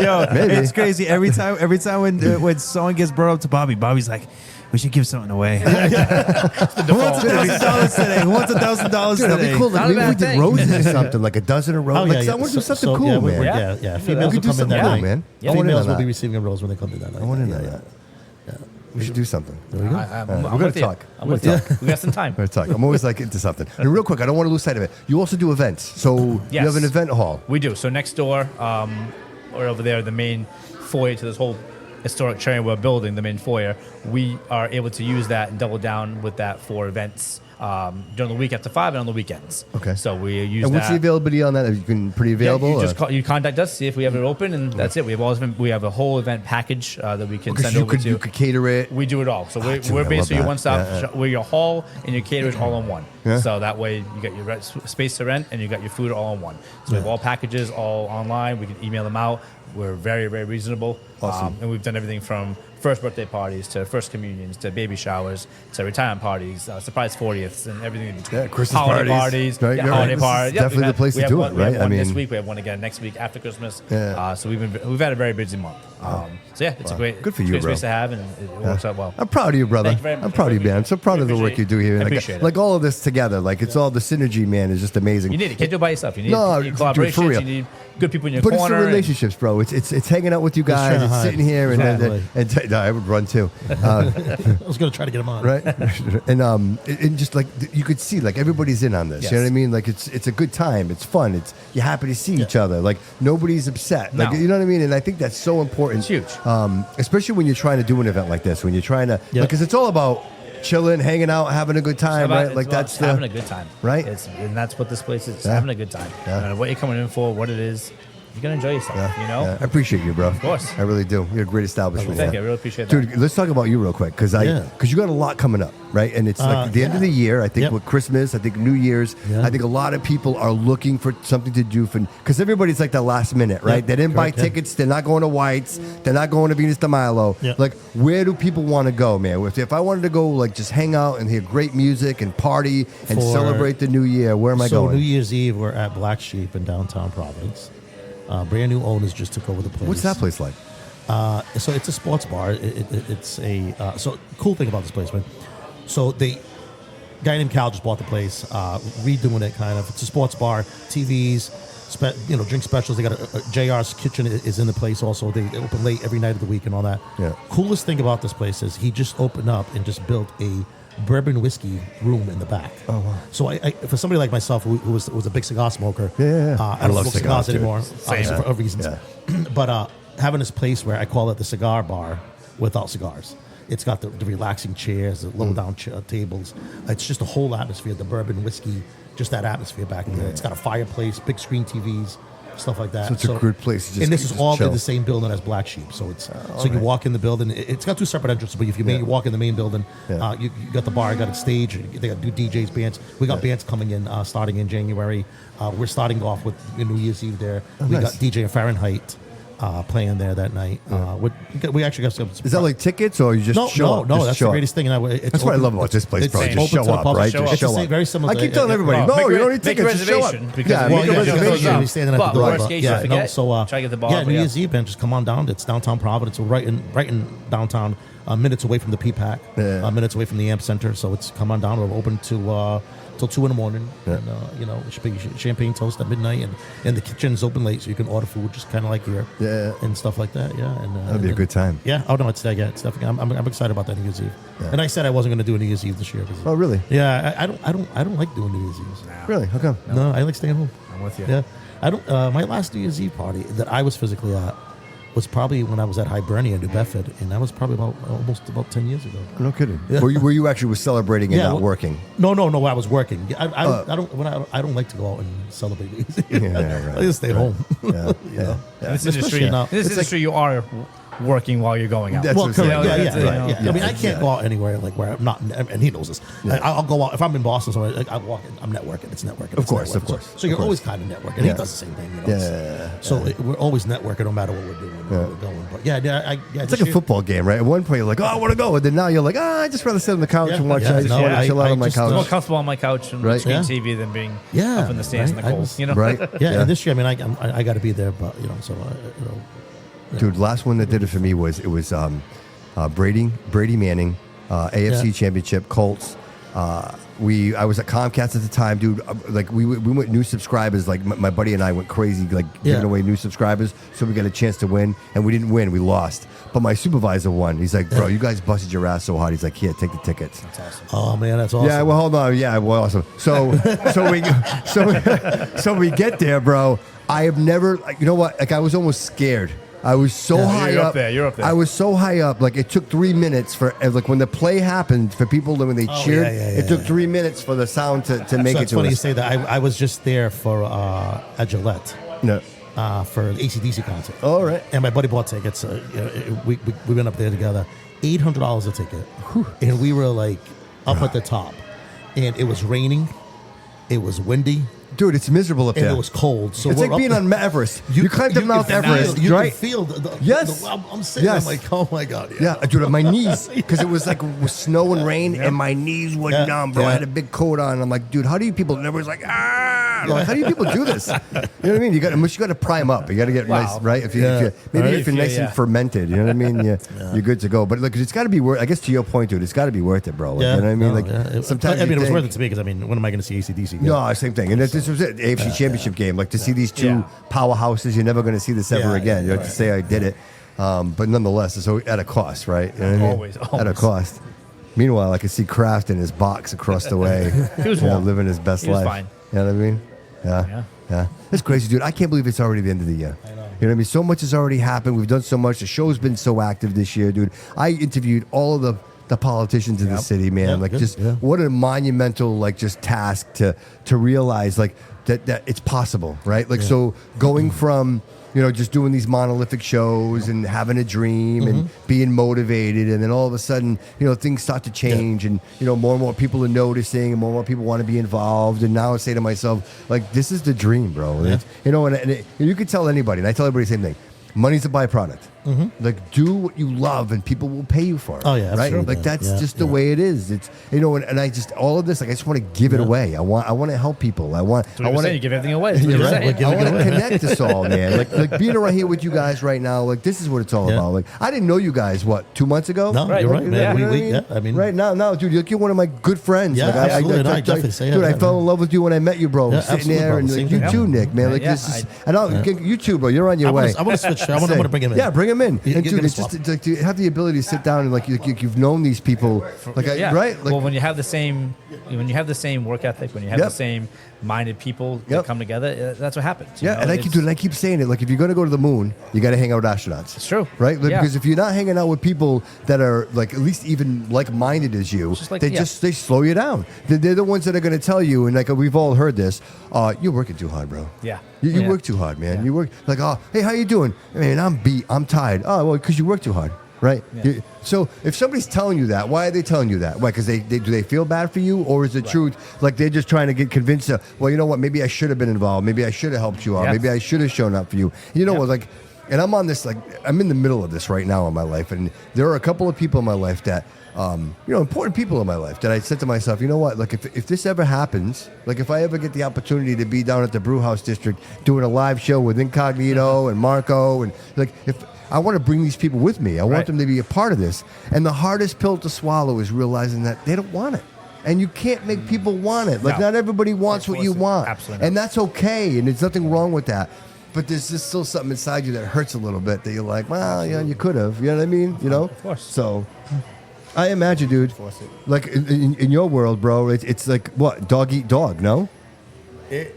Yo, Maybe. it's crazy. Every time when someone gets brought up to Bobby's like, we should give something away. Who wants $1,000 today? Who wants $1,000 Dude, that'd today? be cool. Not Like, a maybe we bad did thing. roses or something, like a dozen of roses. Like, someone do something cool, yeah, man. Yeah. Females We will could do come in something that cool, night. man. Yeah. I want in Females on will be that. receiving a rose when they come to that night. I want in on that. We should do something. There we go. I'm we're with gonna you. talk. I'm We're with gonna you. We got some time. We're gonna talk. I'm always like into something. And real quick, I don't want to lose sight of it. You also do events. So you Yes. have an event hall. We do. So next door, or over there, the main foyer to this whole historic Cherrywell building, the main foyer, we are able to use that and double down with that for events during the week after 5 and on the weekends. Okay. So we use And what's the that. availability on that? Have you been pretty available? Yeah, you or- just you contact us, see if we have it open, and that's it. We have a whole event package that we can Because send you over could to. you could cater it. We do it all. So dude, I we're love basically your that. one-stop Yeah, yeah. shop. We're your hall and your caterers all in one. Yeah. So that way you get your space to rent and you got your food all in one. So we have all packages all online. We can email them out. We're very, very reasonable. Awesome. And we've done everything from first birthday parties to first communions to baby showers to retirement parties, surprise 40ths, and everything in between. Yeah, Christmas holiday parties. Right, yeah, you're holiday right. parties. This is definitely the place to do it, We have right? one I this mean- week. We have one again next week after Christmas. Yeah. So we've had a very busy month. So yeah, it's a great, Good for you, great bro. space to have, and it works out well. I'm proud of you, brother. Thank you very much. I'm proud of you, man. I'm so proud of the work you do here. I Like, appreciate it. like all of this together, like it's all the synergy, man, is just amazing. You need it. You can't do it by yourself. You need, No, you need dude, for collaborations. real. You need good people in your But it's corner. the and- relationships, bro. It's hanging out with you guys. trying to It's hide. sitting here Exactly. no, I would run too, I was going to try to get him on. right? and just like you could see, like everybody's in on this. You know what I Yes. mean? Like it's a good time. It's fun. You're happy to see each other. Like nobody's upset. Like No. you know what I mean? And I think that's so important. It's huge. Especially when you're trying to do an event like this. When you're trying to, Yeah. because it's all about chilling, hanging out, having a good time, right? Like that's the having a good time, right? And that's what this place is. It's Yeah. having a good time. Yeah. No matter what you're coming in for, what it is, you're gonna enjoy yourself. You know. Yeah, I appreciate you, bro. Of course. I really do. You're a great establishment. Thank yeah. you. I really appreciate that. Dude, let's talk about you real quick because Yeah. you got a lot coming up, right? And it's like the end of the year. I think Yep. with Christmas, I think New Year's. Yeah. I think a lot of people are looking for something to do for because everybody's like the last minute, right? Yep. They didn't buy Correct, yeah. tickets. They're not going to White's. They're not going to Venus de Milo. Yeah. Like, where do people want to go, man? If I wanted to go, like, just hang out and hear great music and party and For- celebrate the New Year, where am I So going? New Year's Eve, we're at Black Sheep in downtown Providence. Brand new owners just took over the place. What's that place like? So it's a sports bar. It's a so cool thing about this place, man. So the guy named Cal just bought the place, redoing it kind of. It's a sports bar, TVs, drink specials. They got JR's Kitchen is in the place also. They open late every night of the week and all that. Yeah. Coolest thing about this place is he just opened up and just built a bourbon whiskey room in the back. Oh, wow. So I for somebody like myself who was a big cigar smoker, Yeah. I don't love smoke cigars, cigars dude. anymore, obviously for other reasons. Yeah. But having this place where I call it the cigar bar without cigars. It's got the relaxing chairs, the low down tables. It's just a whole atmosphere, the bourbon whiskey, just that atmosphere back in there. It's got a fireplace, big screen TVs, stuff like that. So it's a good place to just- and this is just all chill. in the same building as Black Sheep. So it's you walk in the building. It's got two separate entrances, but if you walk in the main building, Yeah. you got the bar, you got a stage. They got new DJs, bands. We got bands coming in starting in January. We're starting off with New Year's Eve there. We nice. got DJ Fahrenheit playing there that night. We actually got some. Is that like tickets or you just show up? No, Just that's show the up? greatest thing. That's what I love about this place, bro. It's Just open show to the up, public. right? Show Just up. show It's up. very similar I to- keep telling everybody, Well, no, make you re- don't need make a tickets. Just show up. reservation, because Yeah, we make a get your reservation. clothes You're standing at But the door. worst case, you forget, so try to get the bar, yeah, but New yeah. Year's Eve, man, just come on down. It's downtown Providence. We're right in downtown, minutes away from the PPAC, Yeah. minutes away from the Amp Center. So it's come on down. We're open till 2 in the morning. Yeah. And it should be champagne toast at midnight, and the kitchen's open late, so you can order food, just kind of like here, Yeah. and stuff like that. Yeah, and That'd be a good time. Yeah. Oh no, it's definitely. I'm excited about that New Year's Eve. And I said I wasn't going to do a New Year's Eve this year. 'Cause- Oh, really? Yeah, I don't like doing New Year's Eve. Really? How come? No, I like staying home. I'm with you. Yeah, I don't. My last New Year's Eve party that I was physically at was probably when I was at Hibernia, New Bedford, and that was probably almost 10 years ago. No kidding. Yeah. Were you actually was celebrating and not well- working? No, I was working. I don't like to go out and celebrate New Year's Eve. Yeah, right. I just stay home. Yeah. Yeah. In this Especially industry, now. in this It's industry, you are working while you're going out. That's Well, what I'm correct. saying. Yeah. That's- I mean, I can't go out anywhere like where I'm not, and he knows this. I'll go out if I'm in Boston. So I walk in, I'm networking. It's networking. Of it's course, networking. of course, So you're of course. always kind of networking. He does the same thing. Yeah. So we're always networking, no matter what we're doing, where we're going. But It's like a football game, right? At one point, you're like, oh, I want to go. And then now you're like, I'd just rather sit on the couch Yeah. and watch. Yeah, I just no, want to I- chill out I on my just- I'm more couch. comfortable on my couch and Right. screen Yeah. TV than being Yeah, up in the stands right. in the I cold. was- You know, Right? Yeah, and this year, I mean, I got to be there, but so Dude, last one that did it for me was Brady Manning, AFC Yeah. Championship, Colts. I was at Comcast at the time, dude. Like we went new subscribers. Like my buddy and I went crazy, like giving away new subscribers, so we got a chance to win. And we didn't win, we lost. But my supervisor won. He's like, bro, you guys busted your ass so hard. He's like, here, take the tickets. That's awesome. oh man, that's awesome. Yeah, well, hold on. Yeah, well, awesome. So we get there, bro. I have never, you know what? Like I was almost scared I was so high You're up. up there, you're up there. I was so high up. Like, it took 3 minutes for, like, when the play happened, for people, when they cheered, it took 3 minutes for the sound to make So it it's to funny us. you say that. I was just there for a Gillette. No. For an AC/DC concert. All right. And my buddy bought tickets. We went up there together. $800 a ticket. And we were like up at the top. And it was raining. It was windy. Dude, it's miserable up And there. it was cold. So It's we're like being up on Everest. You climbed up can Mount feel- Everest, you right? can feel the Yes. I'm sitting Yes. I'm like, oh my God. Yeah, dude, my knees, because it was like snow and rain, and my knees were Yeah, numb, bro. I yeah. had a big coat on. I'm like, dude, how do you people? And everyone's like, I'm like, how do you people do this? You know what I mean? You got to prime up. You got to get nice, right? If you maybe Right. if you're nice and fermented, you know what I mean? You're good to go. But look, it's got to be worth. I guess to your point, dude, it's got to be worth it, bro. Like, you know what I mean? Like sometimes I mean, you it was think- worth it to me because when am I going to see AC/DC? No, same thing. And this was it. AFC Championship game. Like, to see these two powerhouses, you're never going to see this ever again. You have to say I did it. But nonetheless, it's at a cost, right? You know what I mean? Always. At a cost. Meanwhile, I could see Kraft in his box across the way. He was warm. Living his best He was life. fine. You know what I mean? Yeah. It's crazy, dude. I can't believe it's already the end of the year. I know. You know what I mean? So much has already happened. We've done so much. The show's been so active this year, dude. I interviewed all of the politicians in the city, man. Yep, Like, good. just what a monumental, like, just task to realize, like, that it's possible, right? Like, so going from, just doing these monolithic shows and having a dream and being motivated, and then all of a sudden, things start to change, and more and more people are noticing, and more people want to be involved. And now I say to myself, like, this is the dream, bro. And it's, and you could tell anybody, and I tell everybody the same thing. Money's a byproduct. Like, do what you love, and people will pay you for it. Oh, yeah, right. absolutely. Like, that's Yeah, just the way it is. It's and I just all of this. Like, I just want to give it away. I want to help people. I want to give everything away. That's what You're you're right. saying. I want to connect us all, man. Like being around here with you guys right now. Like, this is what it's all about. Like, I didn't know you guys 2 months ago. No, Right. you're right, man. You know We, what I mean, right now, dude, you're one of my good friends. Yeah, like, absolutely. No, I definitely say dude, that, I fell in love with you when I met you, bro. Yeah, Sitting absolutely, there, bro. and Same like, you thing. too, Nick, man. Like, Yeah, this is, you too, bro. You're on your way. I want to switch. I want to bring him in. Yeah, bring him in. You- And you're dude, gonna it's swap. just like to have the ability to sit down and like you've known these people, like right? Like, well, when you have the same work ethic, when you have Yep. the same minded people Yep. that come together, that's what happens. you yeah, know? and I It's- keep saying it. Like, if you're going to go to the moon, you got to hang out with astronauts. It's true. Right? Like, Yeah. because if you're not hanging out with people that are like at least even like-minded as you, Just like- they yeah. they slow you down. They're the ones that are going to tell you, and like we've all heard this. You're working too hard, bro. Yeah. You Yeah. work too hard, man. Yeah. You work like, hey, how you doing? Man, I'm beat. I'm tired. Oh, well, because you work too hard. Right. Yeah. So if somebody's telling you that, why are they telling you that? Why? Because do they feel bad for you, or is the truth like they're just trying to get convinced? Well, you know what? Maybe I should have been involved. Maybe I should have helped you out. Yeah. Maybe I should have shown up for you. You know Yeah. what? Like, and I'm on this. Like, I'm in the middle of this right now in my life, and there are a couple of people in my life that, important people in my life that I said to myself, you know what? Like, if this ever happens, like if I ever get the opportunity to be down at the Brew House District doing a live show with Inkognito and Marco, and like if I want to bring these people with me. I want Right. them to be a part of this. And the hardest pill to swallow is realizing that they don't want it. And you can't make people want it. Like, No. not everybody wants what you want. Absolutely not. And that's okay. And there's nothing wrong with that. But there's just still something inside you that hurts a little bit that you're like, well, yeah, you could have. You know what I mean? You know? Of course. So I imagine, dude, like in your world, bro, it's like, what, dog eat dog, no? It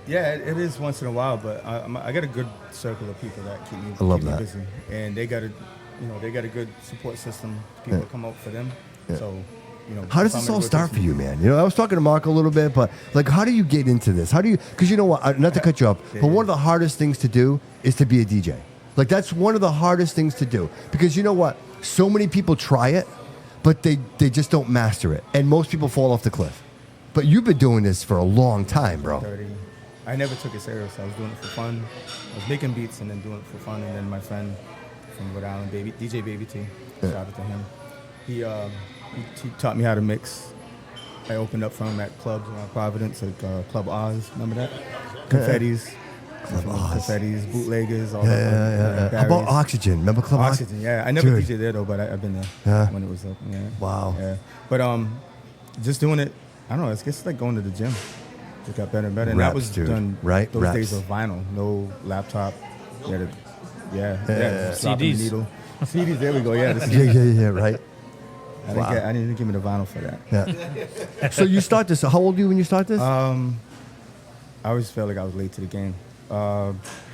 is once in a while, but I got a good circle of people that keep me, I love keep me that. busy, and they got a good support system. People come out for them, so How does if I'm this gonna all go start take for you, man? You know, I was talking to Marco a little bit, but like, how do you get into this? How do you? Because you know what? Not to cut you off, but one of the hardest things to do is to be a DJ. Like, that's one of the hardest things to do, because you know what? So many people try it, but they just don't master it, and most people fall off the cliff. But you've been doing this for a long time, bro. 30. I never took it serious. I was doing it for fun. I was making beats and then doing it for fun. And then my friend from Rhode Island, DJ Baby T, shout out to him. He taught me how to mix. I opened up for him at clubs around Providence, like Club Oz. Remember that? Confettis. Confettis, bootleggers, all that. How about Oxygen? Remember Club Oxygen? Yeah, I never Dude. DJed there though, but I've been there Yeah. when it was up. Yeah. Wow. Yeah. But just doing it, I don't know. It's like going to the gym. It got better and better. And that Reps, was dude. done Right? those Reps. days of vinyl, no laptop. You had to, Yeah. dropping the CDs. needle. CDs. There we go. Yeah. The Yeah, CDs. yeah, right. I didn't give me the vinyl for that. Yeah. So you start this. How old are you when you start this? I always felt like I was late to the game.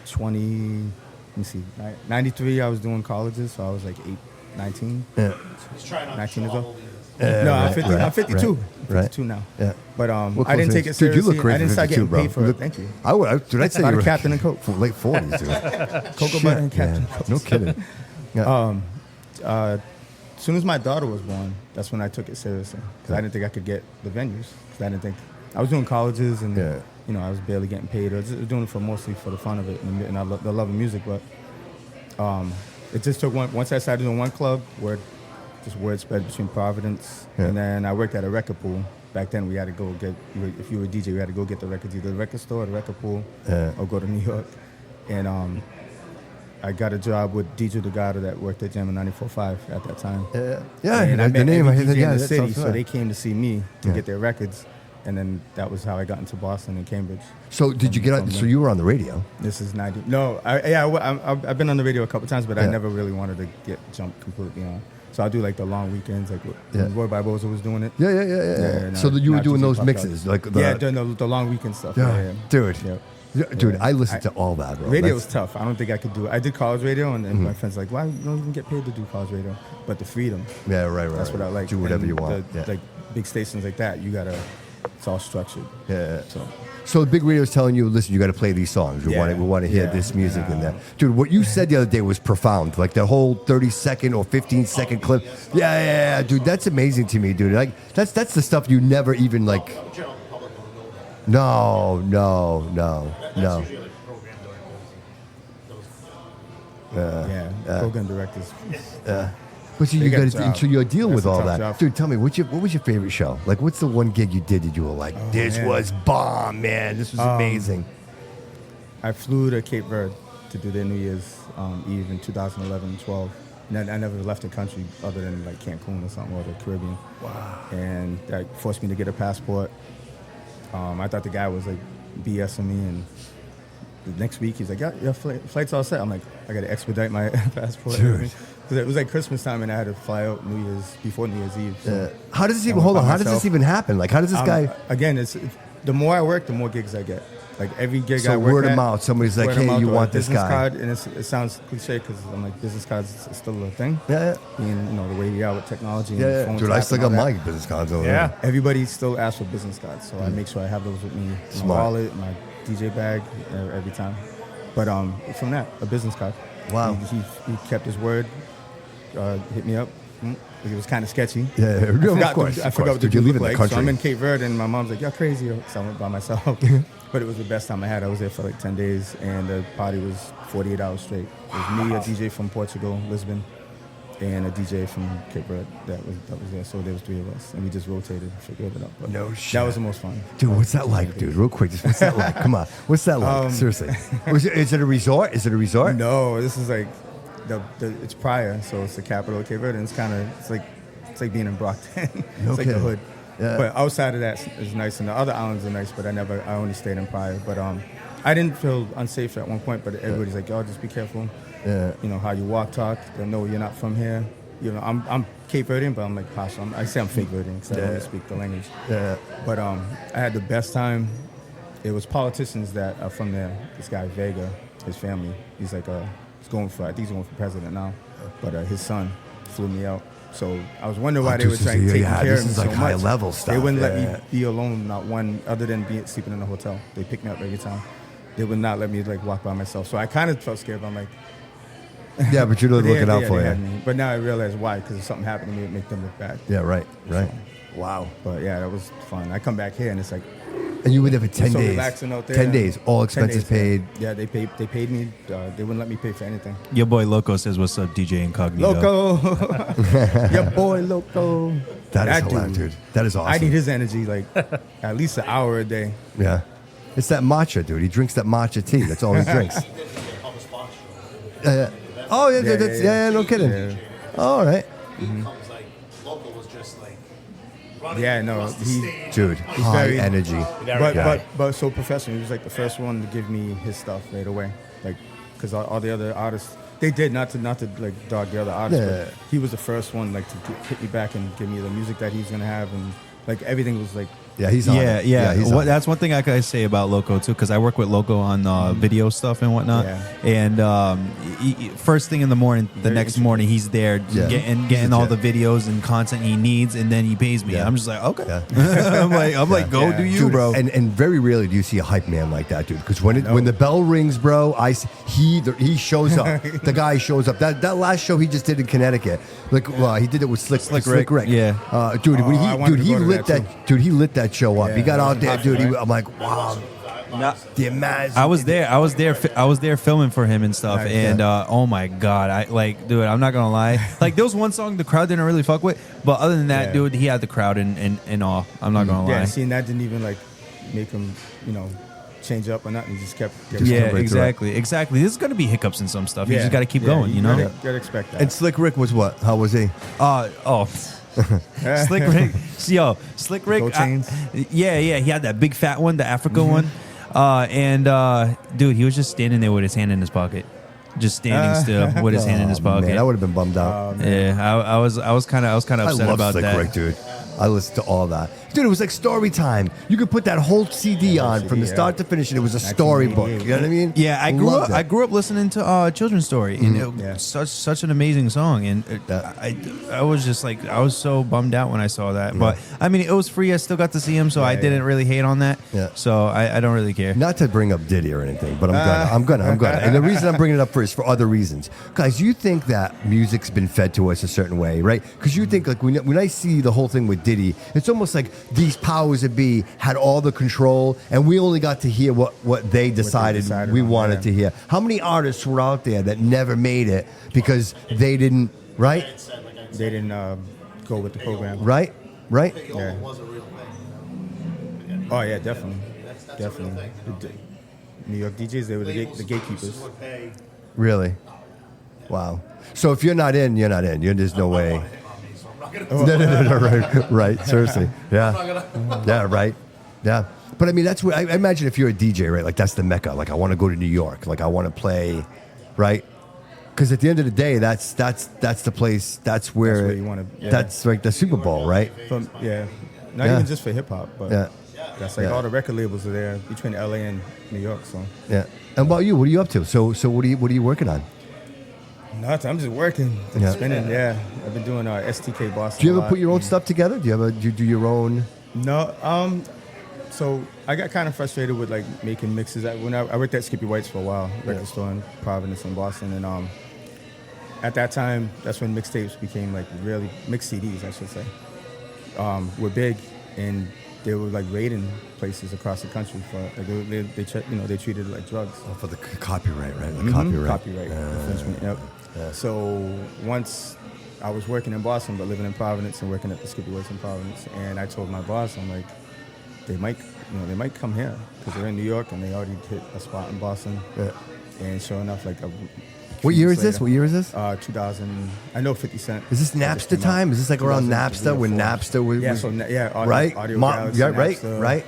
20, me see. 93, I was doing colleges, so I was like 19. Yeah. 19 years old. No, I'm 50. I'm 52. Right. 52 now. Yeah. But What I didn't close take it id? seriously. Dude, you look great I didn't for start 52, getting bro. paid for You it. look- Thank you. Dude, I'd say Not you a were Captain and Coke. late 40s, dude. Cocoa Shit, butter and Captain man. Coke. No kidding. Yeah. As soon as my daughter was born, that's when I took it seriously. Because I didn't think I could get the venues. Because I didn't think I was doing colleges and you know I was barely getting paid. I was just doing it for mostly for the fun of it and I the love of music. But it just took one. Once I started doing one club, word spread between Providence, and then I worked at a record pool. Back then, we had to go get if you were a DJ, we had to go get the records either the record store, or the record pool, or go to New York. And I got a job with DJ Delgado that worked at Jam 94.5 at that time. Yeah, and I the met name, every I DJ in the that city, sounds so right. they came to see me to get their records, and then that was how I got into Boston and Cambridge. So did you get out? So you were on the radio? This is 90. No, I've been on the radio a couple times, but I never really wanted to get jumped completely on. So I do like the long weekends, like when Roy Barboza was doing it. Yeah. So you were doing those mixes, like doing the long weekend stuff. Yeah. Dude. Yeah. Dude, I listened to all that, bro. Radio was tough. I don't think I could do it. I did college radio, and my friends were like, why you don't even get paid to do college radio? But the freedom. Yeah, right. That's what I like. Do whatever you want. Like big stations like that, you gotta. It's all structured. Yeah. So the big radio is telling you, listen, you got to play these songs. We want to hear this music and that. Dude, what you said the other day was profound. Like the whole 30-second or 15-second clip. Yeah, dude, that's amazing to me, dude. Like that's the stuff you never even like. No. Program directors. But so you got so you're dealing with all that, job. dude. Tell me, what was your favorite show? Like, what's the one gig you did that you were like, this was bomb, man. This was amazing. I flew to Cape Verde to do their New Year's Eve in 2011 and 12. And I never left the country other than like Cancun or something, or the Caribbean. Wow. And that forced me to get a passport. I thought the guy was like BSing me, and the next week he's like, yeah, your flight's all set. I'm like, I got to expedite my passport. Because it was like Christmas time, and I had to fly out before New Year's Eve. So how does this even How does this even happen? Like, how does this guy? Again, it's the more I work, the more gigs I get. Like every gig So I work word at, of mouth, somebody's like, hey, you want this guy? Card, and it sounds cliche because I'm like, business cards is still a thing. Yeah. Being, the way we are with technology. Yeah. And phones Dude, I still and got all my that. business cards over there. Everybody still asks for business cards, so I make sure I have those with me. My wallet, my DJ bag, every time. But from that, a business card. Wow. He kept his word. Hit me up. It was kind of sketchy. Yeah, of course. I forgot what the Did you dude leave looked in the like. country? So I'm in Cape Verde, and my mom's like, "You're crazy." So I went by myself. But it was the best time I had. I was there for like 10 days, and the party was 48 hours straight. It was me, a DJ from Portugal, Lisbon, and a DJ from Cape Verde that was there. So there was 3 of us, and we just rotated, figured it out. But No shit. that was the most fun. Dude, what's that like, dude? Real quick, just what's that like? Come on, what's that like? Seriously, is it a resort? Is it a resort? No, this is like it's Praia, so it's the capital of Cape Verde, and it's like being in Brockton. It's like the hood. Yeah. But outside of that is nice, and the other islands are nice. But I only stayed in Praia. But I didn't feel unsafe at one point. But everybody's like, "Oh, just be careful." Yeah. You know how you walk, talk. They know you're not from here. You know, I'm Cape Verdean, but I'm like posh. I say I'm fake Verdean because I don't really speak the language. Yeah. But I had the best time. It was politicians that are from there. This guy Vega, his family. He's like I think he's going for president now. But his son flew me out. So I was wondering why they were trying to take care of me this is so like high much. level stuff. They wouldn't let me be alone, not one, other than sleeping in a hotel. They picked me up every time. They would not let me like walk by myself. So I kind of felt scared. But I'm like, yeah, but you're looking out for you. But now I realize why, because if something happened to me, it'd make them look bad. Yeah, right. So, Wow. But yeah, that was fun. I come back here and it's like, and you were there for 10 so days. Relaxing out there. 10 days, all expenses 10 days, paid. Yeah, they paid me. They wouldn't let me pay for anything. Your boy Loco says, "What's up, DJ Inkognito?" Loco, your boy Loco. That is hilarious, dude. That is awesome. I need his energy like at least an hour a day. Yeah. It's that matcha, dude. He drinks that matcha tea. That's all he drinks. No kidding. Yeah. All right. Yeah, no, Dude, high very- energy. but so professional. He was like the first one to give me his stuff right away, like because all the other artists they did not to like dog the other artists. Yeah. But he was the first one like to hit me back and give me the music that he was gonna have, and like everything was like Yeah, he's on. Yeah, it. yeah. He's on. That's one thing I could say about Loco too, because I work with Loco on video stuff and whatnot. Yeah. And first thing in the morning, the next morning, he's there getting all the videos and content he needs, and then he pays me. Yeah. And I'm just like, okay. Yeah. I'm like, go do you, Dude, bro. And very rarely do you see a hype man like that, dude. Because when the bell rings, bro, he shows up. The guy shows up. That last show he just did in Connecticut, like he did it with Slick Rick. Yeah. Dude, when I wanted to he go to lit that, that. Dude, he lit that show up. Yeah, He got out there, right? dude. I'm like, wow. The amazing. I was there filming for him and stuff, Nice. and oh my god, dude, I'm not gonna lie, like there was one song the crowd didn't really fuck with, but other than that, Yeah. dude, he had the crowd in awe. I'm not gonna lie. Yeah, seeing that didn't even like make him, change up or nothing. He just kept. Yeah, right through exactly. There's gonna be hiccups and some stuff. You Yeah. just gotta keep Yeah, going, you know. Gotta expect that. And Slick Rick was what? How was he? Slick Rick, Slick Rick. Gold chains? Yeah, he had that big fat one, the Africa one, and dude, he was just standing there with his hand in his pocket, just standing still with his hand in his pocket. Man, I would have been bummed out. Yeah, I was kind of upset I love about Slick that. Rick, dude. I listened to all that. Dude, it was like story time. You could put that whole CD on from the start to finish, and it was a storybook. You know what I mean? Yeah, I Loved it. grew up listening to Children's Story, and Yeah. such an amazing song. And I was just like, I was so bummed out when I saw that. But I mean, it was free. I still got to see him, so I didn't really hate on that. Yeah. So I don't really care. Not to bring up Diddy or anything, but I'm gonna. And the reason I'm bringing it up is for other reasons. Guys, you think that music's been fed to us a certain way, right? Because you think, like, when I see the whole thing with Diddy, it's almost like these powers that be had all the control, and we only got to hear what they decided we on, wanted yeah. to hear. How many artists were out there that never made it because they didn't, right? They didn't go with the program. Right? Yeah. Oh yeah, definitely. New York DJs, they were the gatekeepers. Really? Wow. So if you're not in, you're not in. There's no way. No, right. Seriously. Yeah. Yeah, right. Yeah. But I mean, that's what I imagine if you're a DJ, right? Like, that's the Mecca. Like, I want to go to New York. Like, I want to play, right? Because at the end of the day, that's the place. That's where you want to. Yeah. That's like the Super Bowl, right? Not Yeah. even just for hip hop, but Yeah. that's like Yeah. all the record labels are there between LA and New York. So Yeah. And about you, what are you up to? So what are you working on? nothing. I'm just working, Yeah. spinning. Yeah, I've been doing STK Boston. Do you a ever lot. put your own stuff together? Do you do your own? No. So I got kind of frustrated with like making mixes. I worked at Skippy White's for a while, record store in Providence in Boston, and at that time, that's when mixtapes became like really mixed CDs, I should say, were big, and they were like raiding places across the country for like they treated it like drugs. Oh, for the copyright, right? The Copyright infringement. Yep. Yeah. So once I was working in Boston, but living in Providence and working at the Skippy White's in Providence, and I told my boss, I'm like, they might come here because they're in New York and they already hit a spot in Boston. Yeah. And sure enough, like What year is this? 2000. I know 50 Cent. Is this Napster time? Is this like around Napster when Napster was? Yeah. So audio, right? Audio Yeah, right. Napster. Right.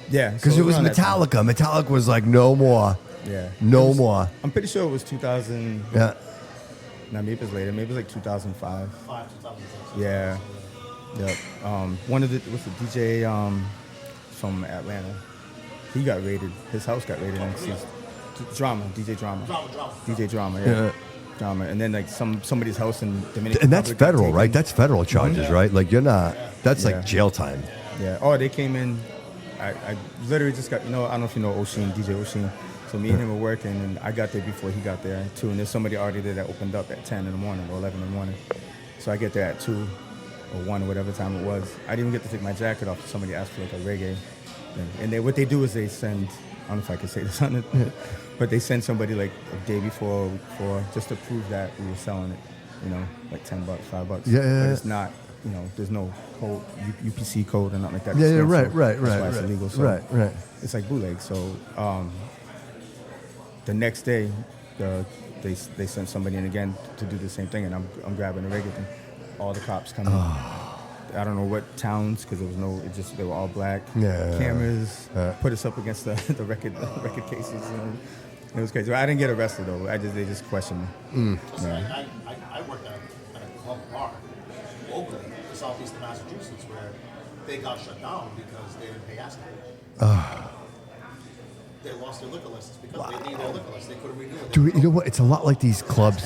Yeah. Because so it was around that time. Metallica. Metallica was like no more. Yeah. No more. I'm pretty sure it was 2000. Yeah. No, maybe it was later. Maybe it was like 2005. Yeah. Yep. One of the DJ from Atlanta. He got raided. His house got raided. And DJ Drama. Yeah. Drama. And then like somebody's house in Dominican. And that's Republic got federal, taken. right? That's federal charges, right? Like you're not. That's Yeah. like jail time. Yeah. Oh, they came in. I literally just got. I don't know if you know Oshin, DJ Oshin. So me and him were working, and I got there before he got there too. And there's somebody already there that opened up at 10 in the morning or 11 in the morning. So I get there at 2 or 1 or whatever time it was. I didn't even get to take my jacket off. Somebody asked for like a reggae thing. And what they do is they send, I don't know if I can say this on it, but they send somebody like a day before or week before just to prove that we were selling it, like $10, $5. Yeah. But it's not, there's no code, UPC code or nothing like that. Yeah. It's Right. canceled. Right. That's Right. why it's Right. illegal. So Right. it's like bootleg. So the next day, they sent somebody in again to do the same thing, and I'm grabbing the regular thing. All the cops come in. I don't know what towns, because they were all black. Yeah. Cameras put us up against the record cases. And it was crazy. I didn't get arrested though. They just questioned me. Yeah. I worked at a club bar locally in southeast Massachusetts where they got shut down because they didn't pay ASCAP. They lost their liquor license because they need their liquor license. They couldn't renew it. Dude, you know what? It's a lot like these clubs,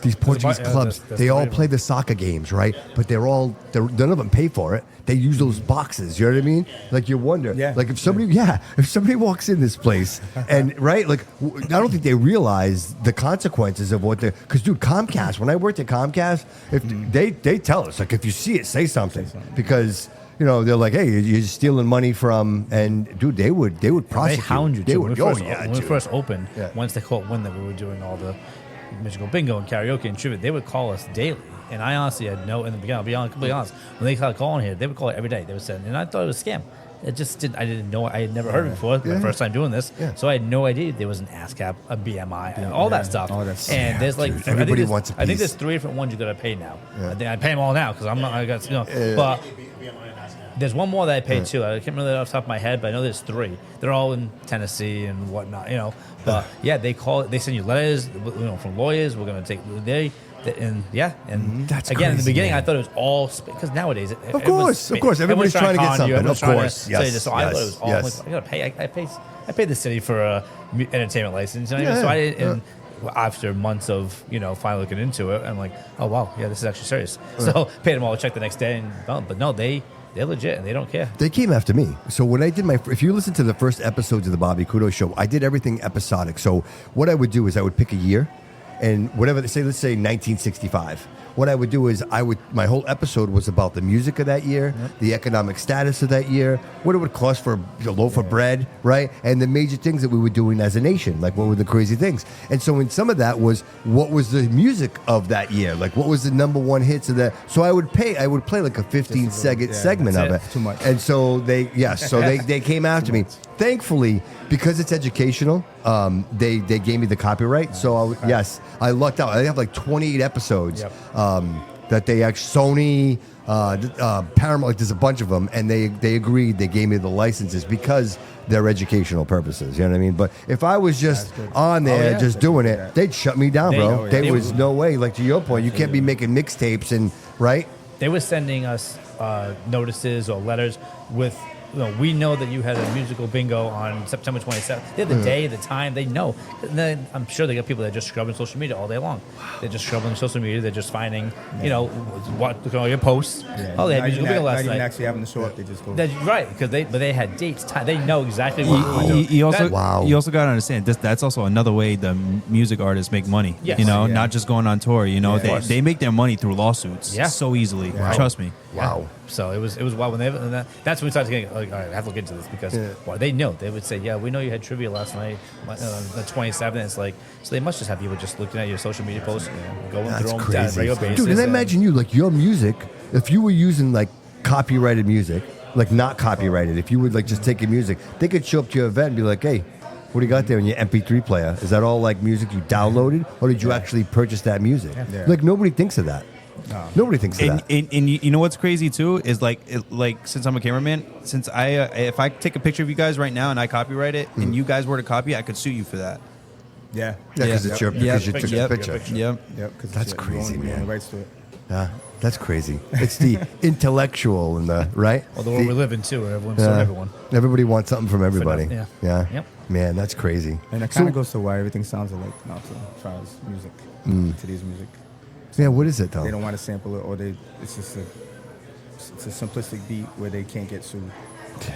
these Portuguese clubs. They all play the soccer games, right? But none of them pay for it. They use those boxes. You know what I mean? Like you wonder, like if somebody walks in this place and right, like I don't think they realize the consequences of what they're. Because dude, Comcast. When I worked at Comcast, if they tell us like if you see it, say something because. You know, they're like, hey, you're stealing money from, and dude, they would prosecute. They hound you too. When we first opened, Yeah. once they called when we were doing all the musical bingo and karaoke and trivia, they would call us daily. And I honestly had in the beginning, I'll be completely honest, when they started calling here, they would call it every day. They would say, and I thought it was a scam. It just didn't. I didn't know. I had never heard of it before. My first time doing this, so I had no idea there was an ASCAP, a BMI, and all that stuff. All that stuff. And there's like Dude, everybody wants a piece. I think there's 3 different ones you gotta pay now. I think I pay them all now because I'm not. I got but. There's one more that I paid too. I can't remember that off the top of my head, but I know there's 3. They're all in Tennessee and whatnot, But yeah, they call it. They send you letters, from lawyers. We're gonna take and That's again in the crazy, beginning. man. I thought it was all because nowadays, Of course, everybody's trying to get something. Of course, yes, So I thought it was all. yes. I gotta pay. I paid the city for a entertainment license. So I didn't. After months of finally looking into it, I'm like, oh wow, yeah, this is actually serious. So paid them all a check the next day, but no, they're legit and they don't care. They came after me. So when I did if you listen to the first episodes of the Bobby Couto Show, I did everything episodic. So what I would do is I would pick a year, and whatever let's say 1965. What I would do is my whole episode was about the music of that year, the economic status of that year, what it would cost for a loaf of bread, right? And the major things that we were doing as a nation, like what were the crazy things. And so in some of that was what was the music of that year, like what was the number one hits of that. So I would play like a 15-second segment of it. Too much. And so they came after me. Thankfully, because it's educational, they gave me the copyright. So I lucked out. I have like 28 episodes that they actually Sony, Paramount. Like there's a bunch of them, and they agreed. They gave me the licenses because they're educational purposes. You know what I mean? But if I was just on there just doing it, they'd shut me down, bro. There was no way. Like to your point, you can't be making mixtapes and right. They were sending us notices or letters with. We know that you had a musical bingo on September 27th. They have the day, the time. They know. And then I'm sure they got people that are just scrubbing social media all day long. They're just scrubbing social media. They're just finding, look at all your posts. Yeah. Oh, they had musical bingo last Not even night. actually having to show up. They just go. That's right, because they had dates, time. They know exactly what we're doing. You also got to understand that's also another way the music artists make money. Yes. Not just going on tour. They make their money through lawsuits so easily. Wow. Trust me. Wow. So it was wild when that's when we started getting like, all right, I have to look into this because they know. They would say, yeah, we know you had trivia last night, the 27th. It's like, so they must just have people just looking at your social media posts, going through them on a regular basis. Dude, and I imagine you, like your music, if you were using like copyrighted music, like not copyrighted, if you would like just take your music, they could show up to your event and be like, hey, what do you got there in your MP3 player? Is that all like music you downloaded, or did you actually purchase that music? Yeah. Like nobody thinks of that. Nobody thinks of that. And you know what's crazy too is like since I'm a cameraman, since if I take a picture of you guys right now and I copyright it and you guys were to copy it, I could sue you for that. Yeah. Because it's your because you took the picture. Yep. Yep. That's crazy, you own man. the rights to it. Yeah, that's crazy. It's the intellectual and the right. Well, the world we live in too, where everyone's suing everyone. Everybody wants something from everybody. Yeah. Yep. Man, that's crazy. And it kind of goes to why everything sounds alike now, as far as music, today's music. Yeah, what is it though? They don't want to sample it, or it's just it's a simplistic beat where they can't get sued. That's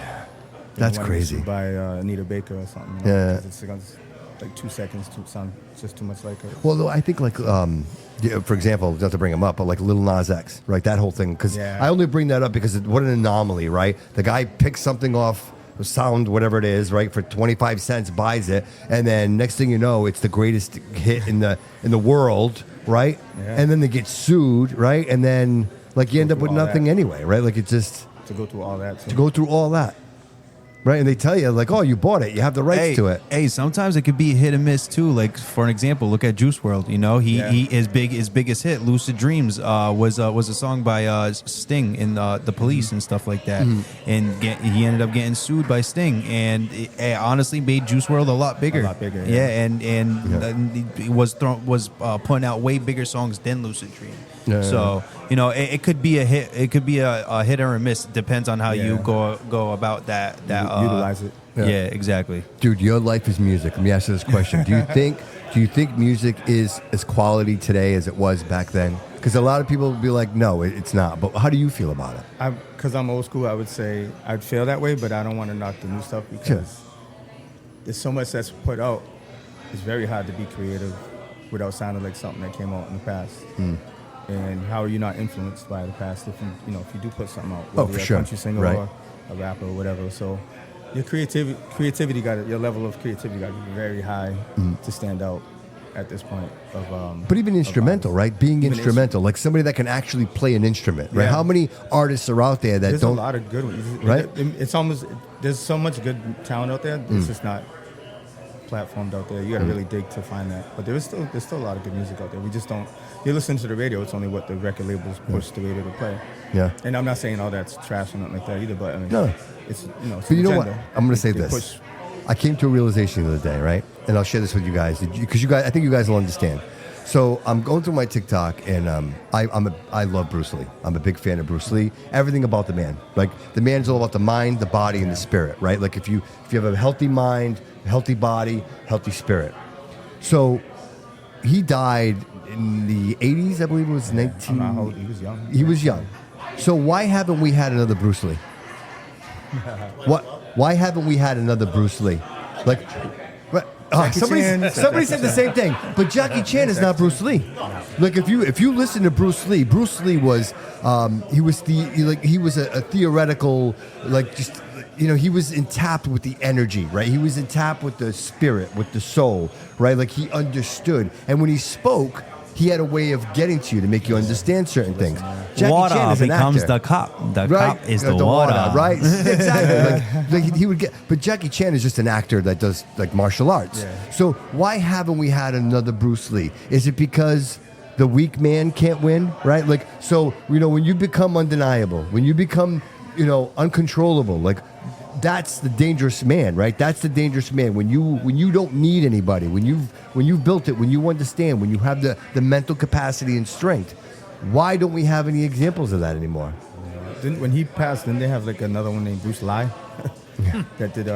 They want to get crazy. sued by Anita Baker or something. Yeah. 'Cause it's like 2 seconds to sound just too much like her. Well, though, I think like, for example, not to bring him up, but like Lil Nas X, right? That whole thing. Because I only bring that up because what an anomaly, right? The guy picks something off sound, whatever it is, right, for 25 cents, buys it, and then next thing you know, it's the greatest hit in the world, right? Yeah. And then they get sued, right? And then like you end up with nothing anyway, right? Like it's just To go through all that. to go through all that. right? And they tell you like, oh, you bought it, you have the rights to it. Hey, sometimes it could be hit and miss too. Like for an example, look at Juice WRLD. You know, his biggest hit, "Lucid Dreams," was a song by Sting in the Police and stuff like that. And he ended up getting sued by Sting, and it honestly made Juice WRLD a lot bigger. Yeah, and he was putting out way bigger songs than Lucid Dream. So you know, it could be a hit. It could be a hit or a miss. It depends on how you go about that. Utilize it. Yeah, exactly. Dude, your life is music. Let me ask you this question: Do you think music is as quality today as it was back then? Because a lot of people will be like, no, it's not. But how do you feel about it? Because I'm old school, I would say I'd feel that way, but I don't want to knock the new stuff because there's so much that's put out. It's very hard to be creative without sounding like something that came out in the past. And how are you not influenced by the past if you do put something out? Oh, for sure. A country singer or a rapper or whatever. So your your level of creativity got to be very high to stand out at this point. But even instrumental, right? Being instrumental, like somebody that can actually play an instrument, right? Yeah. How many artists are out there that there's don't? There's a lot of good ones, right? It's almost there's so much good talent out there. It's just not platformed out there. You got to really dig to find that. But there's still a lot of good music out there. We just don't. You listen to the radio. It's only what the record labels push the radio to play. Yeah. And I'm not saying all that's trash or nothing like that either. But I mean, it's But you know what? I'm going to say this. I came to a realization the other day, right? And I'll share this with you guys because you guys, I think you guys will understand. So I'm going through my TikTok and I love Bruce Lee. I'm a big fan of Bruce Lee. Everything about the man. Like the man's all about the mind, the body, and the spirit, right? Like if you have a healthy mind, healthy body, healthy spirit. So he died in the 80s, I believe it was 19. He was young. He was young. So why haven't we had another Bruce Lee? Why haven't we had another Bruce Lee? Like, somebody said the same thing, but Jackie Chan is not Bruce Lee. Like if you listen to Bruce Lee was he was a theoretical, like just he was in tap with the energy, right? He was in tap with the spirit, with the soul, right? Like he understood, and when he spoke, he had a way of getting to you to make you understand certain things. Jackie water Chan is an becomes actor. the cop. The right? cop is the water. Right? Exactly. like he would get. But Jackie Chan is just an actor that does like martial arts. Yeah. So why haven't we had another Bruce Lee? Is it because the weak man can't win? Right? Like so, when you become undeniable, when you become, uncontrollable, like. That's the dangerous man, right? That's the dangerous man. When you don't need anybody, when you've built it, when you understand, when you have the mental capacity and strength. Why don't we have any examples of that anymore? When he passed, didn't they have like another one named Bruce Lee that did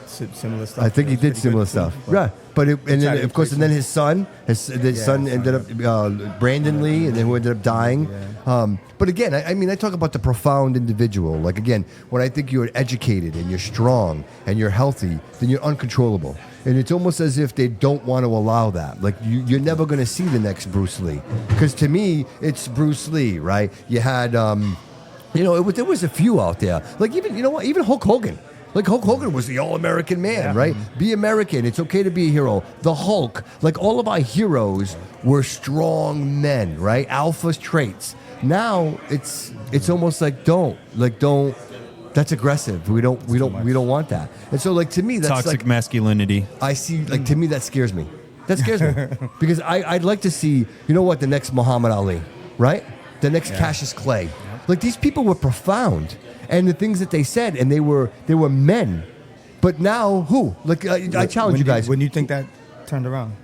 similar stuff? I think he did similar stuff. Yeah, but then his son, ended up Brandon Lee, and then who ended up dying. Yeah. But again, I talk about the profound individual. Like again, when I think you're educated and you're strong and you're healthy, then you're uncontrollable. And it's almost as if they don't want to allow that. Like you're never going to see the next Bruce Lee, because to me, it's Bruce Lee, right? You had, there was a few out there. Like even Hulk Hogan. Like Hulk Hogan was the all-American man, right? Be American. It's okay to be a hero. The Hulk, like all of our heroes were strong men, right? Alpha traits. Now it's almost like don't. That's aggressive. We don't want that. And so like to me that's toxic masculinity. I see to me that scares me. That scares me because I'd like to see the next Muhammad Ali, right? The next Cassius Clay. Like these people were profound. And the things that they said, and they were men, but now who? Like I challenge you guys. When you think that turned around,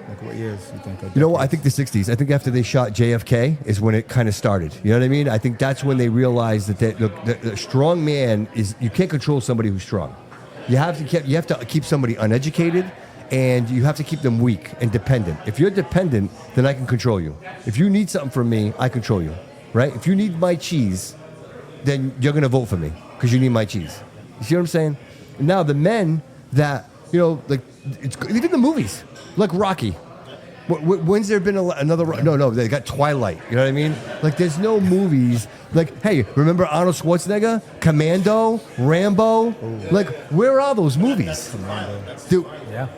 like what years you think? I think the '60s. I think after they shot JFK is when it kind of started. You know what I mean? I think that's when they realized that the strong man is you can't control somebody who's strong. You have to keep somebody uneducated, and you have to keep them weak and dependent. If you're dependent, then I can control you. If you need something from me, I control you. Right? If you need my cheese, then you're going to vote for me because you need my cheese. You see what I'm saying? Now, the men that, even the movies, like Rocky. When's there been another? No, they got Twilight. You know what I mean? Like, there's no movies. Like, hey, remember Arnold Schwarzenegger? Commando? Rambo? Ooh. Like, where are those movies? Dude. Yeah.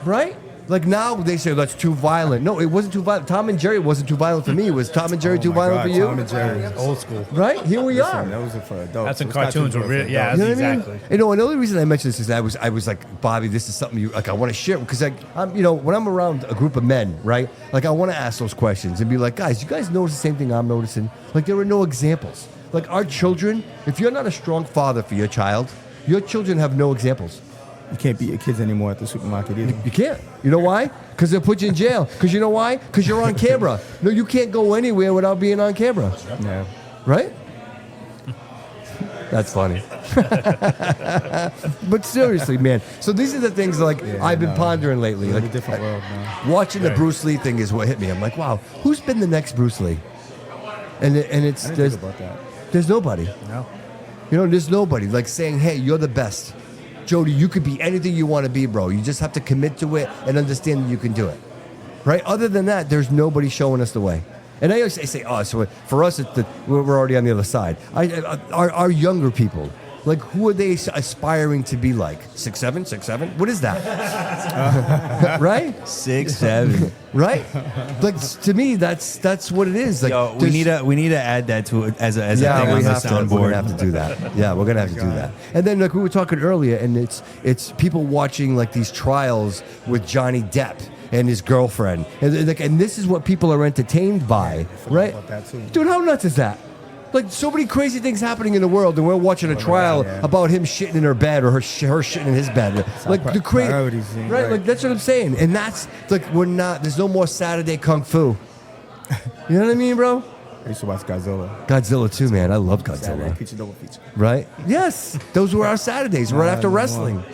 Right? Like now they say that's too violent. No, it wasn't too violent. Tom and Jerry wasn't too violent for me. Was Tom and Jerry too my violent God, for you? Tom and Jerry. Old school. Right? Here we are. Listen, that was for adults. That's when Those cartoons were for real. Yeah, adults. You know what exactly. I mean? You know, and the only reason I mentioned this is I was like, Bobby, this is something you like. I want to share because like when I'm around a group of men, right? Like I want to ask those questions and be like, guys, you guys notice the same thing I'm noticing? Like there are no examples. Like our children, if you're not a strong father for your child, your children have no examples. You can't beat your kids anymore at the supermarket either. You can't. You know why? Because they'll put you in jail. Because you know why? Because you're on camera. No, you can't go anywhere without being on camera. Yeah. Right? That's funny. But seriously, man. So these are the things like I've been pondering lately. It's Like a different world, man. watching the Bruce Lee thing is what hit me. I'm like, wow, who's been the next Bruce Lee? And it's I didn't there's think about that. there's nobody. No. You know, there's nobody like saying, hey, you're the best. Jody, you could be anything you want to be, bro. You just have to commit to it and understand that you can do it. Right? Other than that, there's nobody showing us the way. And I always say, oh, so for us, we're already on the other side. Our younger people, like, who are they aspiring to be like? 6'7"? 6'7"? What is that? Right? 6'7". Right? Like, to me, that's what it is. Like, Yo, we need to add that to it as a thing on the We're soundboard. gonna have to do that. Yeah, we're gonna have to do that. And then, like we were talking earlier, and it's people watching like these trials with Johnny Depp and his girlfriend, and this is what people are entertained by, right? about that too. Dude, how nuts is that? Like so many crazy things happening in the world, and we're watching a trial about him shitting in her bed or her shitting in his bed. Like the crazy, priorities, right? Like that's what I'm saying, and that's like we're not. There's no more Saturday kung fu. You know what I mean, bro? I used to watch Godzilla. Godzilla too, man. I love Saturday, Godzilla. feature, double feature. Right? Yes, those were our Saturdays right after no wrestling.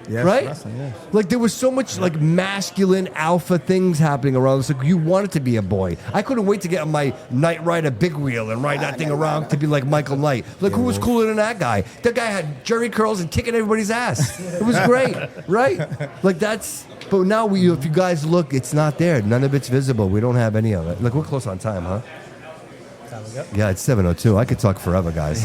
Yes, Right? wrestling, yes. Like there was so much like masculine alpha things happening around us. Like you wanted to be a boy. I couldn't wait to get on my Knight Rider big wheel and ride that thing around to be like Michael Knight. Like who was cooler than that guy? That guy had jerry curls and kicking everybody's ass. It was great, right? Like that's. But now if you guys look, it's not there. None of it's visible. We don't have any of it. Look, we're close on time, huh? Yeah, it's 7:02. I could talk forever, guys.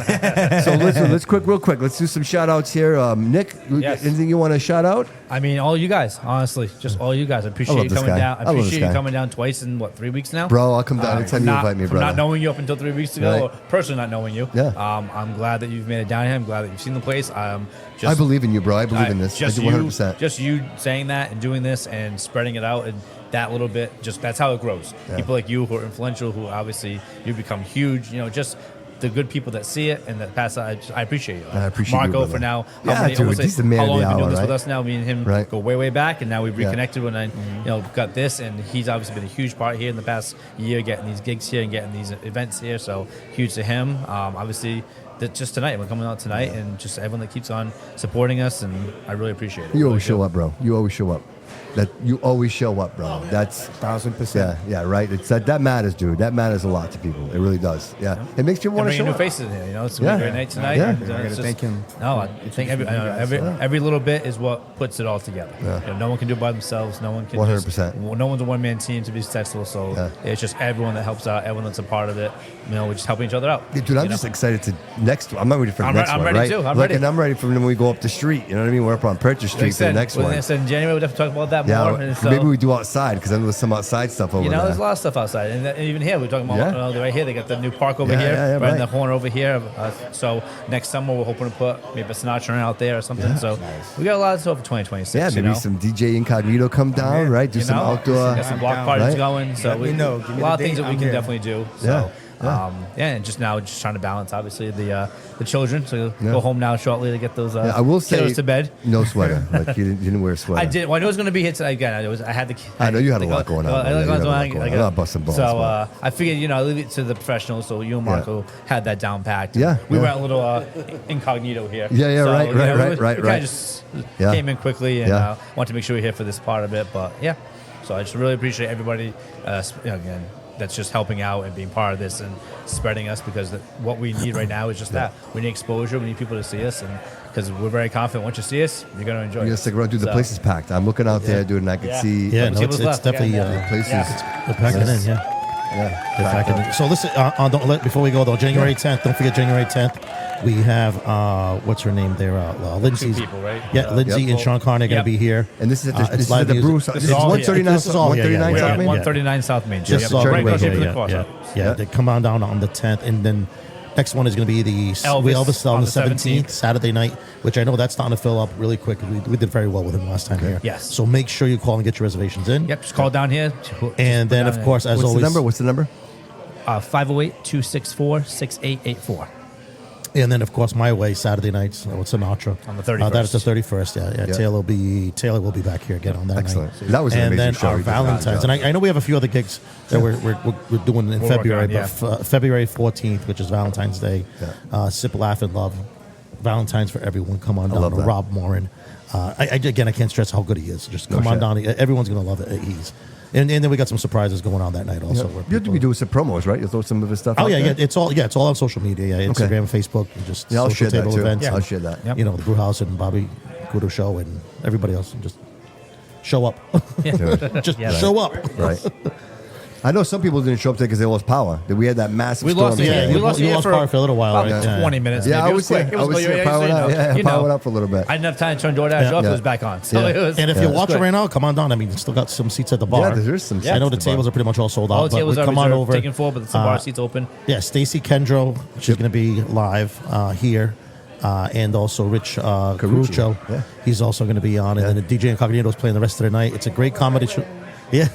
So let's real quick. Let's do some shout outs here. Nick, Yes. anything you want to shout out? I mean, all you guys, honestly, just all you guys. I appreciate love you this coming guy. down. I I love this appreciate you guy. coming down twice in 3 weeks now. Bro, I'll come down anytime you invite me, From brother. not knowing you up until 3 weeks ago, Right. or personally not knowing you. Yeah. I'm glad that you've made it down here. I'm glad that you've seen the place. Just, I believe in you, bro. I believe in this. I Just do you, 100%. just you saying that and doing this and spreading it out and that little bit. Just that's how it grows. People like you who are influential, who obviously you become huge. You know, just the good people that see it and that pass it. I appreciate you. I appreciate you, Marco brother. for now. Yeah, dude, almost he's the man how of long the have you been doing hour, this right? with us now? Me and him Right. go way back, and now we've Yeah. reconnected when I got this, and he's obviously been a huge part here in the past year, getting these gigs here and getting these events here. So huge to him. Obviously. Just tonight, we're coming out tonight, and just everyone that keeps on supporting us, and I really appreciate it. You always Really show do. up, bro. You always show up. You always show up, bro. That's 1,000%. yeah, right. It's that matters, dude. That matters a lot to people. It really does. Yeah, it makes people And want to bringing show new up. faces in here, you know, it's gonna be a great night tonight. Yeah. and, I gotta it's thank him. No, I think every little bit is what puts it all together. Yeah. You know, no one can do it by themselves. No one can. 100%. No one's a one man team to be successful. So Yeah. it's just everyone that helps out, everyone that's a part of it. You know, we're just helping each other out. Yeah, dude, I'm you just know? excited to next. I'm not ready for the I'm next I'm one, ready right? too. I'm Like, ready. and I'm ready for when we go up the street. You know what I mean? We're up on Purchase Street Like I for the said, next when one. I said in January, we'll have to talk about that Yeah, more. And so, maybe we do outside because I know there's some outside stuff over you know, there. there's a lot of stuff outside, and even here we're talking about Yeah. right here. They got the new park over Yeah, here, yeah, right in the right. corner over here. So next summer we're hoping to put maybe a Sinatra out there or something. Yeah. So we got a lot of stuff for 2026. Yeah, you maybe know? some DJ Inkognito come down, here. right? Do You some know, outdoor. got some block down. parties Right. going. So Let me know. Give me a lot of the things date. that we I'm can here. definitely do. Yeah. So Yeah. and just trying to balance obviously the children. So Yeah. go home now shortly to get those Yeah, I will say kiddos to bed. no sweater. Like you didn't wear a sweater. I did. Well, I knew it was going to be hit tonight again. I had the. I know you had a the- lot going on, I man. You had a lot I going on. I'm not busting balls, So but- I figured, I leave it to the professionals. So you and Marco had that down packed. Yeah, we yeah. went a little incognito here. Yeah, So, right, you know, right. We kind of just Yeah. came in quickly and Yeah. wanted to make sure we're here for this part of it. But yeah, so I just really appreciate everybody. Again, that's just helping out and being part of this and spreading us, because what we need right now is just that. We need exposure. We need people to see us, and because we're very confident once you see us, you're going to enjoy You're it. gonna stick around, dude. The So, place is packed. I'm looking out there, dude, and I can Yeah. see. Yeah, no, tables it's left. definitely Yeah. The place is. they're packing in. Yeah. If I can. So listen, before we go though, January 10th. Don't forget January 10th. We have what's her name there? Lindsay's. 2 people, right? Yeah, Lindsay and Sean Carney are going to be here. And this is at It's this is live at the music. Brew. This This is is all- 139 this is all- 139 yeah, South yeah, Main. 139 South Main. Just Yep. saw Right it across the here, street yeah, from the yeah, cross. yeah. They come on down on the 10th, and then next one is going to be the Elvis on the 17th, Saturday night, which I know that's starting to fill up really quick. We did very well with him last time here. Yes. So make sure you call and get your reservations in. Yep, just call down here. And then, of course, as always, What's the number? 508-264-6884. and then of course my way Saturday nights with Sinatra On the 31st. That is the 31st. Yeah. Taylor will be back here again on that Excellent. night. That was an and amazing then show. our He did a good Valentine's, job. and I know we have a few other gigs that we're doing in We're February, working on, but February 14th, which is Valentine's Day, Sip, Laugh, and Love. Valentine's for everyone. Come on down love to that. Rob Morin. I can't stress how good he is. Just come on down. Everyone's gonna love it. And then we got some surprises going on that night also. where You have to be people- doing some promos, right? You'll throw some of his stuff. Oh out yeah, there? yeah. It's all on social media. Yeah, Instagram, Facebook, and just Yeah, I'll social share that table too. events. I'll share that. Yep. You know, the Brew House and Bobby Couto Show and everybody else, and just show up. Just Yeah. show up. Right. I know some people didn't show up today because they lost power. We had that massive We storm. lost today. it. Yeah, We lost you it lost for power for a little while, about right? 20 minutes. Yeah, maybe. I It was quick. there. It I was quick. there. Yeah, Powered so you up. know. Yeah, You know. powered up for a little bit. I didn't have time to turn DoorDash off. Yeah. It was back on. So Yeah. it was. And if Yeah. you're It's watching good. right now, come on down. I mean, still got some seats at the bar. Yeah, there's some I know the seats at the bar. tables are pretty much all sold All out, the but tables we are come on reserved, over. taken full, but some bar seats open. Yeah, Stacy Kendro, she's going to be live here. And also Rich Carucci. Yeah. He's also going to be on. And then DJ Inkognito is playing the rest of the night. It's a great comedy show. Yeah.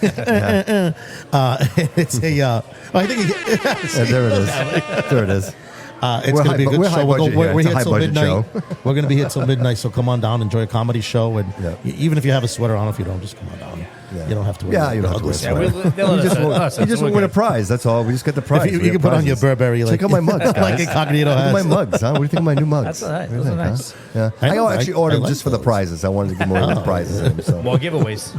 It's a. I think Yeah, there it is. There it is. it's We're going to be a high- good we're show. high budget We're here. It's a here high till budget midnight. show. We're going to be here till midnight. So come on down, enjoy a comedy show, and Yeah. even if you have a sweater on, if you don't, just come on down. Yeah. You don't have to wear. Yeah, you don't have to wear a Yeah, sweater. they'll You just let won't, us- you just we're won't win a good. prize. That's all. We just get the prize. If you We can get put on your prizes. Burberry, Check out my mugs, guys. like Incognito Look at has. my mugs, huh? What do you think of my new mugs? That's all right. What do you Those are think, nice. huh? Yeah. I know, I actually I ordered them like just for the those. prizes. I wanted to give more of the prizes. In, so. More giveaways.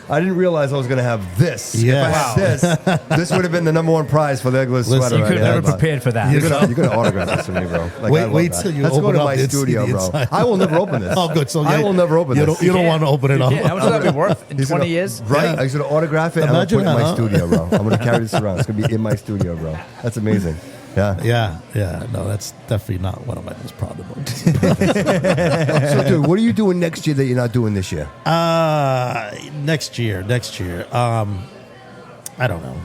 I didn't realize I was going to have this. Yes. If I had this would have been the number one prize for the Eggless Listen, sweater. You right could have now, never but prepared for that. You're gonna autograph this for me, bro. Like, Wait- I love wait that. till you Let's go open to up my the studio, bro. inside. I will never open this. Oh, good. So I will never open you this. don't want to open it up. Yeah, how much will that be worth in He's 20 gonna- years? Right? Yeah. I'm going to autograph it and I'm going to Imagine put it in my that, huh? studio, bro. I'm going to carry this around. It's going to be in my studio, bro. That's amazing. Yeah. Yeah. No, that's definitely not one of my most proud moments. So, dude, what are you doing next year that you're not doing this year? Next year. I don't know.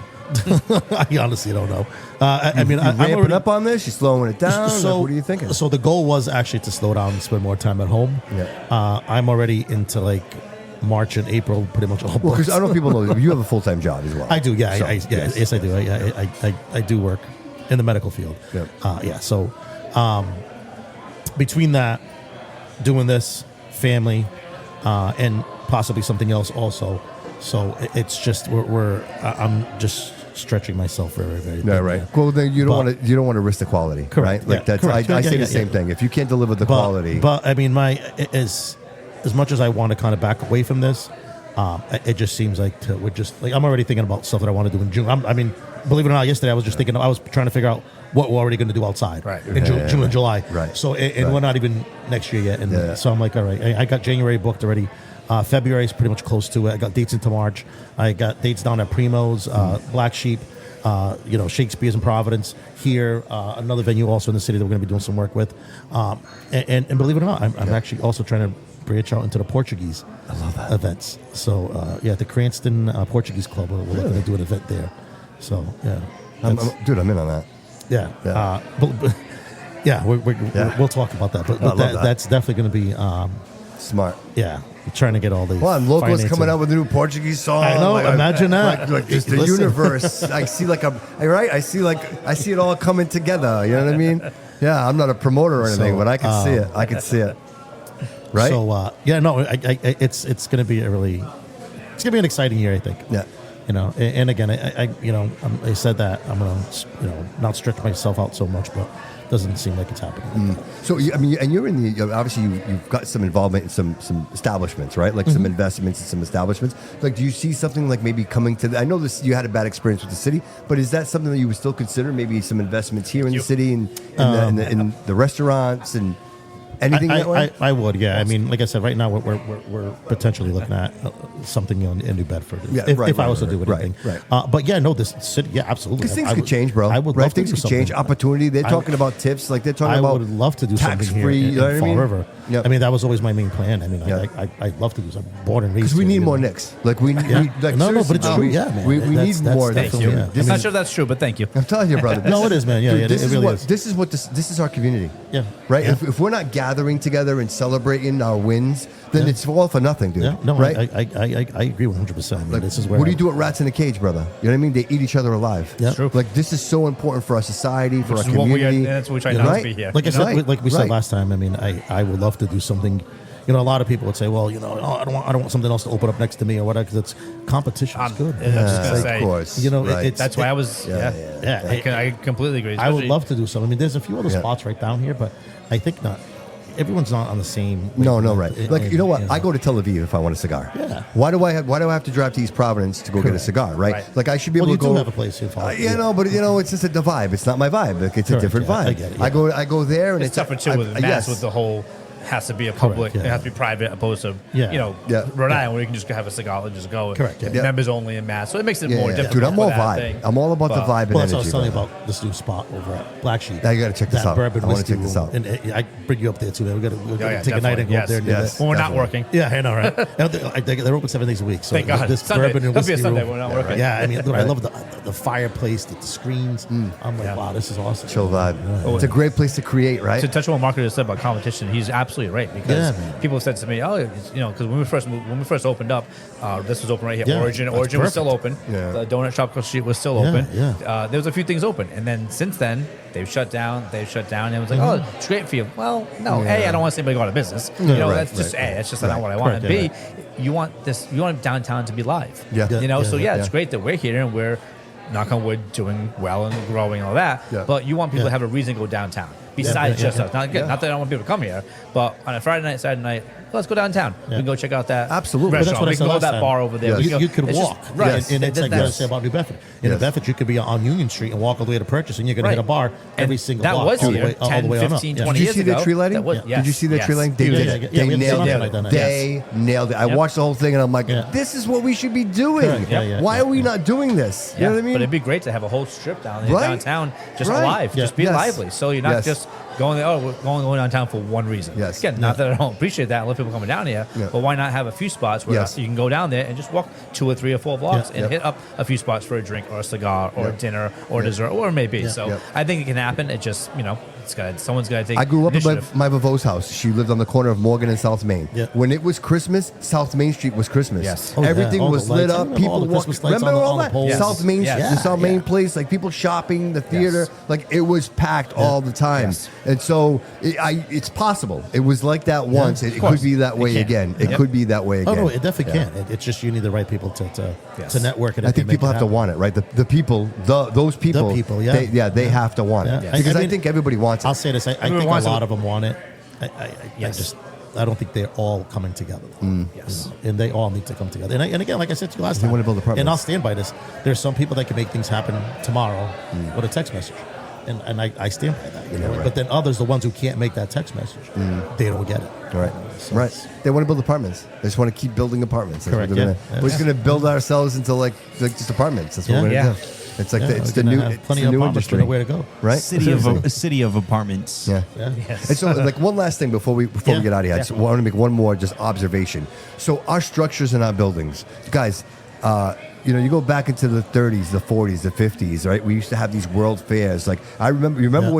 I honestly don't know. I mean, You I'm ramping already up on this? You slowing it down? So, Like, what are you thinking? So the goal was actually to slow down and spend more time at home. Yeah. I'm already into like March and April, pretty much all Well, booked. because I don't know if people know you have a full-time job as well. I do, yeah, So, yes, I do. I do work in the medical field. Yep. So between that, doing this, family, and possibly something else also. So it's just I'm just stretching myself very, very. Yeah, thin right. there. Well, then you But- don't want to risk the quality, Correct, right? Like yeah, that's correct. I Yeah, say yeah, the same yeah. thing. If you can't deliver the quality, But I mean, as much as I want to kind of back away from this, it just seems like we're just like I'm already thinking about stuff that I want to do in June. I mean, believe it or not, yesterday I was just thinking I was trying to figure out what we're already going to do outside in June and July. Right. So and Right. we're not even next year yet, and Yeah. so I'm like, all right, I got January booked already. February is pretty much close to it. I got dates into March. I got dates down at Primo's, Black Sheep. Shakespeare's in Providence here, another venue also in the city that we're going to be doing some work with, and believe it or not, I'm actually also trying to branch out into the Portuguese events. So the Cranston Portuguese Club, we're looking to do an event there. So yeah, dude, I'm in on that. yeah, Yeah. but yeah, we'll talk about that. But love that. that's definitely going to be Smart. we're trying to get all these. Well, and locals financing. coming out with a new Portuguese song. I know, imagine that. Like just the Listen. universe. I see I see it all coming together. You know what I mean? Yeah, I'm not a promoter or anything, So, but I can see it. I can see it. Right? So it's going to be it's going to be an exciting year, I think. Yeah. And again, I said that I'm going to not stretch myself out so much, but it doesn't seem like it's happening. So, and you're in the, obviously you've got some involvement in some establishments, right? Like some investments in some establishments. Like, do you see something like maybe coming to I know you had a bad experience with the city, but is that something that you would still consider maybe some investments here in the city and in the restaurants and anything that way? I would, yeah. I mean, like I said, right now we're potentially looking at something in New Bedford. Yeah, if I was to do anything. Right. But yeah, no, this city, yeah, absolutely. Because things I could would- change, bro. I would right? love Things to do could change. something. Opportunity. They're talking about tips. Like they're talking I about would love to do something here tax-free, in you know what I Fall mean? River. Yep. I mean, that was always my main plan. I mean, Yeah. I'd love to do something. Born and raised. Because we here, need you more know. Nicks. Like we Yeah. need. Like, No, but seriously, it's bro, true. we- Yeah, man. We That's need more. Thank definitely, you. yeah. I'm not sure that's true, but thank you. I'm telling you, brother. No, it is, man. Yeah, Dude, yeah, this it is really what is. this is our community. Yeah. Right. Yeah. If we're not gathering together and celebrating our wins, then Yeah. it's all for nothing, dude. Yeah, no, right. I agree 100%. I mean, Like, this is where what do you do at Rats in a Cage, brother? You know what I mean? They eat each other alive. Yeah. True. Like this is so important for our society, for Which our is what we are, community. that's what we try You not know? to be here. Like I said, Right, like we said right. last time. I mean, I would love to do something. You know, a lot of people would say, "Well, you know, oh, I don't want something else to open up next to me or whatever." Because it's competition is good. I was just gonna Of say, course. You know, Right. it's that's why I was. Yeah, Yeah, yeah. I completely agree. I would especially- love to do something. I mean, there's a few other Yeah. spots right down here, but I think not. Everyone's not on the same. No, wavelength. right. Like you know what? I go to Tel Aviv if I want a cigar. Yeah. Why do I have to drive to East Providence to go get a cigar? Right. Right. Like I should be Well, able you to go. do have a place here. You know, but you know, it's just the vibe. It's not my vibe. Like it's a Correct, different yeah, vibe. I get it, yeah. I go there, and It's tougher too with mass yes. with the whole has to be a public, Correct, it yeah. has to be private, opposed to Yeah. Yeah. Rhode Island where you can just have a cigar and just go. Correct, yeah. Yeah. Members only in mass, so it makes it Yeah, more yeah. difficult. Dude, I'm for all that vibe. thing. I'm all about the But- vibe and Well, that's energy. what I was telling you brother. about this new spot over at Black Sheep. Now you gotta check this that out. Bourbon I wanna whiskey check this room. out. And I bring you up there too. Man. We got to Yeah, take a night and go up there. And do Yes. that. When we're not Definitely. working. Yeah, I know, right? And they're open 7 days a week. So Thank God. this Sunday. bourbon and It'll be a whiskey Sunday room. when we're not working. Yeah, I mean, dude, I love the fireplace, the screens. I'm like, Yeah. wow, this is awesome. Chill vibe. It's a great place to create, right? To touch on what Marco just said about competition, he's absolutely right because Yeah, man. people have said to me, "Oh, because when we first opened up, this was open right here. Yeah, Origin that's was still perfect. open. Yeah. The donut shop across the street was still Yeah, open. yeah. There was a few things open, and then since then they've shut down. And it was like, oh, it's great for you. Well, no, A, I don't want to see anybody go out of business. right, That's just right, A. That's just right. not what I want. Correct, And yeah, B, you want downtown to be live. Yeah. Yeah, So yeah, it's yeah. great that we're here and we're, knock on wood, doing well and growing and all that. Yeah. But you want people Yeah. to have a reason to go downtown besides yeah, just yeah. us. Not that I don't want people to come here, but on a Friday night, Saturday night, let's go downtown. We can go check out that Absolutely. But But that's restaurant. what I We said can go to last that time. bar over there. Yes. We can You go- could it's just- walk, right? And it's like what I That's- say about New Bedford. In New Yes. Bedford, you could be on Union Street and walk all the way to Purchase, and you're going to Right. hit a bar every And single that block. was all the here way- all the 10, way on up. 15, Yeah. 20 Did you years see the ago. tree lighting? That was- Yeah. Did you see the yes. tree lighting? They Yeah, did yeah, it. yeah, They we had nailed something it. like that, They nailed it. I Yep. watched the whole thing and I'm like, Yeah. this is what we should be doing. Correct. Yeah, yeah, Why yeah, are we yeah. not doing this? You know what I mean? But it'd be great to have a whole strip down there Right. downtown, just Right. alive, Yeah. just be Yes. lively. So you're not Yes. just going there. Oh, we're going downtown for one reason. Yes. Again, not that I don't appreciate that. I love people coming down here, Yeah. but why not have a few spots where Yes. you can go down there and just walk 2 or 3 or 4 blocks Yeah. and Yep. hit up a few spots for a drink or a cigar or Yep. dinner or Yep. dessert or it may be. Yeah. So Yep. I think it can happen. It just someone's got to take. I grew up at initiative. my Vavo's house. She lived on the corner of Morgan and South Main. Yeah. When it was Christmas, South Main Street was Christmas. Yes. Oh, yeah. Everything All the was lit lights. up. Remember People all the walked. Christmas lights Remember on the- all on the that? poles? South Main Yes. Street, the South Main Yeah. place, like people shopping, the theater, Yes. like it was packed all the time. Yes. And so it's possible. It was like that once. It course. could be that It way can. again. It Yep. could be that way Oh again. no, it definitely Yeah. can. It's just you need the right people to Yes. network it. I think people have to want it, right? The people, those people, The people, yeah. they have to want it Yeah. because I I mean, think everybody wants it. I'll say this. I Everyone think a wants lot it. of them want it. Yes. I don't think they're all coming together. Yes. And they all need to come together. And again, like I said to you last They time, wanna build apartments. and I'll stand by this. There's some people that can make things happen tomorrow with a text message. And I stand by that. You know? right. But then others, the ones who can't make that text message, they don't get it. Right, So right. it's- They want to build apartments. They just want to keep building apartments. That's what Correct, they're yeah. gonna- We're just going to build ourselves into like just apartments. That's what Yeah. we're going Yeah. to do. It's like Yeah, it's we're the gonna new, have it's plenty the of new apartments. We industry, know where to go. right? A city of apartments. Yeah. Yeah. And so, like one last thing before we Yeah. get out of here, I just want to make one more just observation. So our structures in our buildings, guys. You go back into the 30s, the 40s, the 50s, right? We used to have these world fairs. Like I remember, remember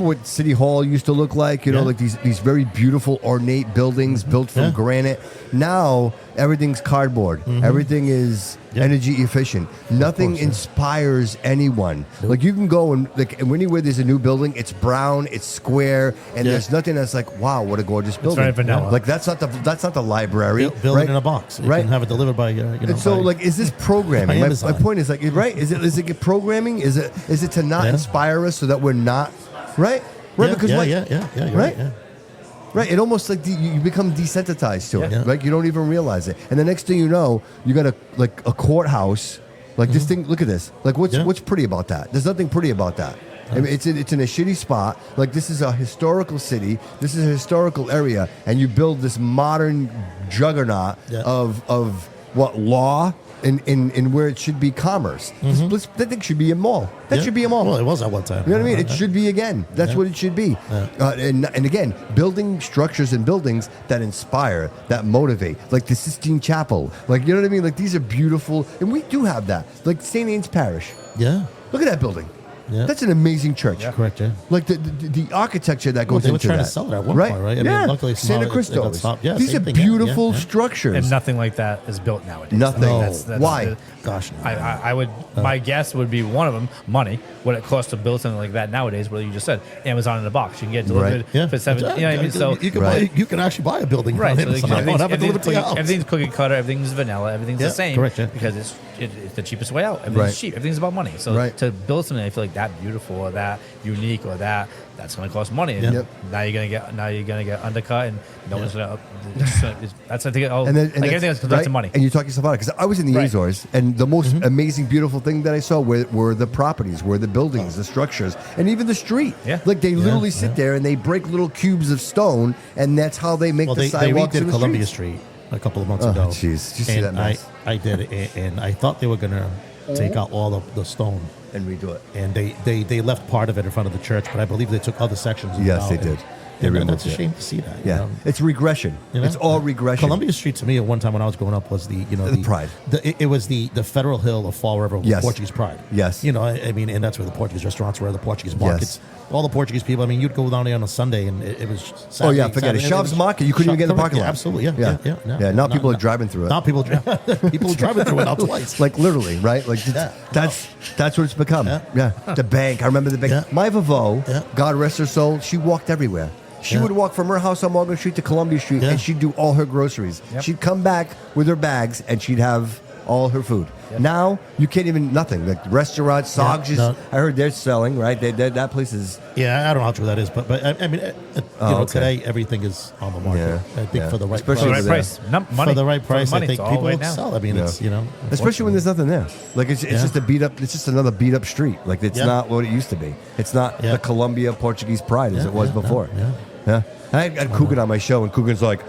what City Hall used to look like? You know, Yeah. like these very beautiful, ornate buildings built from Yeah. granite. Now everything's cardboard. Everything is energy efficient. Nothing course, yeah. inspires anyone. Like you can go and anywhere there's a new building, it's brown, it's square, and Yeah. there's nothing that's like, wow, what a gorgeous building. very vanilla. Like that's not the library. Build right? it in a box. You right? can have it delivered by, And so, like, is this programming? by My Amazon. point is, like, right? Is it programming? Is it to not Yeah. inspire us so that we're not right? Right? yeah, Because yeah, like, yeah, you're right? right. Yeah. right? It almost like you become desensitized to it. Yeah. Like you don't even realize it, and the next thing you know, you got a courthouse. Like this thing. Look at this. Like Yeah. what's pretty about that? There's nothing pretty about that. I mean, it's in a shitty spot. Like, this is a historical city. This is a historical area, and you build this modern juggernaut of what, law in where it should be commerce. That thing should be a mall. That should be a mall. Well, it was at one time. You know what I mean? It should be again. That's what it should be. And again, building structures and buildings that inspire, that motivate, like the Sistine Chapel. Like, you know what I mean? Like, these are beautiful, and we do have that. Like St. Anne's Parish. Yeah. Look at that building. Yeah. That's an amazing church. Yeah. Correct, yeah. Like the architecture that goes They were into trying that. to sell it at one point, right? I mean, luckily it's Santa not- it Cristo. got stopped. Yeah, These are same thing, beautiful yeah. structures. And nothing like that is built nowadays. Nothing. No. That's Why? Gosh, no. I would. My guess would be one of them. Money. What it costs to build something like that nowadays? Where you just said Amazon in a box, you can get it delivered Yeah. for $7. You know what I mean? So you can buy, you can actually buy a building right. on So Amazon. everything's, Have it delivered to your house. everything's cookie cutter. Everything's vanilla. Everything's Yeah, the same. correct, yeah. Because it's the cheapest way out. Everything's Right. cheap. Everything's about money. So Right. to build something, I feel like that beautiful or that unique or that's going to cost money. And Yep. now you're gonna get undercut, and no one's gonna. That's I think. Oh, And then, like everything else comes back to money. And you talk yourself out because I was in the Right. Azores, and the most amazing, beautiful thing that I saw were the properties, were the buildings, the structures, and even the street. Yeah. Like they literally sit there and they break little cubes of stone, and that's how they make Well, the they sidewalks redid in the Columbia streets. Street a couple of months Oh, ago. jeez. Did you see And that mess? I did, and I thought they were going to take out all of the stone. And redo it. And they left part of it in front of the church, but I believe they took other sections. Yes, out, they and- did. They and removed that's a it. shame to see that. Yeah, it's regression. You know? It's all regression. Columbia Street to me at one time when I was growing up was the The pride. It was the Federal Hill of Fall River, Yes. Portuguese pride. Yes. You know, I mean, and that's where the Portuguese restaurants were, the Portuguese markets. All the Portuguese people. I mean, you'd go down there on a Sunday and it was Saturday. Oh, yeah, forget it. Saturday, Shovs Market, you couldn't even get in the correct, parking lot. Absolutely, yeah. Yeah. Yeah, Now people are driving through it. Now people are driving through it now twice. Like literally, right? Like that's what it's become. Yeah. The bank. I remember the bank. Yeah. My Vavo, Yeah. God rest her soul, she walked everywhere. She Yeah. would walk from her house on Morgan Street to Columbia Street, Yeah. and she'd do all her groceries. Yep. She'd come back with her bags, and she'd have all her food. Yep. Now you can't even nothing. Like restaurants, Sogs. no. I heard they're selling. Right, that place is. Yeah, I don't know how true that is, but I mean, okay. today everything is on the market. Yeah, I think yeah. for the right Especially For the price. right price, money For the right price, money, I think it's all people right will now. sell. I mean, it's Especially when there's nothing there. Like it's Yeah. just a beat up. It's just another beat up street. Like it's Yeah. not what it used to be. It's not Yeah. the Columbia Portuguese pride as Yeah, it was yeah, before. yeah. I had Coogan on my show, and Coogan's like,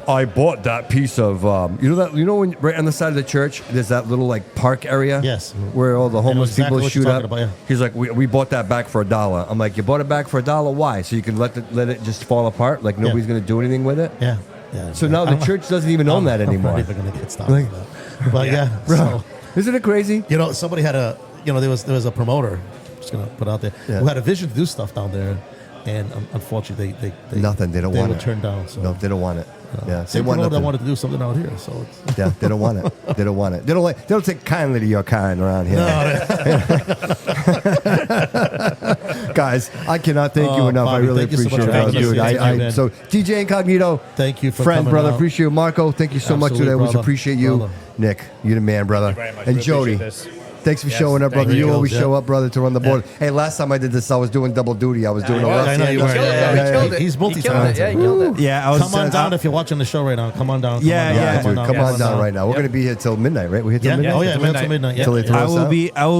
I bought that piece of when right on the side of the church there's that little like park area. Yes. Where all the homeless exactly people what shoot you're up. talking about, yeah. He's like, we bought that back for $1. I'm like, you bought it back for $1? Why? So you can let it just fall apart? Like nobody's gonna do anything with it? Yeah. Yeah. So now the church doesn't even own that anymore. I'm not even gonna get stopped. Like- with that. But yeah, Bro, so, isn't it crazy? somebody had there was a promoter. I'm just gonna put it out there who had a vision to do stuff down there, and unfortunately they Nothing. They don't want were it. turned down. So No, they don't want it. Yeah, they same want promoter that nothing. wanted to do something out here. So it's, Yeah, they don't want it. They don't want it. They don't take kindly to your kind around here. Guys, I cannot thank you Oh, enough. Bobby, I really thank you so appreciate much it, for dude. having us. Thank you, So DJ Inkognito, thank you for friend, coming brother, out. appreciate you. Marco, thank you so much Absolutely, today. I always brother. appreciate you. Brother. Nick, you're the man, brother. Thank you very much. And We Jody. appreciate this. Thanks for Yes, showing up, thank brother. You you. always Yeah. show up, brother, to run the board. Hey, last time I did this, I was doing double duty. I was doing a Yeah, Rusty. I know you He were. killed it, Yeah, though. yeah, He killed yeah. it. He's He killed it. multi-talented. Yeah, he killed it. Yeah, I was. Come on down if you're watching the show right now. Come on down. Yeah, Yeah, yeah. dude, come on down down right now. We're Yep. going to be here till midnight, right? We're here till Yeah, midnight? oh yeah, Till man, midnight. till midnight. Till they Yeah. throw I us will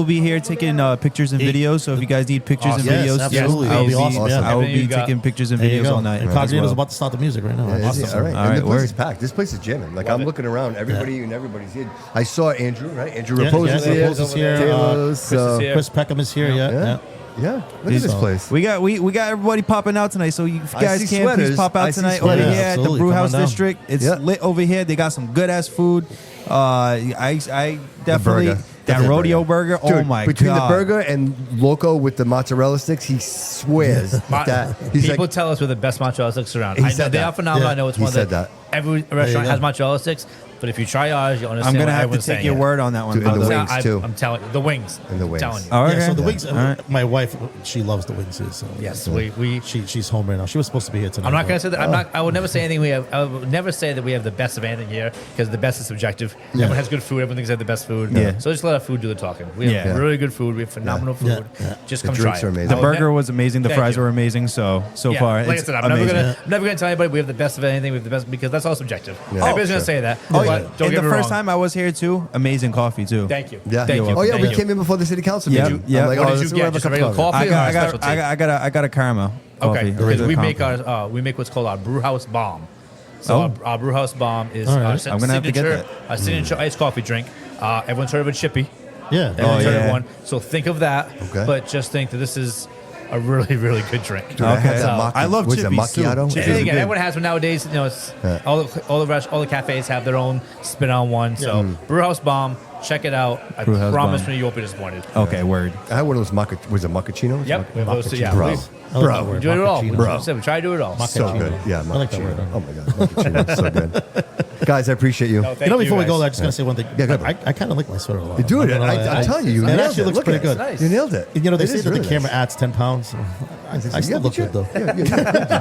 out? be here taking pictures and videos. So if you guys need pictures and Yes, videos, absolutely. I That'd will be awesome, yeah. I will Everything be you got. taking pictures and There you videos go. all night. And as Cognito's well. about to start the music right now. Yeah, is he? Awesome. All right. All And right, the place word. is packed. This place is jamming. Like, I'm looking around. Everybody's here. I saw Andrew, right? Andrew Yeah, Repose yeah, is here. Repose is here. Taylor's, Chris is here. Chris Peckham is here. Yeah, Yeah. yeah. Yeah. Look at this So- place. We got everybody popping out tonight. So you I guys see can sweaters. please pop I out see tonight over sweaters. here at the Absolutely. Brew Come on House down. District. It's Yeah. lit over here. They got some good ass food. I definitely burger. that The rodeo burger. Oh Dude, my between god! the burger and Loco with the mozzarella sticks, he swears that he's People like, tell us we're the best mozzarella sticks around. He I know said they that. are phenomenal. Yeah. I know it's He one said of the that. every you restaurant go. has mozzarella sticks. But if you try ours, you'll I'm understand. gonna what have to everyone's take saying your here. word on that one. Dude, and the brother. wings, too. I'm telling you, the wings. And the wings. I'm telling you. All right. Yeah, so the wings. All right. My wife, she loves the wings too. So Yes, we. she's home right now. She was supposed to be here tonight. I'm not but- going to say that. I'm not. I will never say anything. I will never say that we have the best of anything here because the best is subjective. Everyone has good food. Everyone thinks they have the best food. Yeah. So just let our food do the talking. We have Yeah. really good food. We have phenomenal food. Yeah. Just The come drinks try are it. amazing. The I will burger was amazing. The Thank fries you. were amazing. So Yeah, far, like I it's said, I'm amazing. never gonna tell anybody we have the best of anything. We have the best because that's all subjective. Yeah. Everybody's Oh, gonna sure. say that. Oh, but don't and get the me first wrong. time I was here too, amazing coffee too. Thank you. Yeah. Thank you. Oh yeah, Thank we you. came in before the city council Yeah, meeting. yeah. I'm like, What oh, did let's you go get? have a Just a cup of regular coffee? I or got, specialty? I got a caramel. Okay, Coffee, because regular we make caramel. we make what's called our Brew House Bomb. So our Brew House Bomb is All right. our I'm gonna have to get signature, that. a signature iced coffee drink. Everyone's heard of a chippy. Yeah. Everyone's heard yeah. of one. So think of that, Okay. but just think that this is a really, really good drink. Dude, I had Okay. that I love was it chippies, too. macchiato. Chippies. And again, everyone has one nowadays. You know, it's, all the cafes have their own spin on one. So Brew House Bomb, check it out. I Brew House promise Bomb. me you won't be disappointed. Okay, word. I had one of those was it macchiatos? Yep, we have those two, yeah. Bro, We bro, word. do it all. Macchiato. Bro. We try to do it all. so good. Yeah, I like that macchiato. word. Oh my god, macchiato, so good. Guys, I appreciate you. No, thank You know, before we guys. go, I'm just gonna say one thing. Yeah, go ahead. I kind of like my sweater a lot. You do it. I'm not gonna lie. I'm telling you, you it nailed actually it. looks Look pretty at good. it. Nice. You nailed it. And, you know, they It say is that really the camera nice. adds 10 pounds. I still look good though.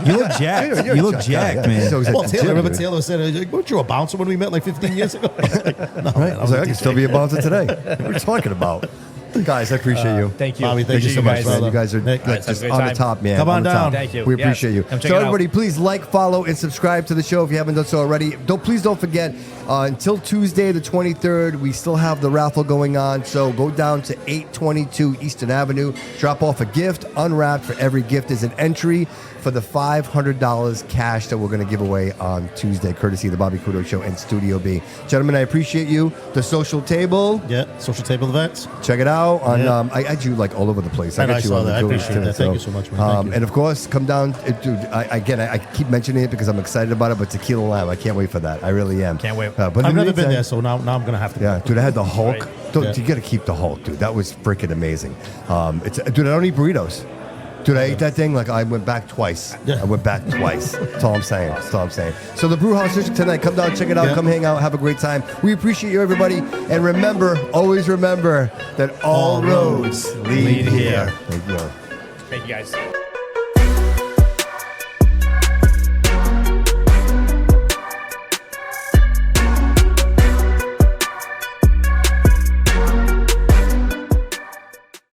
You look jacked. You look jacked, man. So he's at Well, the Taylor, gym, remember dude. Taylor said, like, weren't you a bouncer when we met like 15 years ago? No, Right? I was like, I can still be a bouncer today. What are you talking about? Guys, I appreciate you. Thank you. Bobby, thank you so Appreciate much, Man, you guys are Nick, like, it's a just great on the time. top, man. Come on the down. top. Thank you. We Yes. appreciate you. Come check So it out. everybody, please like, follow, and subscribe to the show if you haven't done so already. Please don't forget, until Tuesday the 23rd, we still have the raffle going on. So go down to 822 Eastern Avenue, drop off a gift, unwrapped. For every gift is an entry for the $500 cash that we're going to give away on Tuesday, courtesy of the Bobby Couto Show and Studio B. Gentlemen, I appreciate you. The Social Table. Yeah, social table events. Check it out on. Yeah. I had you like all over the place. And got I you saw on the that. I jewelry appreciate too, that. Thank you so much, man. Thank you. And of course, come down, dude. I keep mentioning it because I'm excited about it. But Tequila Lime, I can't wait for that. I really am. Can't wait. But in I've the never been meantime- there, so now I'm gonna have to. Yeah, dude, I had the Hulk. Right. You got to keep the Hulk, dude. That was freaking amazing. Dude, I don't eat burritos. Dude, I ate that thing like I went back twice. Yeah. I went back twice. That's all I'm saying. That's all I'm saying. So the Brew House District tonight, come down, check it out, Yeah. come hang out, have a great time. We appreciate you, everybody. And remember, always remember that all roads lead here. Thank you. Thank you guys.